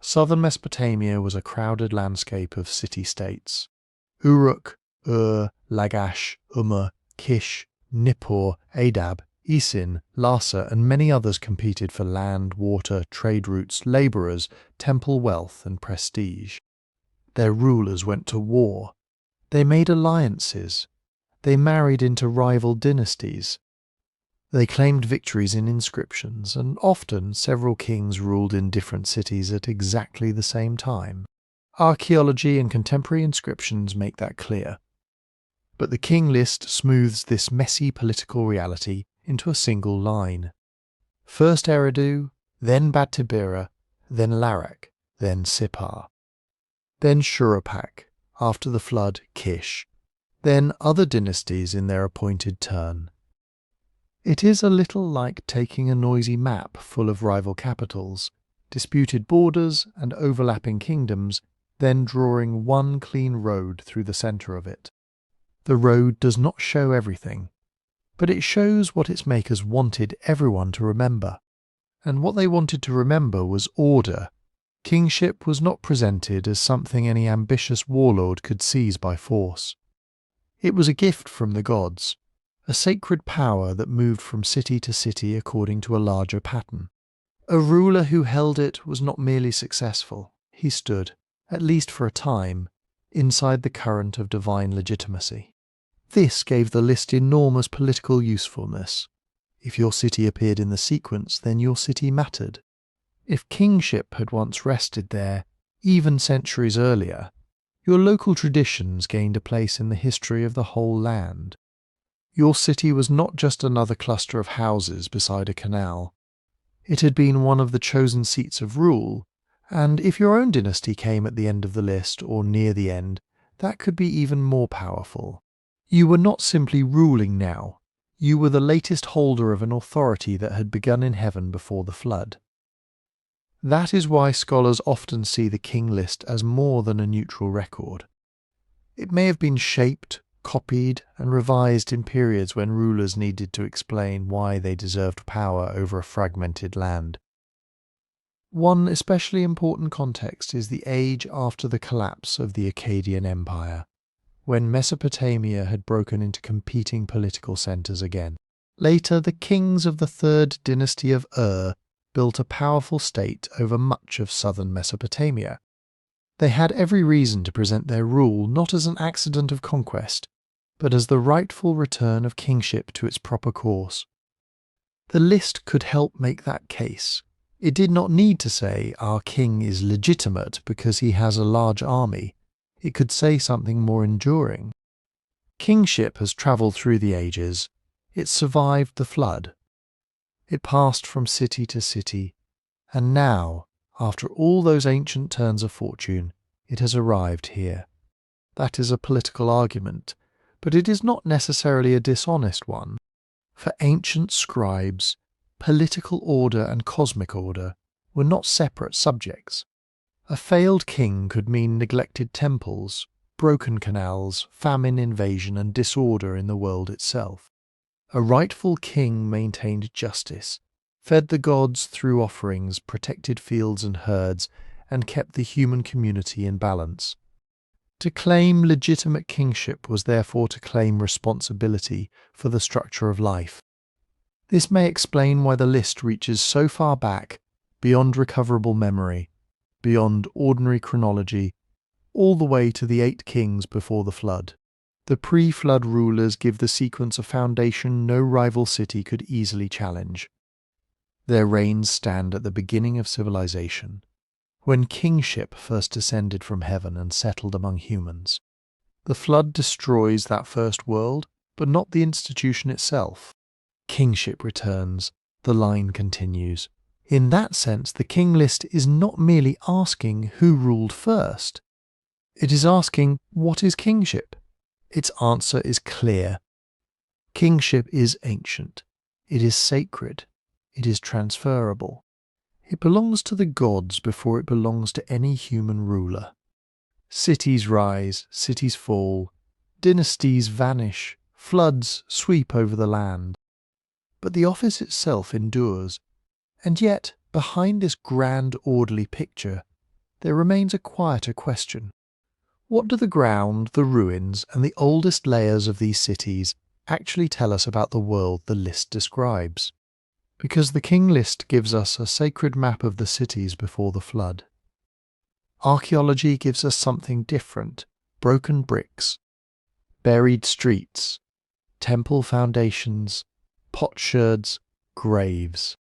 Southern Mesopotamia was a crowded landscape of city-states. Uruk, Ur, Lagash, Umma, Kish, Nippur, Adab, Isin, Larsa, and many others competed for land, water, trade routes, labourers, temple wealth, and prestige. Their rulers went to war. They made alliances. They married into rival dynasties. They claimed victories in inscriptions, and often several kings ruled in different cities at exactly the same time. Archaeology and contemporary inscriptions make that clear. But the King List smooths this messy political reality into a single line. First Eridu, then Bad-tibira, then Larak, then Sippar. Then Shuruppak, after the flood Kish, then other dynasties in their appointed turn. It is a little like taking a noisy map full of rival capitals, disputed borders and overlapping kingdoms, then drawing one clean road through the centre of it. The road does not show everything, but it shows what its makers wanted everyone to remember. And what they wanted to remember was order. Kingship was not presented as something any ambitious warlord could seize by force. It was a gift from the gods, a sacred power that moved from city to city according to a larger pattern. A ruler who held it was not merely successful, he stood, at least for a time, inside the current of divine legitimacy. This gave the list enormous political usefulness. If your city appeared in the sequence, then your city mattered. If kingship had once rested there, even centuries earlier, your local traditions gained a place in the history of the whole land. Your city was not just another cluster of houses beside a canal. It had been one of the chosen seats of rule, and if your own dynasty came at the end of the list or near the end, that could be even more powerful. You were not simply ruling now, you were the latest holder of an authority that had begun in heaven before the flood. That is why scholars often see the King List as more than a neutral record. It may have been shaped, copied, and revised in periods when rulers needed to explain why they deserved power over a fragmented land. One especially important context is the age after the collapse of the Akkadian Empire, when Mesopotamia had broken into competing political centres again. Later, the kings of the third dynasty of built a powerful state over much of southern Mesopotamia. They had every reason to present their rule not as an accident of conquest, but as the rightful return of kingship to its proper course. The list could help make that case. It did not need to say our king is legitimate because he has a large army. It could say something more enduring. Kingship has travelled through the ages. It survived the flood. It passed from city to city, and now, after all those ancient turns of fortune, it has arrived here. That is a political argument, but it is not necessarily a dishonest one. For ancient scribes, political order and cosmic order were not separate subjects. A failed king could mean neglected temples, broken canals, famine, invasion, and disorder in the world itself. A rightful king maintained justice, fed the gods through offerings, protected fields and herds, and kept the human community in balance. To claim legitimate kingship was therefore to claim responsibility for the structure of life. This may explain why the list reaches so far back, beyond recoverable memory, beyond ordinary chronology, all the way to the 8 kings before the flood. The pre-flood rulers give the sequence a foundation no rival city could easily challenge. Their reigns stand at the beginning of civilization, when kingship first descended from heaven and settled among humans. The flood destroys that first world, but not the institution itself. Kingship returns, the line continues. In that sense, the King List is not merely asking who ruled first. It is asking, what is kingship? Its answer is clear. Kingship is ancient. It is sacred. It is transferable. It belongs to the gods before it belongs to any human ruler. Cities rise, cities fall, dynasties vanish, floods sweep over the land. But the office itself endures, and yet, behind this grand orderly picture, there remains a quieter question. What do the ground, the ruins, and the oldest layers of these cities actually tell us about the world the list describes? Because the King List gives us a sacred map of the cities before the flood. Archaeology gives us something different: broken bricks, buried streets, temple foundations, potsherds, graves,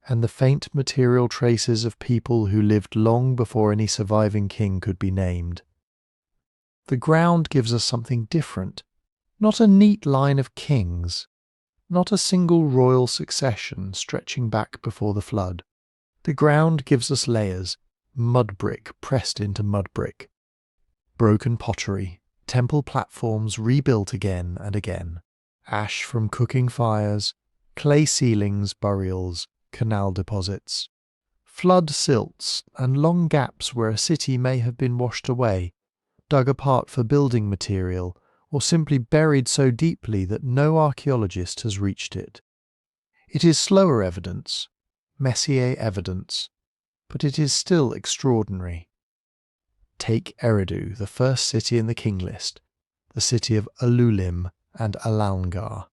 and the faint material traces of people who lived long before any surviving king could be named. The ground gives us something different, not a neat line of kings, not a single royal succession stretching back before the flood. The ground gives us layers, mud brick pressed into mud brick, broken pottery, temple platforms rebuilt again and again, ash from cooking fires, clay ceilings, burials, canal deposits, flood silts, and long gaps where a city may have been washed away, dug apart for building material, or simply buried so deeply that no archaeologist has reached it. It is slower evidence, messier evidence, but it is still extraordinary. Take Eridu, the first city in the King List, the city of Alulim and Alalngar.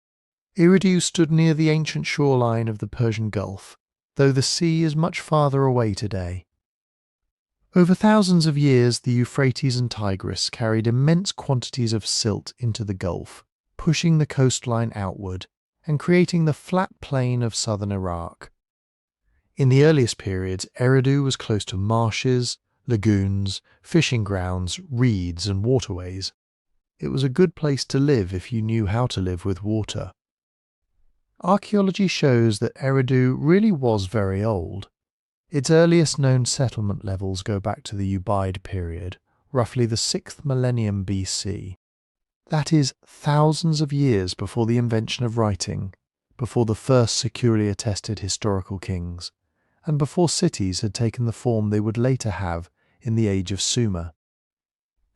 Eridu stood near the ancient shoreline of the Persian Gulf, though the sea is much farther away today. Over thousands of years, the Euphrates and Tigris carried immense quantities of silt into the Gulf, pushing the coastline outward and creating the flat plain of southern Iraq. In the earliest periods, Eridu was close to marshes, lagoons, fishing grounds, reeds and waterways. It was a good place to live if you knew how to live with water. Archaeology shows that Eridu really was very old. Its earliest known settlement levels go back to the Ubaid period, roughly the 6th millennium BC. That is thousands of years before the invention of writing, before the first securely attested historical kings, and before cities had taken the form they would later have in the age of Sumer.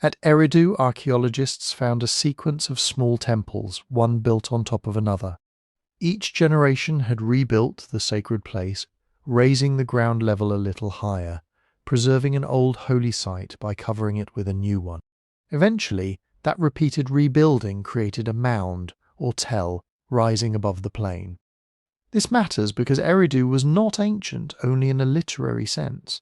At Eridu, archaeologists found a sequence of small temples, one built on top of another. Each generation had rebuilt the sacred place, raising the ground level a little higher, preserving an old holy site by covering it with a new one. Eventually, that repeated rebuilding created a mound, or tell, rising above the plain. This matters because Eridu was not ancient only in a literary sense.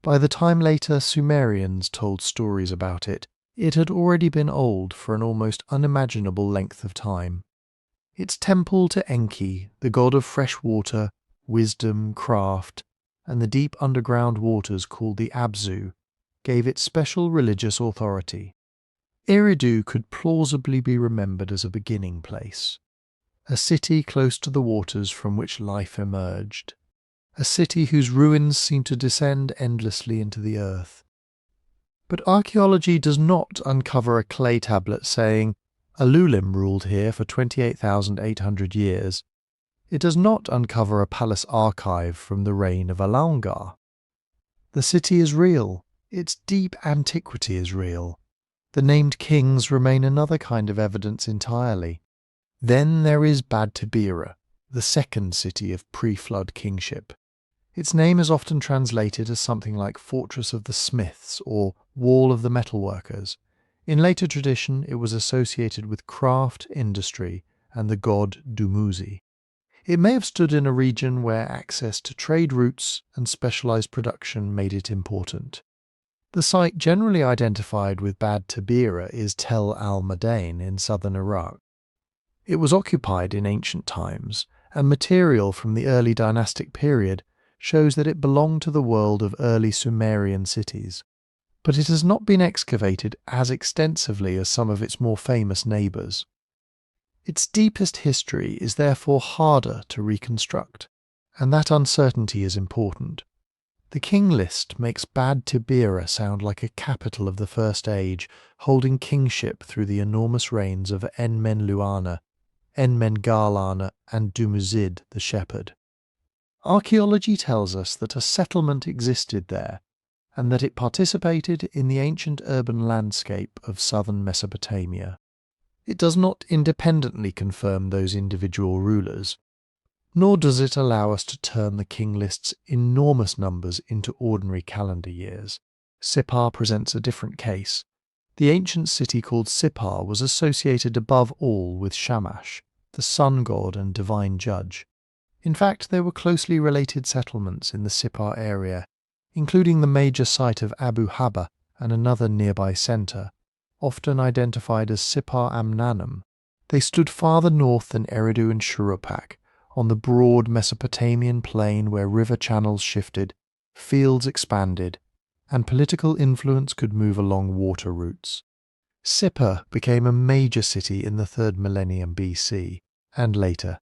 By the time later Sumerians told stories about it, it had already been old for an almost unimaginable length of time. Its temple to Enki, the god of fresh water, wisdom, craft, and the deep underground waters called the Abzu, gave it special religious authority. Eridu could plausibly be remembered as a beginning place, a city close to the waters from which life emerged, a city whose ruins seem to descend endlessly into the earth. But archaeology does not uncover a clay tablet saying, Alulim ruled here for 28,800 years. It does not uncover a palace archive from the reign of Alalngar. The city is real, its deep antiquity is real. The named kings remain another kind of evidence entirely. Then there is Bad-tibira, the second city of pre-flood kingship. Its name is often translated as something like Fortress of the Smiths or Wall of the Metalworkers. In later tradition, it was associated with craft industry and the god Dumuzid. It may have stood in a region where access to trade routes and specialized production made it important. The site generally identified with Bad-tibira is Tel al-Madain in southern Iraq. It was occupied in ancient times, and material from the early dynastic period shows that it belonged to the world of early Sumerian cities. But it has not been excavated as extensively as some of its more famous neighbours. Its deepest history is therefore harder to reconstruct, and that uncertainty is important. The King List makes Bad-tibira sound like a capital of the First Age, holding kingship through the enormous reigns of En-men-lu-ana, En-men-lu-ana, and Dumuzid the shepherd. Archaeology tells us that a settlement existed there, and that it participated in the ancient urban landscape of southern Mesopotamia. It does not independently confirm those individual rulers, nor does it allow us to turn the King List's enormous numbers into ordinary calendar years. Sippar presents a different case. The ancient city called Sippar was associated above all with Shamash, the sun god and divine judge. In fact, there were closely related settlements in the Sippar area, including the major site of Abu Haba and another nearby centre, often identified as Sippar Amnanum. They stood farther north than Eridu and Shuruppak, on the broad Mesopotamian plain where river channels shifted, fields expanded, and political influence could move along water routes. Sippar became a major city in the 3rd millennium BC, and later.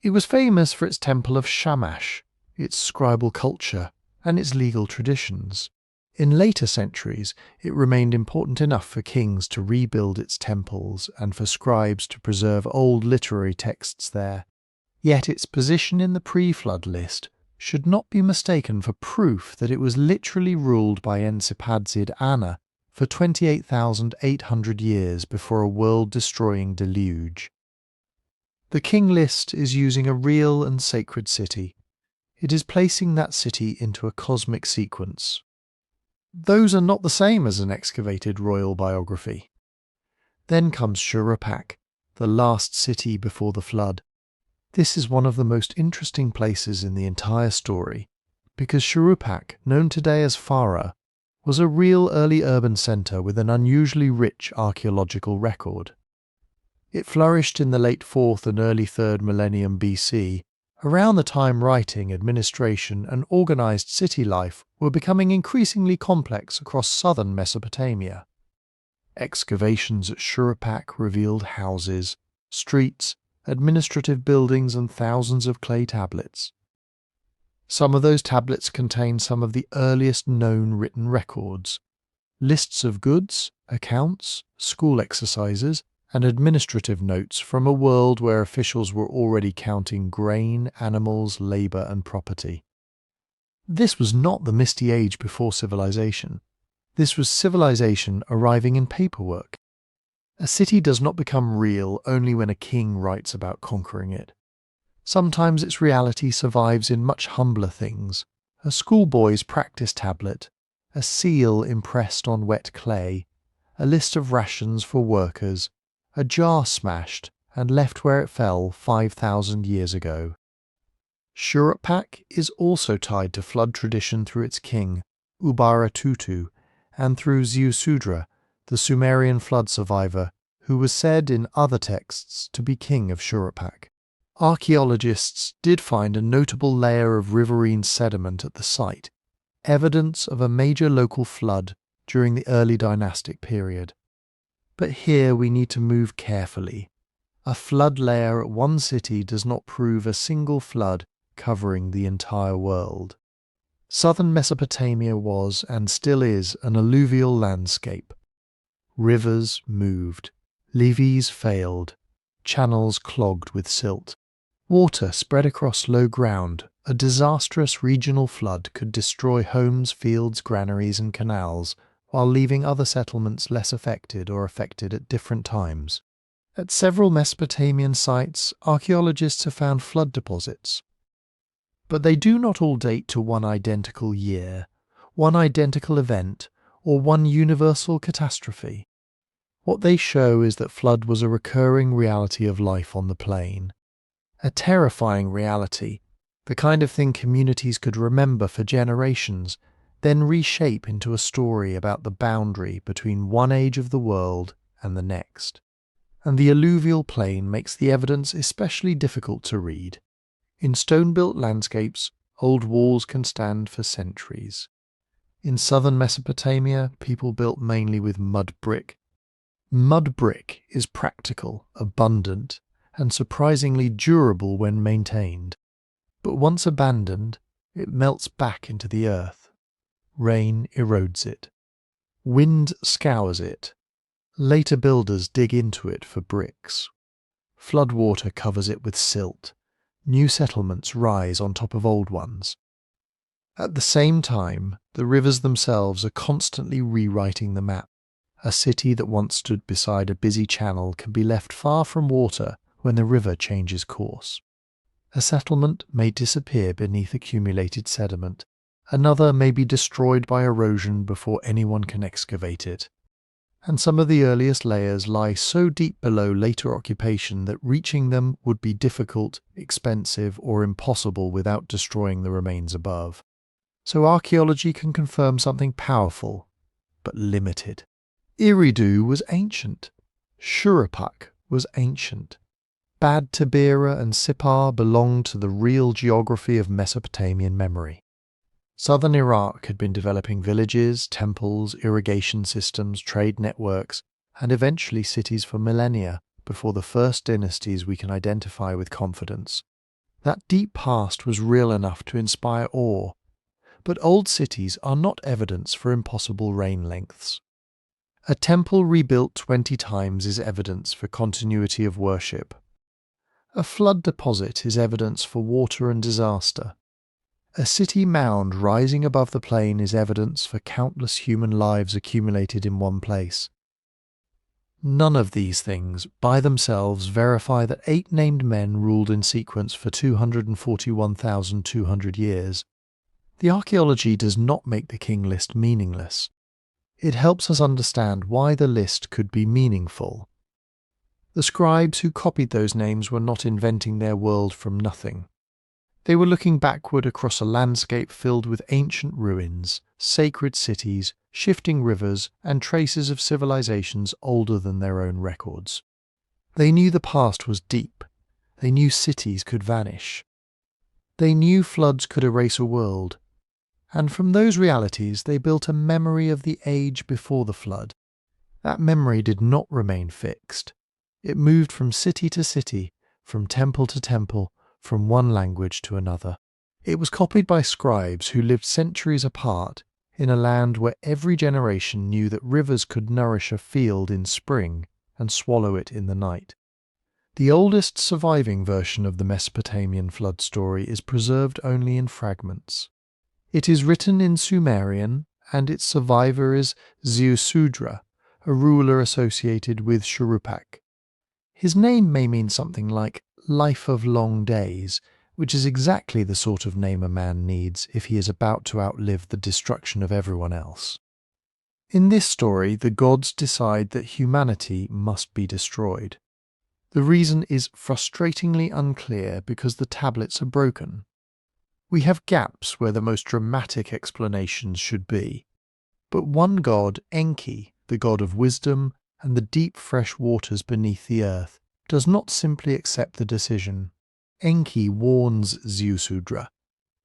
It was famous for its temple of Shamash, its scribal culture, and its legal traditions. In later centuries, it remained important enough for kings to rebuild its temples and for scribes to preserve old literary texts there. Yet its position in the pre-flood list should not be mistaken for proof that it was literally ruled by En-sipad-zid-ana for 28,800 years before a world-destroying deluge. The King List is using a real and sacred city. It is placing that city into a cosmic sequence. Those are not the same as an excavated royal biography. Then comes Shuruppak, the last city before the flood. This is one of the most interesting places in the entire story, because Shuruppak, known today as Farah, was a real early urban centre with an unusually rich archaeological record. It flourished in the late 4th and early 3rd millennium BC, around the time writing, administration and organised city life were becoming increasingly complex across southern Mesopotamia. Excavations at Shuruppak revealed houses, streets, administrative buildings and thousands of clay tablets. Some of those tablets contain some of the earliest known written records, lists of goods, accounts, school exercises, and administrative notes from a world where officials were already counting grain, animals, labour and property. This was not the misty age before civilization. This was civilization arriving in paperwork. A city does not become real only when a king writes about conquering it. Sometimes its reality survives in much humbler things: a schoolboy's practice tablet, a seal impressed on wet clay, a list of rations for workers, a jar smashed and left where it fell 5,000 years ago. Shuruppak is also tied to flood tradition through its king, Ubara-Tutu, and through Ziusudra, the Sumerian flood survivor, who was said in other texts to be king of Shuruppak. Archaeologists did find a notable layer of riverine sediment at the site, evidence of a major local flood during the early dynastic period. But here we need to move carefully. A flood layer at one city does not prove a single flood covering the entire world. Southern Mesopotamia was, and still is, an alluvial landscape. Rivers moved, levees failed, channels clogged with silt. Water spread across low ground. A disastrous regional flood could destroy homes, fields, granaries and canals, while leaving other settlements less affected or affected at different times. At several Mesopotamian sites, archaeologists have found flood deposits. But they do not all date to one identical year, one identical event, or one universal catastrophe. What they show is that flood was a recurring reality of life on the plain. A terrifying reality, the kind of thing communities could remember for generations, then reshape into a story about the boundary between one age of the world and the next. And the alluvial plain makes the evidence especially difficult to read. In stone-built landscapes, old walls can stand for centuries. In southern Mesopotamia, people built mainly with mud brick. Mud brick is practical, abundant, and surprisingly durable when maintained. But once abandoned, it melts back into the earth. Rain erodes it. Wind scours it. Later builders dig into it for bricks. Floodwater covers it with silt. New settlements rise on top of old ones. At the same time, the rivers themselves are constantly rewriting the map. A city that once stood beside a busy channel can be left far from water when the river changes course. A settlement may disappear beneath accumulated sediment. Another may be destroyed by erosion before anyone can excavate it. And some of the earliest layers lie so deep below later occupation that reaching them would be difficult, expensive, or impossible without destroying the remains above. So archaeology can confirm something powerful, but limited. Eridu was ancient. Shuruppak was ancient. Bad-tibira and Sippar belonged to the real geography of Mesopotamian memory. Southern Iraq had been developing villages, temples, irrigation systems, trade networks, and eventually cities for millennia before the first dynasties we can identify with confidence. That deep past was real enough to inspire awe, but old cities are not evidence for impossible reign lengths. A temple rebuilt 20 times is evidence for continuity of worship. A flood deposit is evidence for water and disaster. A city mound rising above the plain is evidence for countless human lives accumulated in one place. None of these things, by themselves, verify that 8 named men ruled in sequence for 241,200 years. The archaeology does not make the king list meaningless. It helps us understand why the list could be meaningful. The scribes who copied those names were not inventing their world from nothing. They were looking backward across a landscape filled with ancient ruins, sacred cities, shifting rivers, and traces of civilizations older than their own records. They knew the past was deep. They knew cities could vanish. They knew floods could erase a world. And from those realities they built a memory of the age before the flood. That memory did not remain fixed. It moved from city to city, from temple to temple, from one language to another. It was copied by scribes who lived centuries apart in a land where every generation knew that rivers could nourish a field in spring and swallow it in the night. The oldest surviving version of the Mesopotamian flood story is preserved only in fragments. It is written in Sumerian, and its survivor is Ziusudra, a ruler associated with Shuruppak. His name may mean something like life of long days, which is exactly the sort of name a man needs if he is about to outlive the destruction of everyone else. In this story, the gods decide that humanity must be destroyed. The reason is frustratingly unclear because the tablets are broken. We have gaps where the most dramatic explanations should be. But one god, Enki, the god of wisdom and the deep fresh waters beneath the earth, does not simply accept the decision. Enki warns Ziusudra.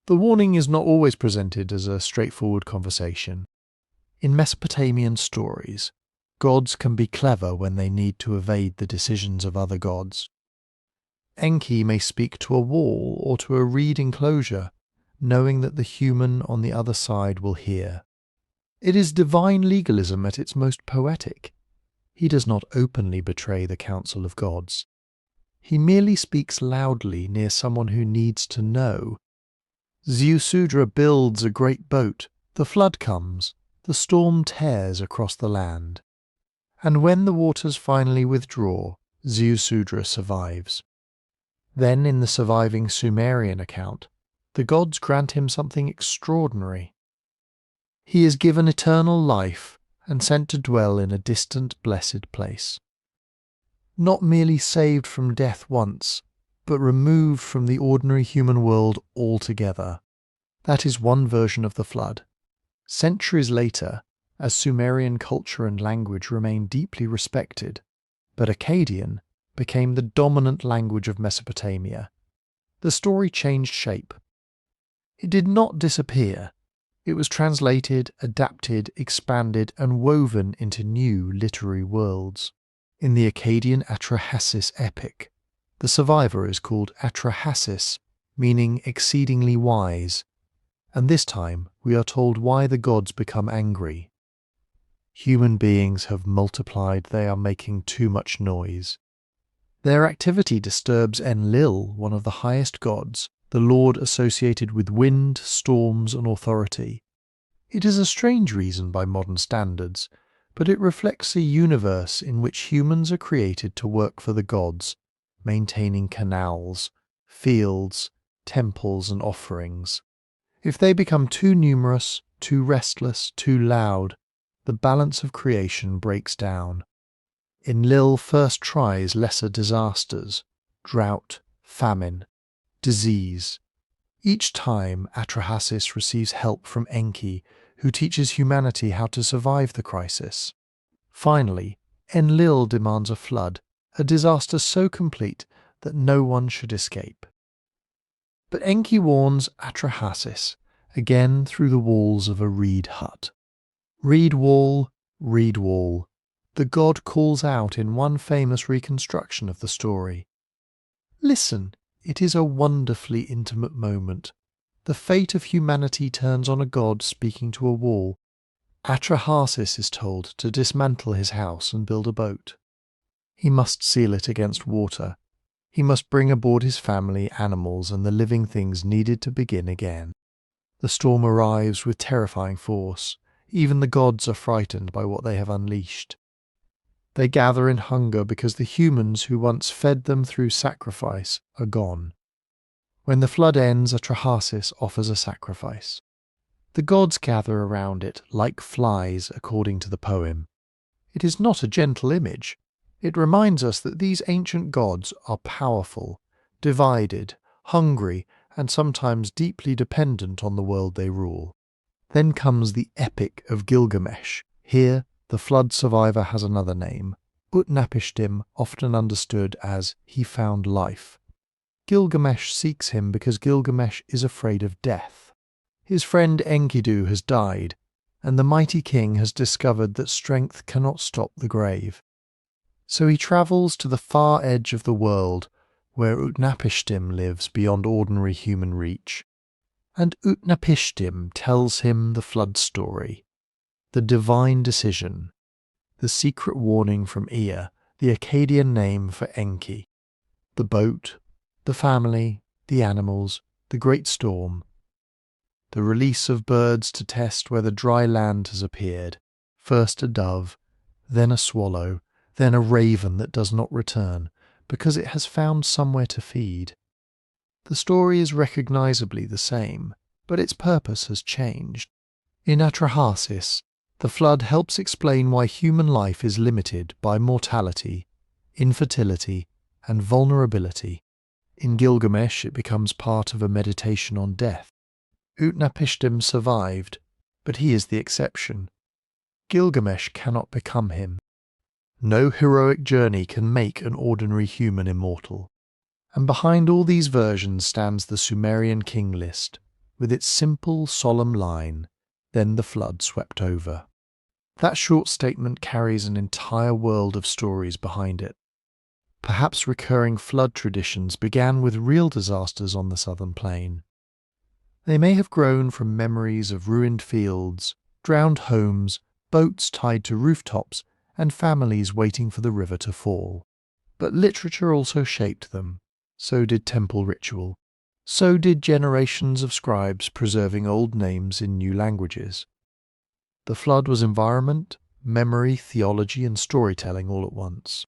The warning is not always presented as a straightforward conversation. In Mesopotamian stories, gods can be clever when they need to evade the decisions of other gods. Enki may speak to a wall or to a reed enclosure, knowing that the human on the other side will hear. It is divine legalism at its most poetic. He does not openly betray the counsel of gods. He merely speaks loudly near someone who needs to know. Ziusudra builds a great boat. The flood comes. The storm tears across the land. And when the waters finally withdraw, Ziusudra survives. Then in the surviving Sumerian account, the gods grant him something extraordinary. He is given eternal life and sent to dwell in a distant, blessed place. Not merely saved from death once, but removed from the ordinary human world altogether. That is one version of the flood. Centuries later, as Sumerian culture and language remained deeply respected, but Akkadian became the dominant language of Mesopotamia, the story changed shape. It did not disappear. It was translated, adapted, expanded, and woven into new literary worlds. In the Akkadian Atrahasis epic, the survivor is called Atrahasis, meaning exceedingly wise, and this time we are told why the gods become angry. Human beings have multiplied, they are making too much noise. Their activity disturbs Enlil, one of the highest gods, the lord associated with wind, storms, and authority. It is a strange reason by modern standards, but it reflects a universe in which humans are created to work for the gods, maintaining canals, fields, temples, and offerings. If they become too numerous, too restless, too loud, the balance of creation breaks down. Enlil first tries lesser disasters, drought, famine, disease. Each time Atrahasis receives help from Enki, who teaches humanity how to survive the crisis. Finally, Enlil demands a flood, a disaster so complete that no one should escape. But Enki warns Atrahasis, again through the walls of a reed hut. Reed wall, the god calls out in one famous reconstruction of the story. Listen, it is a wonderfully intimate moment. The fate of humanity turns on a god speaking to a wall. Atrahasis is told to dismantle his house and build a boat. He must seal it against water. He must bring aboard his family, animals, and the living things needed to begin again. The storm arrives with terrifying force. Even the gods are frightened by what they have unleashed. They gather in hunger because the humans who once fed them through sacrifice are gone. When the flood ends, Atrahasis offers a sacrifice. The gods gather around it like flies, according to the poem. It is not a gentle image. It reminds us that these ancient gods are powerful, divided, hungry, and sometimes deeply dependent on the world they rule. Then comes the Epic of Gilgamesh. Here, the flood survivor has another name, Utnapishtim, often understood as he found life. Gilgamesh seeks him because Gilgamesh is afraid of death. His friend Enkidu has died, and the mighty king has discovered that strength cannot stop the grave. So he travels to the far edge of the world, where Utnapishtim lives beyond ordinary human reach. And Utnapishtim tells him the flood story, the divine decision, the secret warning from Ea, the Akkadian name for Enki, the boat, the family, the animals, the great storm, the release of birds to test whether dry land has appeared, first a dove, then a swallow, then a raven that does not return, because it has found somewhere to feed. The story is recognizably the same, but its purpose has changed. In Atrahasis, the flood helps explain why human life is limited by mortality, infertility, and vulnerability. In Gilgamesh, it becomes part of a meditation on death. Utnapishtim survived, but he is the exception. Gilgamesh cannot become him. No heroic journey can make an ordinary human immortal. And behind all these versions stands the Sumerian King List, with its simple, solemn line, "Then the flood swept over." That short statement carries an entire world of stories behind it. Perhaps recurring flood traditions began with real disasters on the southern plain. They may have grown from memories of ruined fields, drowned homes, boats tied to rooftops, and families waiting for the river to fall. But literature also shaped them. So did temple ritual. So did generations of scribes preserving old names in new languages. The flood was environment, memory, theology, and storytelling all at once.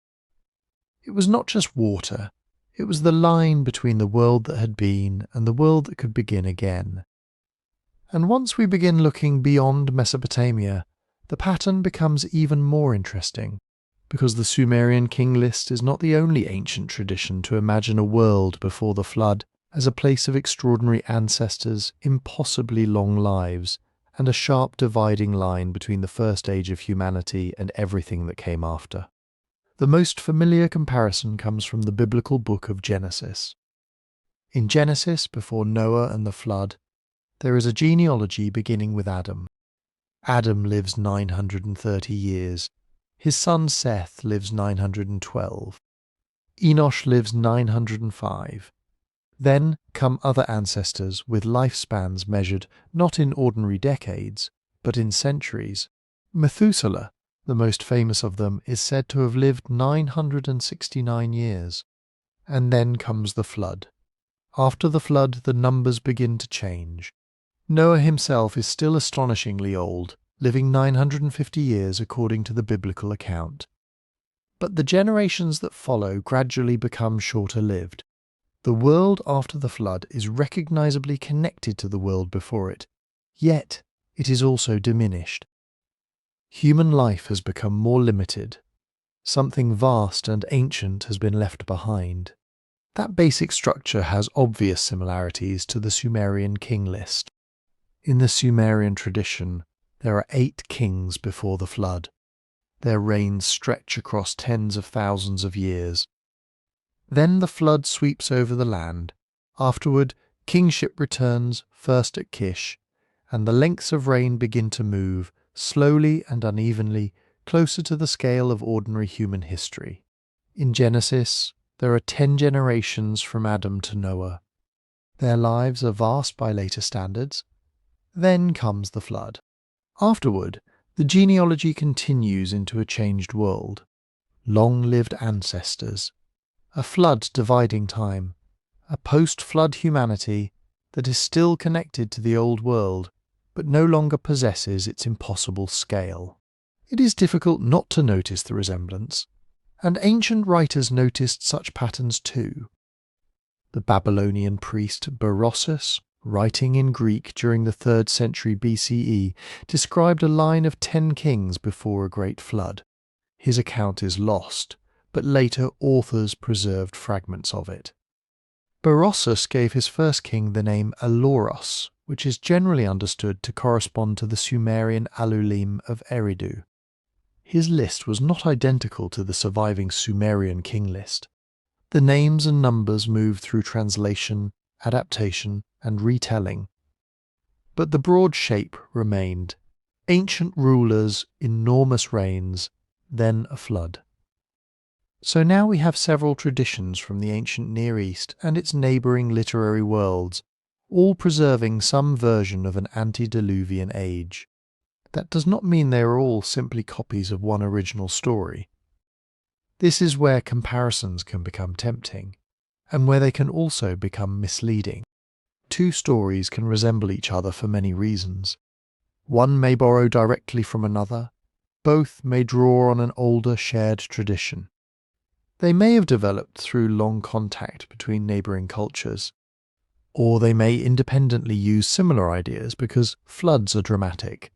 It was not just water. It was the line between the world that had been and the world that could begin again. And once we begin looking beyond Mesopotamia, the pattern becomes even more interesting, because the Sumerian King List is not the only ancient tradition to imagine a world before the flood as a place of extraordinary ancestors, impossibly long lives, and a sharp dividing line between the first age of humanity and everything that came after. The most familiar comparison comes from the biblical book of Genesis. In Genesis, before Noah and the flood, there is a genealogy beginning with Adam. Adam lives 930 years. His son Seth lives 912. Enosh lives 905. Then come other ancestors with lifespans measured not in ordinary decades, but in centuries. Methuselah, the most famous of them, is said to have lived 969 years. And then comes the flood. After the flood, the numbers begin to change. Noah himself is still astonishingly old, living 950 years according to the biblical account. But the generations that follow gradually become shorter-lived. The world after the flood is recognizably connected to the world before it, yet it is also diminished. Human life has become more limited. Something vast and ancient has been left behind. That basic structure has obvious similarities to the Sumerian King List. In the Sumerian tradition, there are 8 kings before the flood. Their reigns stretch across tens of thousands of years. Then the flood sweeps over the land. Afterward, kingship returns, first at Kish, and the lengths of reign begin to move, slowly and unevenly, closer to the scale of ordinary human history. In Genesis, there are 10 generations from Adam to Noah. Their lives are vast by later standards. Then comes the flood. Afterward, the genealogy continues into a changed world. Long-lived ancestors. A flood dividing time. A post-flood humanity that is still connected to the old world, but no longer possesses its impossible scale. It is difficult not to notice the resemblance, and ancient writers noticed such patterns too. The Babylonian priest Berossus, writing in Greek during the 3rd century BCE, described a line of 10 kings before a great flood. His account is lost, but later authors preserved fragments of it. Berossus gave his first king the name Aloros, which is generally understood to correspond to the Sumerian Alulim of Eridu. His list was not identical to the surviving Sumerian King List. The names and numbers moved through translation, adaptation, and retelling. But the broad shape remained: ancient rulers, enormous reigns, then a flood. So now we have several traditions from the ancient Near East and its neighbouring literary worlds, all preserving some version of an antediluvian age. That does not mean they are all simply copies of one original story. This is where comparisons can become tempting, and where they can also become misleading. Two stories can resemble each other for many reasons. One may borrow directly from another, both may draw on an older shared tradition. They may have developed through long contact between neighbouring cultures, or they may independently use similar ideas because floods are dramatic.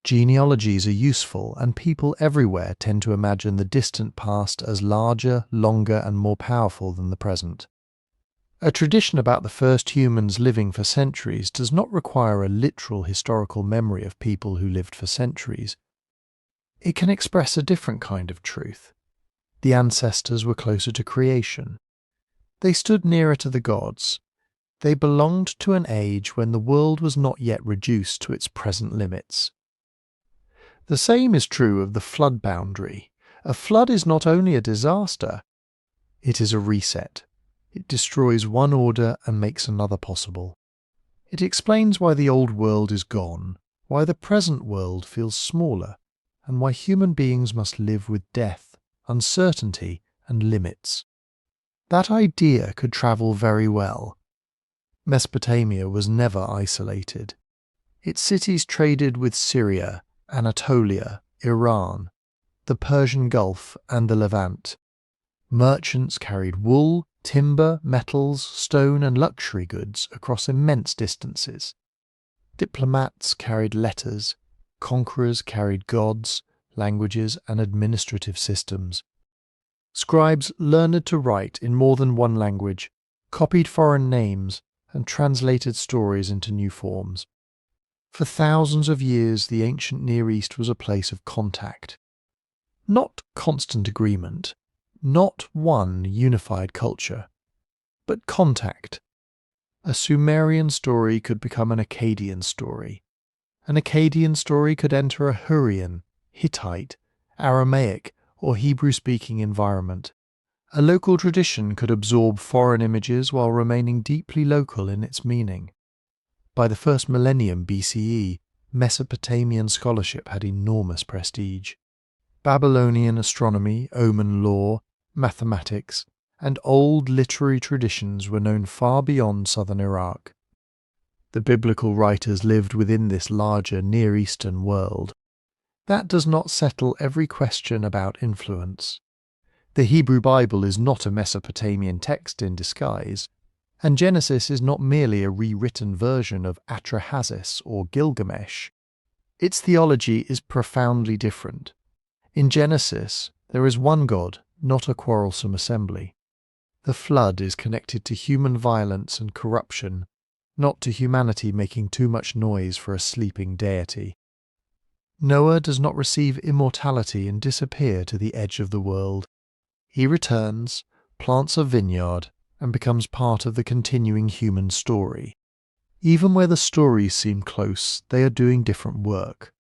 Genealogies are useful, and people everywhere tend to imagine the distant past as larger, longer, and more powerful than the present. A tradition about the first humans living for centuries does not require a literal historical memory of people who lived for centuries. It can express a different kind of truth. The ancestors were closer to creation. They stood nearer to the gods. They belonged to an age when the world was not yet reduced to its present limits. The same is true of the flood boundary. A flood is not only a disaster, it is a reset. It destroys one order and makes another possible. It explains why the old world is gone, why the present world feels smaller, and why human beings must live with death, uncertainty, and limits. That idea could travel very well. Mesopotamia was never isolated. Its cities traded with Syria, Anatolia, Iran, the Persian Gulf, and the Levant. Merchants carried wool, timber, metals, stone, and luxury goods across immense distances. Diplomats carried letters, conquerors carried gods, languages, and administrative systems. Scribes learned to write in more than one language, copied foreign names, and translated stories into new forms. For thousands of years, the ancient Near East was a place of contact. Not constant agreement, not one unified culture, but contact. A Sumerian story could become an Akkadian story. An Akkadian story could enter a Hurrian, Hittite, Aramaic, or Hebrew-speaking environment. A local tradition could absorb foreign images while remaining deeply local in its meaning. By the first millennium BCE, Mesopotamian scholarship had enormous prestige. Babylonian astronomy, omen lore, mathematics, and old literary traditions were known far beyond southern Iraq. The biblical writers lived within this larger Near Eastern world. That does not settle every question about influence. The Hebrew Bible is not a Mesopotamian text in disguise, and Genesis is not merely a rewritten version of Atrahasis or Gilgamesh. Its theology is profoundly different. In Genesis, there is one God, not a quarrelsome assembly. The flood is connected to human violence and corruption, not to humanity making too much noise for a sleeping deity. Noah does not receive immortality and disappear to the edge of the world. He returns, plants a vineyard, and becomes part of the continuing human story. Even where the stories seem close, they are doing different work.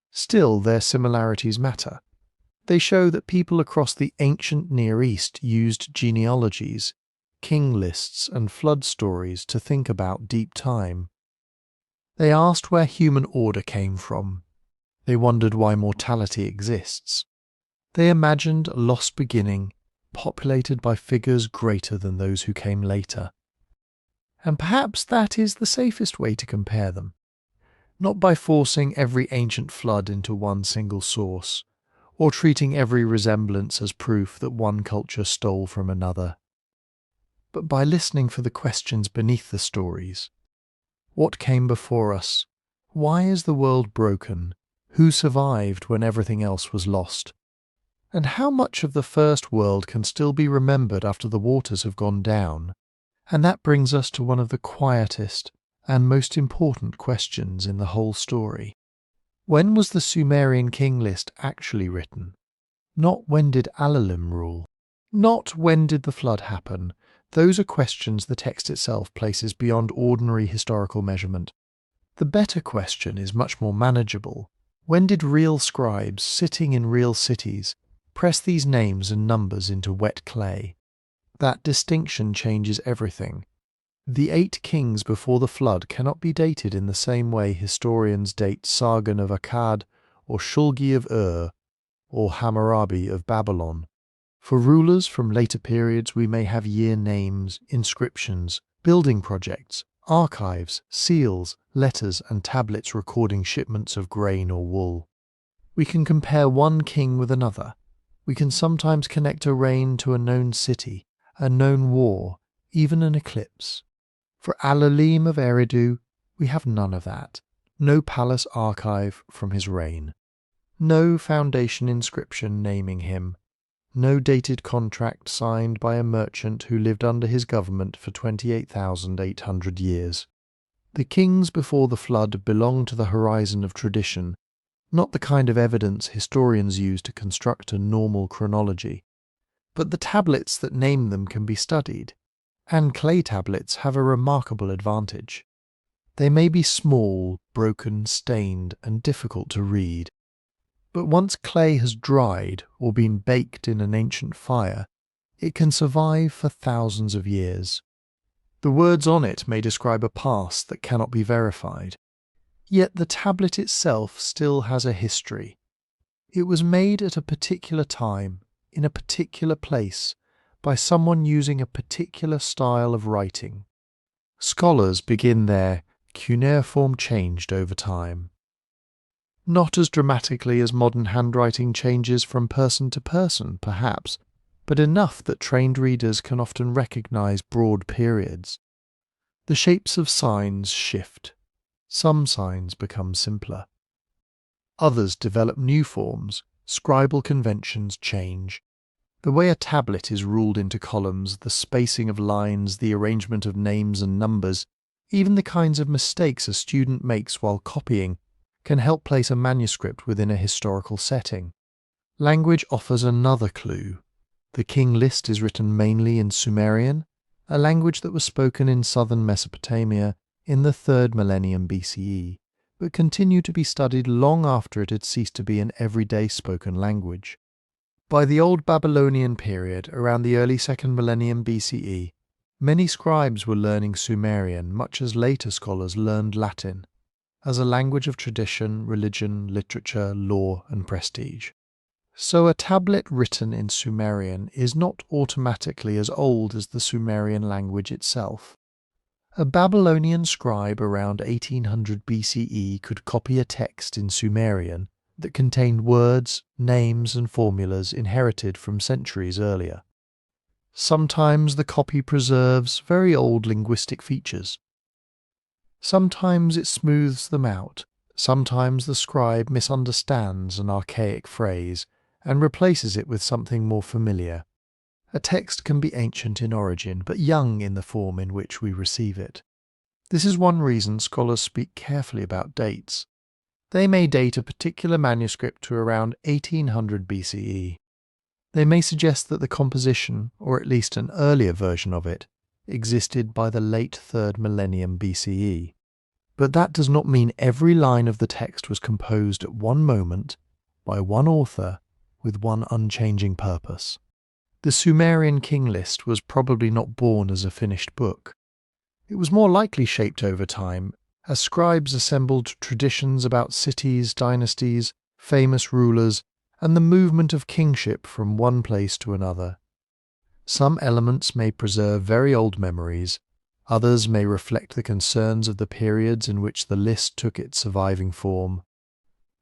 Still, their similarities matter. They show that people across the ancient Near East used genealogies, king lists, and flood stories to think about deep time. They asked where human order came from. They wondered why mortality exists. They imagined a lost beginning, populated by figures greater than those who came later. And perhaps that is the safest way to compare them, not by forcing every ancient flood into one single source, or treating every resemblance as proof that one culture stole from another, but by listening for the questions beneath the stories. What came before us? Why is the world broken? Who survived when everything else was lost? And how much of the first world can still be remembered after the waters have gone down? And that brings us to one of the quietest and most important questions in the whole story. When was the Sumerian King List actually written? Not when did Alulim rule? Not when did the flood happen? Those are questions the text itself places beyond ordinary historical measurement. The better question is much more manageable. When did real scribes, sitting in real cities, press these names and numbers into wet clay? That distinction changes everything. The 8 kings before the flood cannot be dated in the same way historians date Sargon of Akkad, or Shulgi of Ur, or Hammurabi of Babylon. For rulers from later periods we may have year names, inscriptions, building projects, archives, seals, letters and tablets recording shipments of grain or wool. We can compare one king with another. We can sometimes connect a reign to a known city, a known war, even an eclipse. For Alulim of Eridu, we have none of that. No palace archive from his reign. No foundation inscription naming him. No dated contract signed by a merchant who lived under his government for 28,800 years. The kings before the flood belong to the horizon of tradition, not the kind of evidence historians use to construct a normal chronology. But the tablets that name them can be studied, and clay tablets have a remarkable advantage. They may be small, broken, stained, and difficult to read. But once clay has dried or been baked in an ancient fire, it can survive for thousands of years. The words on it may describe a past that cannot be verified. Yet the tablet itself still has a history. It was made at a particular time, in a particular place, by someone using a particular style of writing. Scholars begin their cuneiform changed over time. Not as dramatically as modern handwriting changes from person to person, perhaps, but enough that trained readers can often recognize broad periods. The shapes of signs shift. Some signs become simpler. Others develop new forms. Scribal conventions change. The way a tablet is ruled into columns, the spacing of lines, the arrangement of names and numbers, even the kinds of mistakes a student makes while copying, can help place a manuscript within a historical setting. Language offers another clue. The King List is written mainly in Sumerian, a language that was spoken in southern Mesopotamia in the 3rd millennium BCE, but continued to be studied long after it had ceased to be an everyday spoken language. By the Old Babylonian period, around the early 2nd millennium BCE, many scribes were learning Sumerian much as later scholars learned Latin, as a language of tradition, religion, literature, law, and prestige. So a tablet written in Sumerian is not automatically as old as the Sumerian language itself. A Babylonian scribe around 1800 BCE could copy a text in Sumerian that contained words, names, and formulas inherited from centuries earlier. Sometimes the copy preserves very old linguistic features. Sometimes it smooths them out. Sometimes the scribe misunderstands an archaic phrase and replaces it with something more familiar. A text can be ancient in origin, but young in the form in which we receive it. This is one reason scholars speak carefully about dates. They may date a particular manuscript to around 1800 BCE. They may suggest that the composition, or at least an earlier version of it, existed by the late 3rd millennium BCE. But that does not mean every line of the text was composed at one moment, by one author, with one unchanging purpose. The Sumerian King List was probably not born as a finished book. It was more likely shaped over time, as scribes assembled traditions about cities, dynasties, famous rulers, and the movement of kingship from one place to another. Some elements may preserve very old memories, others may reflect the concerns of the periods in which the list took its surviving form.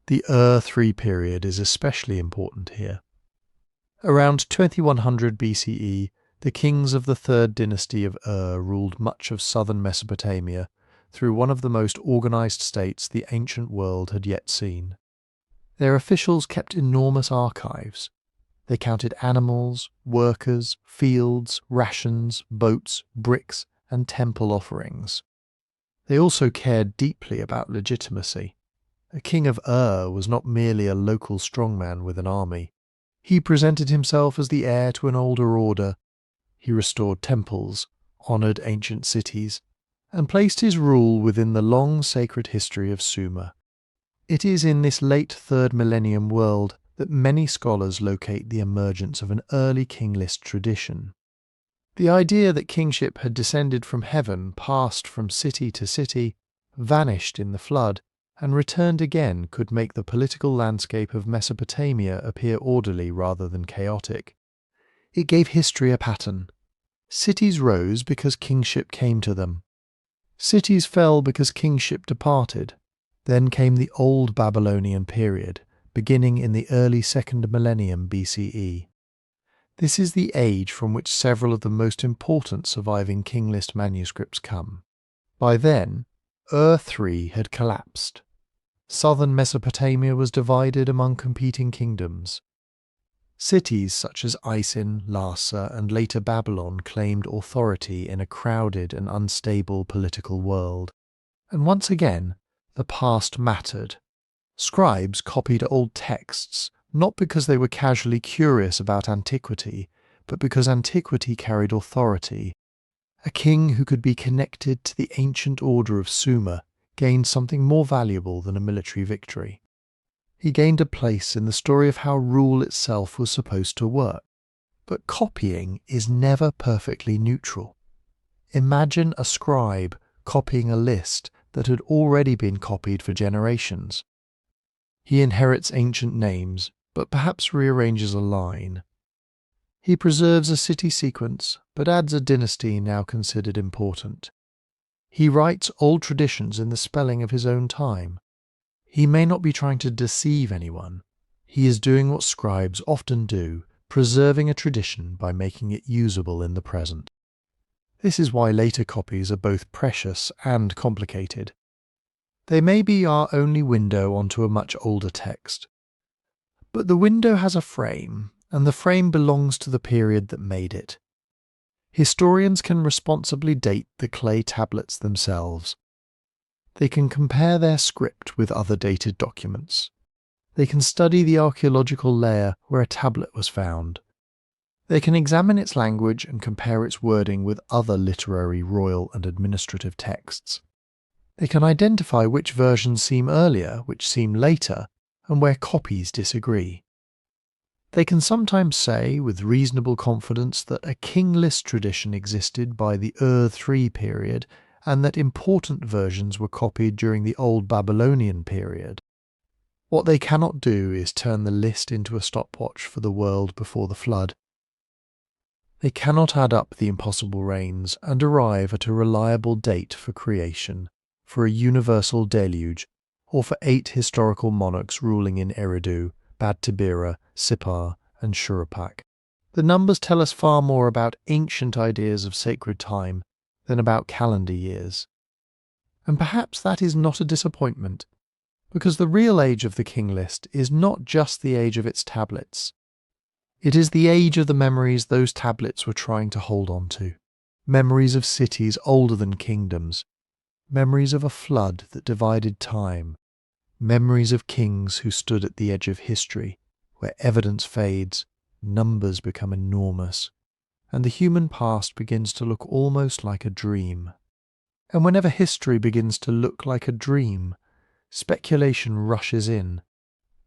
The Ur-3 period is especially important here. Around 2100 BCE, the kings of the 3rd dynasty of Ur ruled much of southern Mesopotamia through one of the most organized states the ancient world had yet seen. Their officials kept enormous archives. They counted animals, workers, fields, rations, boats, bricks, and temple offerings. They also cared deeply about legitimacy. A king of was not merely a local strongman with an army. He presented himself as the heir to an older order. He restored temples, honoured ancient cities, and placed his rule within the long sacred history of Sumer. It is in this late 3rd millennium world that many scholars locate the emergence of an early king list tradition. The idea that kingship had descended from heaven, passed from city to city, vanished in the flood, and returned again could make the political landscape of Mesopotamia appear orderly rather than chaotic. It gave history a pattern. Cities rose because kingship came to them. Cities fell because kingship departed. Then came the Old Babylonian period, beginning in the early 2nd millennium BCE. This is the age from which several of the most important surviving king list manuscripts come. By then, III had collapsed. Southern Mesopotamia was divided among competing kingdoms. Cities such as Isin, Larsa, and later Babylon claimed authority in a crowded and unstable political world. And once again, the past mattered. Scribes copied old texts, not because they were casually curious about antiquity, but because antiquity carried authority. A king who could be connected to the ancient order of Sumer gained something more valuable than a military victory. He gained a place in the story of how rule itself was supposed to work. But copying is never perfectly neutral. Imagine a scribe copying a list that had already been copied for generations. He inherits ancient names, but perhaps rearranges a line. He preserves a city sequence, but adds a dynasty now considered important. He writes old traditions in the spelling of his own time. He may not be trying to deceive anyone. He is doing what scribes often do, preserving a tradition by making it usable in the present. This is why later copies are both precious and complicated. They may be our only window onto a much older text. But the window has a frame, and the frame belongs to the period that made it. Historians can responsibly date the clay tablets themselves. They can compare their script with other dated documents. They can study the archaeological layer where a tablet was found. They can examine its language and compare its wording with other literary, royal, and administrative texts. They can identify which versions seem earlier, which seem later, and where copies disagree. They can sometimes say, with reasonable confidence, that a king list tradition existed by the III period, and that important versions were copied during the Old Babylonian period. What they cannot do is turn the list into a stopwatch for the world before the flood. They cannot add up the impossible reigns and arrive at a reliable date for creation, for a universal deluge, or for 8 historical monarchs ruling in Eridu, Bad-tibira, Sippar, and Shuruppak. The numbers tell us far more about ancient ideas of sacred time than about calendar years. And perhaps that is not a disappointment, because the real age of the king list is not just the age of its tablets. It is the age of the memories those tablets were trying to hold on to. Memories of cities older than kingdoms. Memories of a flood that divided time. Memories of kings who stood at the edge of history, where evidence fades, numbers become enormous, and the human past begins to look almost like a dream. And whenever history begins to look like a dream, speculation rushes in.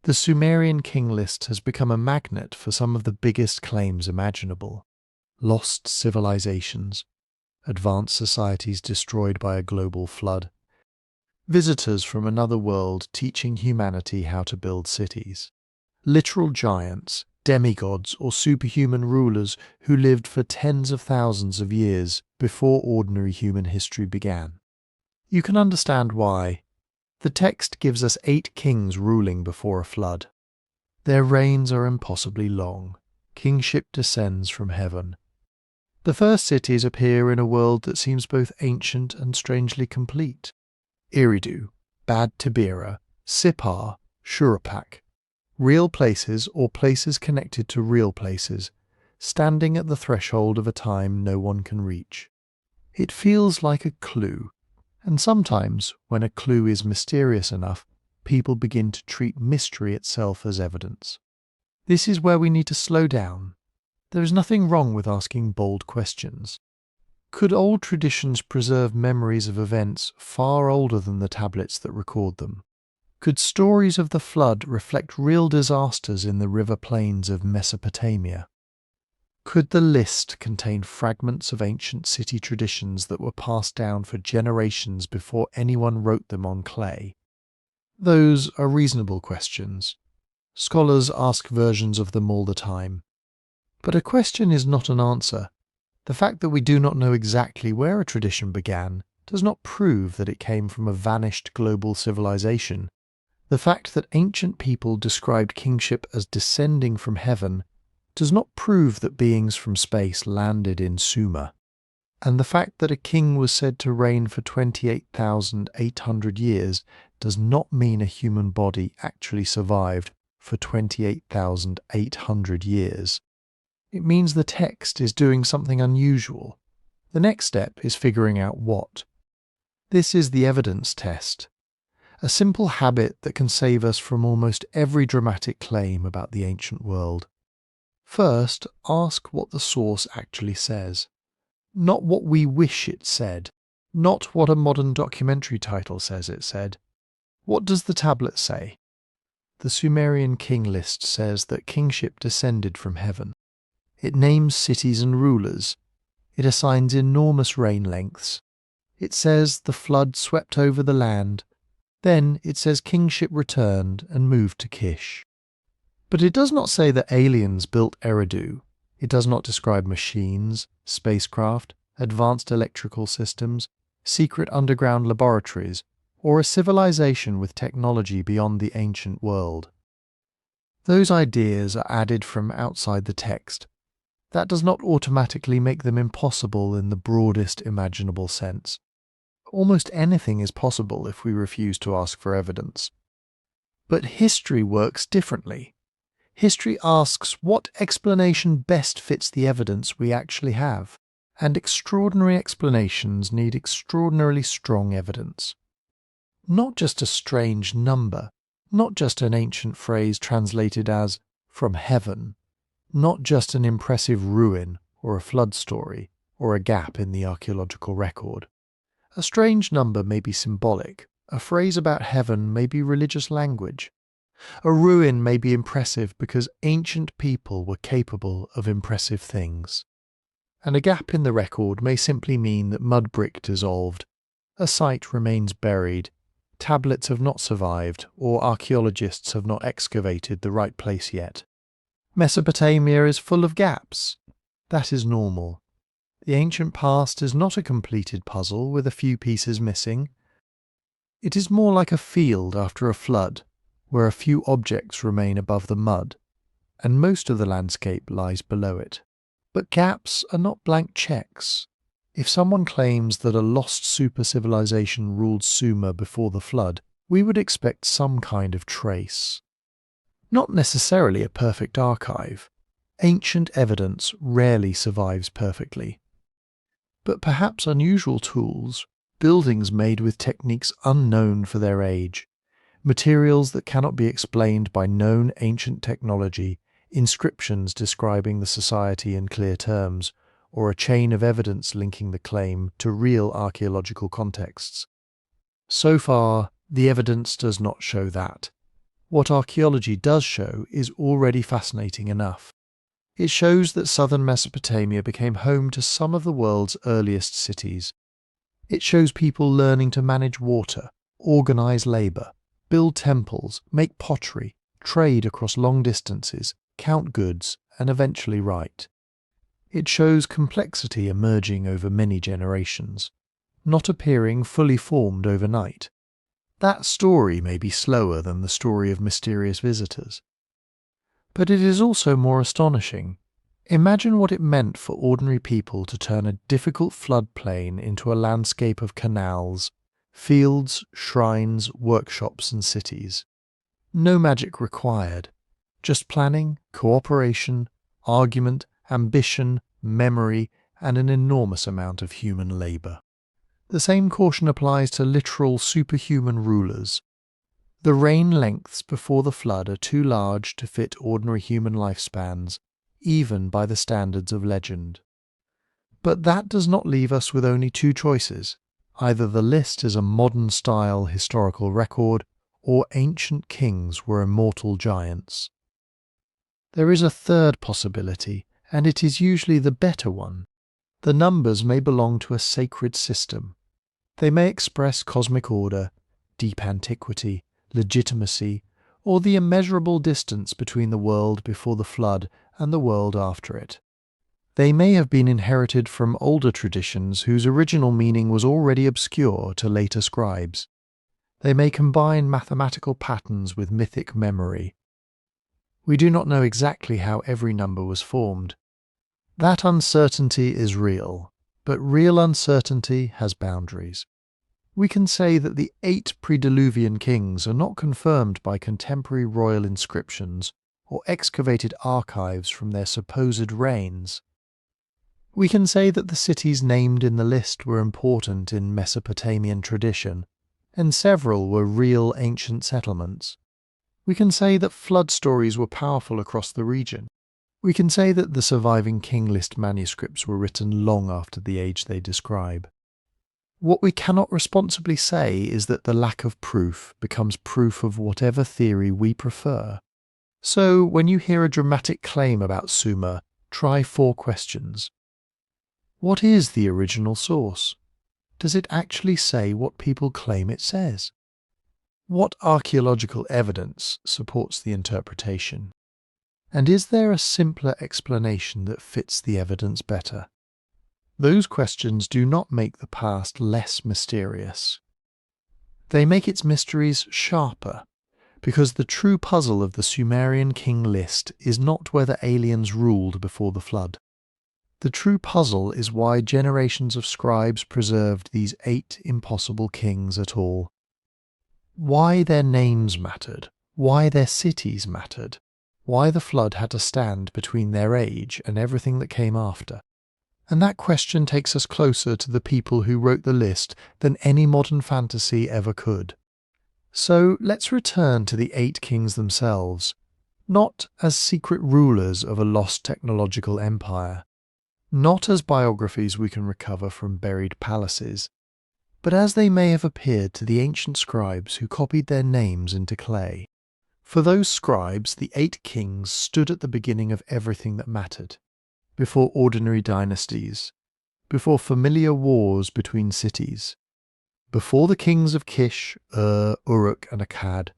The Sumerian King List has become a magnet for some of the biggest claims imaginable. Lost civilizations, advanced societies destroyed by a global flood, visitors from another world teaching humanity how to build cities, literal giants, demigods or superhuman rulers who lived for tens of thousands of years before ordinary human history began. You can understand why. The text gives us 8 kings ruling before a flood. Their reigns are impossibly long. Kingship descends from heaven. The first cities appear in a world that seems both ancient and strangely complete. Eridu, Bad-tibira, Sippar, Shuruppak. Real places or places connected to real places, standing at the threshold of a time no one can reach. It feels like a clue, and sometimes, when a clue is mysterious enough, people begin to treat mystery itself as evidence. This is where we need to slow down. There is nothing wrong with asking bold questions. Could old traditions preserve memories of events far older than the tablets that record them? Could stories of the flood reflect real disasters in the river plains of Mesopotamia? Could the list contain fragments of ancient city traditions that were passed down for generations before anyone wrote them on clay? Those are reasonable questions. Scholars ask versions of them all the time. But a question is not an answer. The fact that we do not know exactly where a tradition began does not prove that it came from a vanished global civilization. The fact that ancient people described kingship as descending from heaven does not prove that beings from space landed in Sumer. And the fact that a king was said to reign for 28,800 years does not mean a human body actually survived for 28,800 years. It means the text is doing something unusual. The next step is figuring out what. This is the evidence test, a simple habit that can save us from almost every dramatic claim about the ancient world. First, ask what the source actually says. Not what we wish it said, not what a modern documentary title says it said. What does the tablet say? The Sumerian King List says that kingship descended from heaven. It names cities and rulers. It assigns enormous reign lengths. It says the flood swept over the land. Then it says kingship returned and moved to Kish. But it does not say that aliens built Eridu. It does not describe machines, spacecraft, advanced electrical systems, secret underground laboratories, or a civilization with technology beyond the ancient world. Those ideas are added from outside the text. That does not automatically make them impossible in the broadest imaginable sense. Almost anything is possible if we refuse to ask for evidence. But history works differently. History asks what explanation best fits the evidence we actually have, and extraordinary explanations need extraordinarily strong evidence. Not just a strange number, not just an ancient phrase translated as from heaven, not just an impressive ruin or a flood story or a gap in the archaeological record. A strange number may be symbolic, a phrase about heaven may be religious language. A ruin may be impressive because ancient people were capable of impressive things. And a gap in the record may simply mean that mud brick dissolved, a site remains buried, tablets have not survived, or archaeologists have not excavated the right place yet. Mesopotamia is full of gaps. That is normal. The ancient past is not a completed puzzle with a few pieces missing. It is more like a field after a flood, where a few objects remain above the mud, and most of the landscape lies below it. But gaps are not blank checks. If someone claims that a lost super-civilization ruled Sumer before the flood, we would expect some kind of trace. Not necessarily a perfect archive. Ancient evidence rarely survives perfectly. But perhaps unusual tools, buildings made with techniques unknown for their age, materials that cannot be explained by known ancient technology, inscriptions describing the society in clear terms, or a chain of evidence linking the claim to real archaeological contexts. So far, the evidence does not show that. What archaeology does show is already fascinating enough. It shows that southern Mesopotamia became home to some of the world's earliest cities. It shows people learning to manage water, organize labour, build temples, make pottery, trade across long distances, count goods, and eventually write. It shows complexity emerging over many generations, not appearing fully formed overnight. That story may be slower than the story of mysterious visitors. But it is also more astonishing. Imagine what it meant for ordinary people to turn a difficult floodplain into a landscape of canals, fields, shrines, workshops and cities. No magic required. Just planning, cooperation, argument, ambition, memory, and an enormous amount of human labour. The same caution applies to literal superhuman rulers. The reign lengths before the flood are too large to fit ordinary human lifespans, even by the standards of legend. But that does not leave us with only two choices. Either the list is a modern-style historical record, or ancient kings were immortal giants. There is a third possibility, and it is usually the better one. The numbers may belong to a sacred system. They may express cosmic order, deep antiquity, legitimacy, or the immeasurable distance between the world before the flood and the world after it. They may have been inherited from older traditions whose original meaning was already obscure to later scribes. They may combine mathematical patterns with mythic memory. We do not know exactly how every number was formed. That uncertainty is real, but real uncertainty has boundaries. We can say that the 8 pre-Diluvian kings are not confirmed by contemporary royal inscriptions or excavated archives from their supposed reigns. We can say that the cities named in the list were important in Mesopotamian tradition, and several were real ancient settlements. We can say that flood stories were powerful across the region. We can say that the surviving King List manuscripts were written long after the age they describe. What we cannot responsibly say is that the lack of proof becomes proof of whatever theory we prefer. So, when you hear a dramatic claim about Sumer, try 4 questions. What is the original source? Does it actually say what people claim it says? What archaeological evidence supports the interpretation? And is there a simpler explanation that fits the evidence better? Those questions do not make the past less mysterious. They make its mysteries sharper, because the true puzzle of the Sumerian King List is not whether aliens ruled before the flood. The true puzzle is why generations of scribes preserved these 8 impossible kings at all. Why their names mattered, why their cities mattered, why the flood had to stand between their age and everything that came after. And that question takes us closer to the people who wrote the list than any modern fantasy ever could. So let's return to the 8 kings themselves, not as secret rulers of a lost technological empire, not as biographies we can recover from buried palaces, but as they may have appeared to the ancient scribes who copied their names into clay. For those scribes, the 8 kings stood at the beginning of everything that mattered, before ordinary dynasties, before familiar wars between cities, before the kings of Kish, Uruk and Akkad,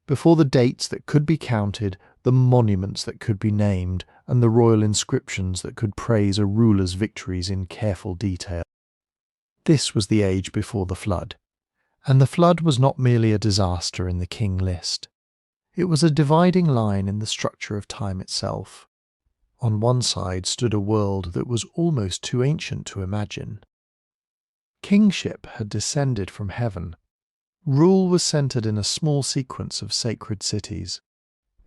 before the dates that could be counted, the monuments that could be named, and the royal inscriptions that could praise a ruler's victories in careful detail. This was the age before the flood, and the flood was not merely a disaster in the king list. It was a dividing line in the structure of time itself. On one side stood a world that was almost too ancient to imagine. Kingship had descended from heaven. Rule was centered in a small sequence of sacred cities.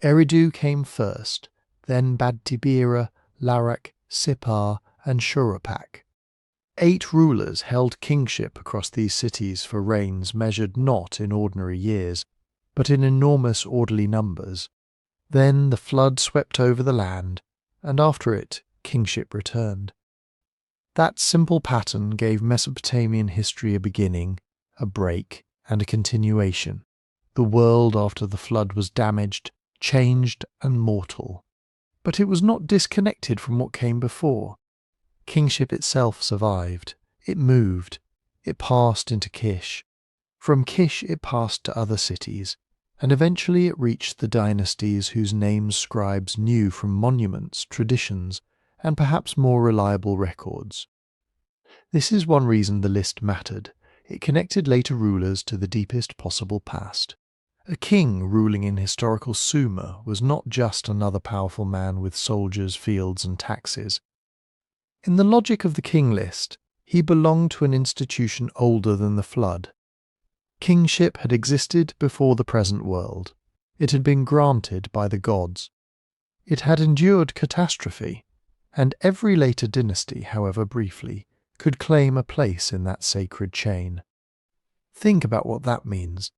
Eridu came first, then Bad-tibira, Larak, Sippar and Shuruppak. 8 rulers held kingship across these cities for reigns measured not in ordinary years, but in enormous orderly numbers. Then the flood swept over the land, and after it, kingship returned. That simple pattern gave Mesopotamian history a beginning, a break, and a continuation. The world after the flood was damaged, changed, and mortal. But it was not disconnected from what came before. Kingship itself survived. It moved. It passed into Kish. From Kish it passed to other cities, and eventually it reached the dynasties whose names scribes knew from monuments, traditions, and perhaps more reliable records. This is one reason the list mattered. It connected later rulers to the deepest possible past. A king ruling in historical Sumer was not just another powerful man with soldiers, fields, and taxes. In the logic of the king list, he belonged to an institution older than the flood. Kingship had existed before the present world. It had been granted by the gods. It had endured catastrophe, and every later dynasty, however briefly, could claim a place in that sacred chain. Think about what that means.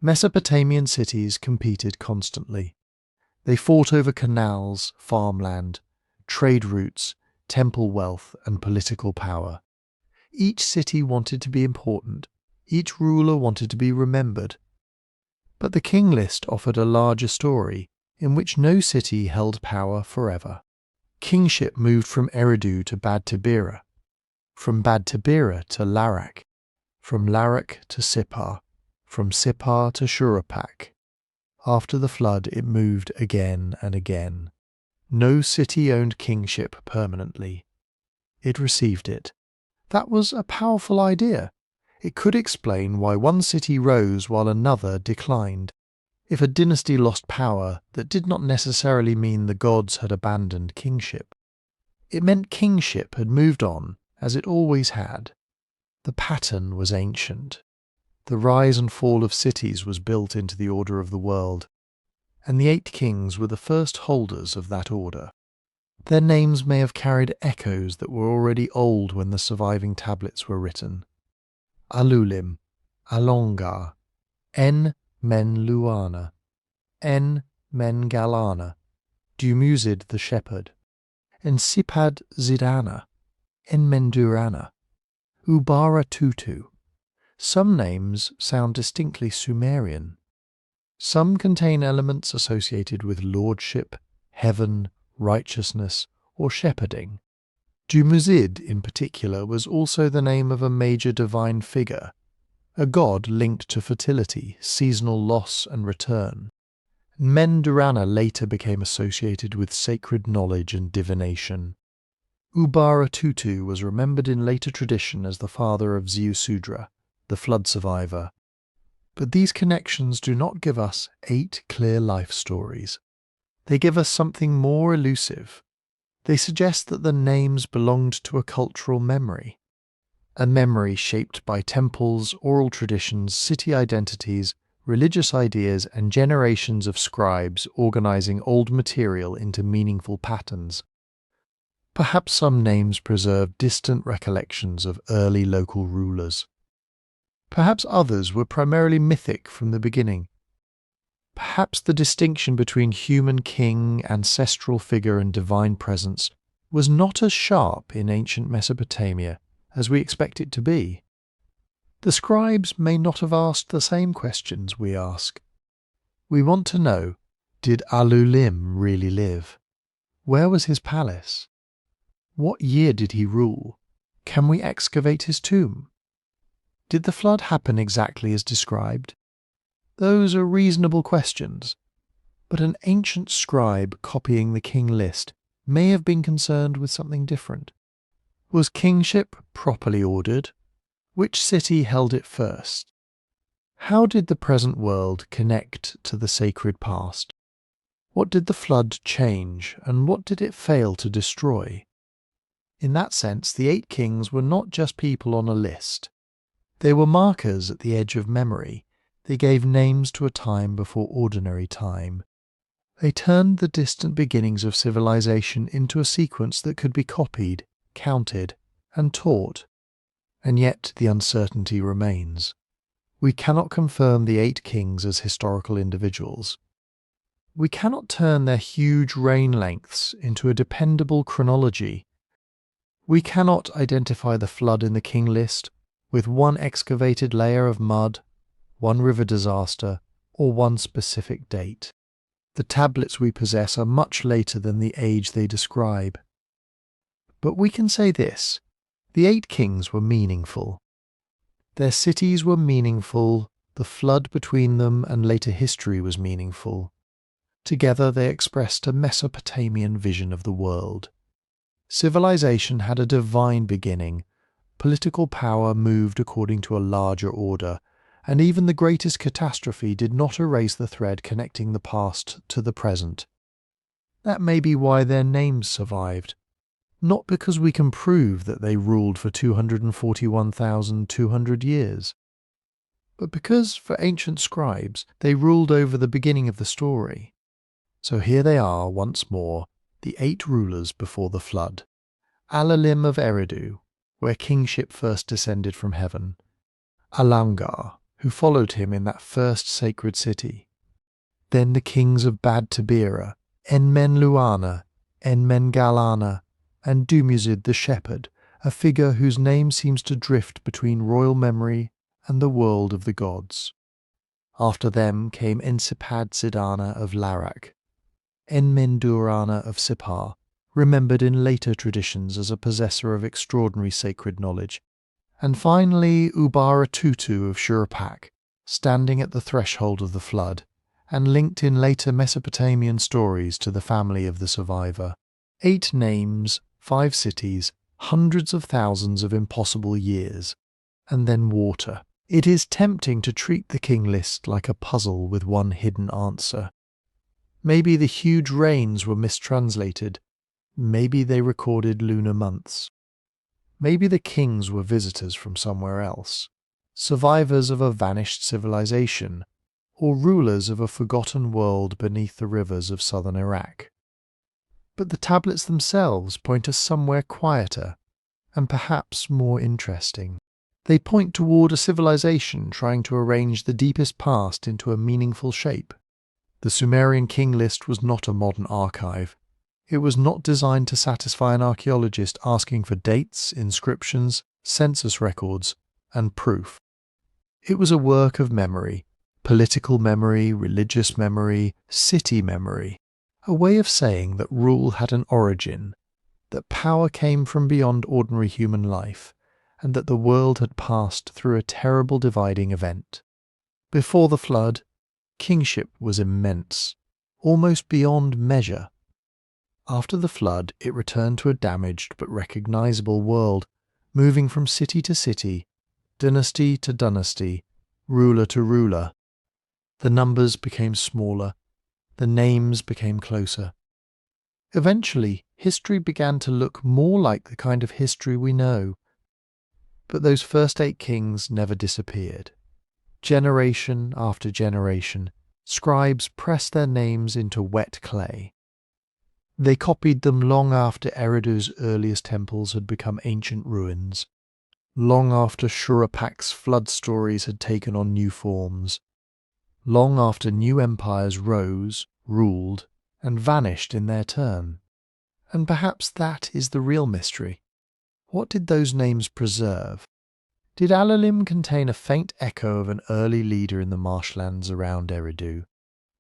Mesopotamian cities competed constantly. They fought over canals, farmland, trade routes, temple wealth, and political power. Each city wanted to be important. Each ruler wanted to be remembered. But the King List offered a larger story, in which no city held power forever. Kingship moved from Eridu to Bad-tibira, from Bad-tibira to Larak, from Larak to Sippar, from Sippar to Shuruppak. After the flood, it moved again and again. No city owned kingship permanently. It received it. That was a powerful idea. It could explain why one city rose while another declined. If a dynasty lost power, that did not necessarily mean the gods had abandoned kingship. It meant kingship had moved on, as it always had. The pattern was ancient. The rise and fall of cities was built into the order of the world, and the 8 kings were the first holders of that order. Their names may have carried echoes that were already old when the surviving tablets were written. Alulim, Alalngar, En-men-lu-ana, En-men-lu-ana, Dumuzid the shepherd, En-sipad-zid-ana, En-men-lu-ana, Ubara-Tutu. Some names sound distinctly Sumerian. Some contain elements associated with lordship, heaven, righteousness, or shepherding. Dumuzid, in particular, was also the name of a major divine figure, a god linked to fertility, seasonal loss and return. En-men-lu-ana later became associated with sacred knowledge and divination. Ubara-Tutu was remembered in later tradition as the father of Ziusudra, the flood survivor. But these connections do not give us 8 clear life stories. They give us something more elusive. They suggest that the names belonged to a cultural memory, a memory shaped by temples, oral traditions, city identities, religious ideas, and generations of scribes organizing old material into meaningful patterns. Perhaps some names preserve distant recollections of early local rulers. Perhaps others were primarily mythic from the beginning. Perhaps the distinction between human king, ancestral figure, and divine presence was not as sharp in ancient Mesopotamia as we expect it to be. The scribes may not have asked the same questions we ask. We want to know, did Alulim really live? Where was his palace? What year did he rule? Can we excavate his tomb? Did the flood happen exactly as described? Those are reasonable questions, but an ancient scribe copying the King List may have been concerned with something different. Was kingship properly ordered? Which city held it first? How did the present world connect to the sacred past? What did the flood change, and what did it fail to destroy? In that sense, the 8 kings were not just people on a list. They were markers at the edge of memory. They gave names to a time before ordinary time. They turned the distant beginnings of civilization into a sequence that could be copied, counted, and taught. And yet the uncertainty remains. We cannot confirm the 8 kings as historical individuals. We cannot turn their huge reign lengths into a dependable chronology. We cannot identify the flood in the King List with one excavated layer of mud, one river disaster, or one specific date. The tablets we possess are much later than the age they describe. But we can say this: the 8 kings were meaningful. Their cities were meaningful, the flood between them and later history was meaningful. Together they expressed a Mesopotamian vision of the world. Civilization had a divine beginning. Political power moved according to a larger order, and even the greatest catastrophe did not erase the thread connecting the past to the present. That may be why their names survived, not because we can prove that they ruled for 241,200 years, but because, for ancient scribes, they ruled over the beginning of the story. So here they are once more, the 8 rulers before the flood. Alulim of Eridu, where kingship first descended from heaven. Alalngar, who followed him in that first sacred city. Then the kings of Bad-tibira, En-men-lu-ana, En-men-lu-ana, and Dumuzid the shepherd, a figure whose name seems to drift between royal memory and the world of the gods. After them came En-sipad-zid-ana of Larak, En-men-lu-ana of Sippar, remembered in later traditions as a possessor of extraordinary sacred knowledge, and finally Ubara-Tutu of Shuruppak, standing at the threshold of the flood, and linked in later Mesopotamian stories to the family of the survivor. 8 names, 5 cities, hundreds of thousands of impossible years, and then water. It is tempting to treat the King List like a puzzle with one hidden answer. Maybe the huge rains were mistranslated. Maybe they recorded lunar months. Maybe the kings were visitors from somewhere else, survivors of a vanished civilization, or rulers of a forgotten world beneath the rivers of southern Iraq. But the tablets themselves point us somewhere quieter, and perhaps more interesting. They point toward a civilization trying to arrange the deepest past into a meaningful shape. The Sumerian King List was not a modern archive. It was not designed to satisfy an archaeologist asking for dates, inscriptions, census records, and proof. It was a work of memory, political memory, religious memory, city memory, a way of saying that rule had an origin, that power came from beyond ordinary human life, and that the world had passed through a terrible dividing event. Before the flood, kingship was immense, almost beyond measure. After the flood, it returned to a damaged but recognizable world, moving from city to city, dynasty to dynasty, ruler to ruler. The numbers became smaller, the names became closer. Eventually, history began to look more like the kind of history we know. But those first 8 kings never disappeared. Generation after generation, scribes pressed their names into wet clay. They copied them long after Eridu's earliest temples had become ancient ruins, long after Shuruppak's flood stories had taken on new forms, long after new empires rose, ruled, and vanished in their turn. And perhaps that is the real mystery. What did those names preserve? Did Alulim contain a faint echo of an early leader in the marshlands around Eridu?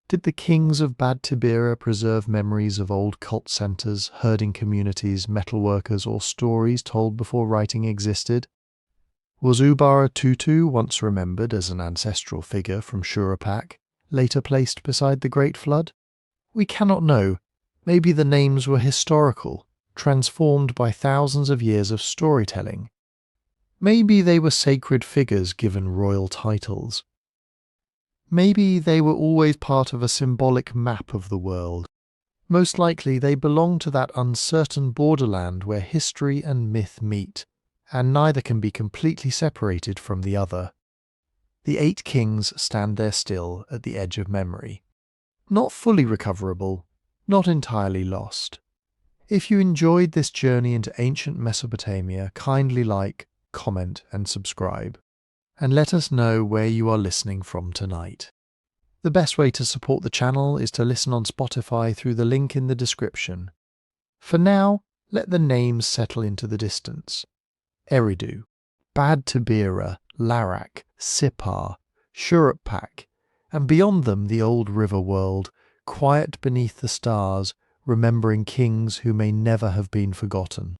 Did the kings of Bad-tibira preserve memories of old cult centres, herding communities, metalworkers, or stories told before writing existed? Was Ubara-Tutu once remembered as an ancestral figure from Shuruppak, later placed beside the Great Flood? We cannot know. Maybe the names were historical, transformed by thousands of years of storytelling. Maybe they were sacred figures given royal titles. Maybe they were always part of a symbolic map of the world. Most likely they belong to that uncertain borderland where history and myth meet, and neither can be completely separated from the other. The 8 kings stand there still at the edge of memory. Not fully recoverable, not entirely lost. If you enjoyed this journey into ancient Mesopotamia, kindly like, comment and subscribe, and let us know where you are listening from tonight. The best way to support the channel is to listen on Spotify through the link in the description. For now, let the names settle into the distance. Eridu, Bad-tibira, Larak, Sippar, Shuruppak, and beyond them the old river world, quiet beneath the stars, remembering kings who may never have been forgotten.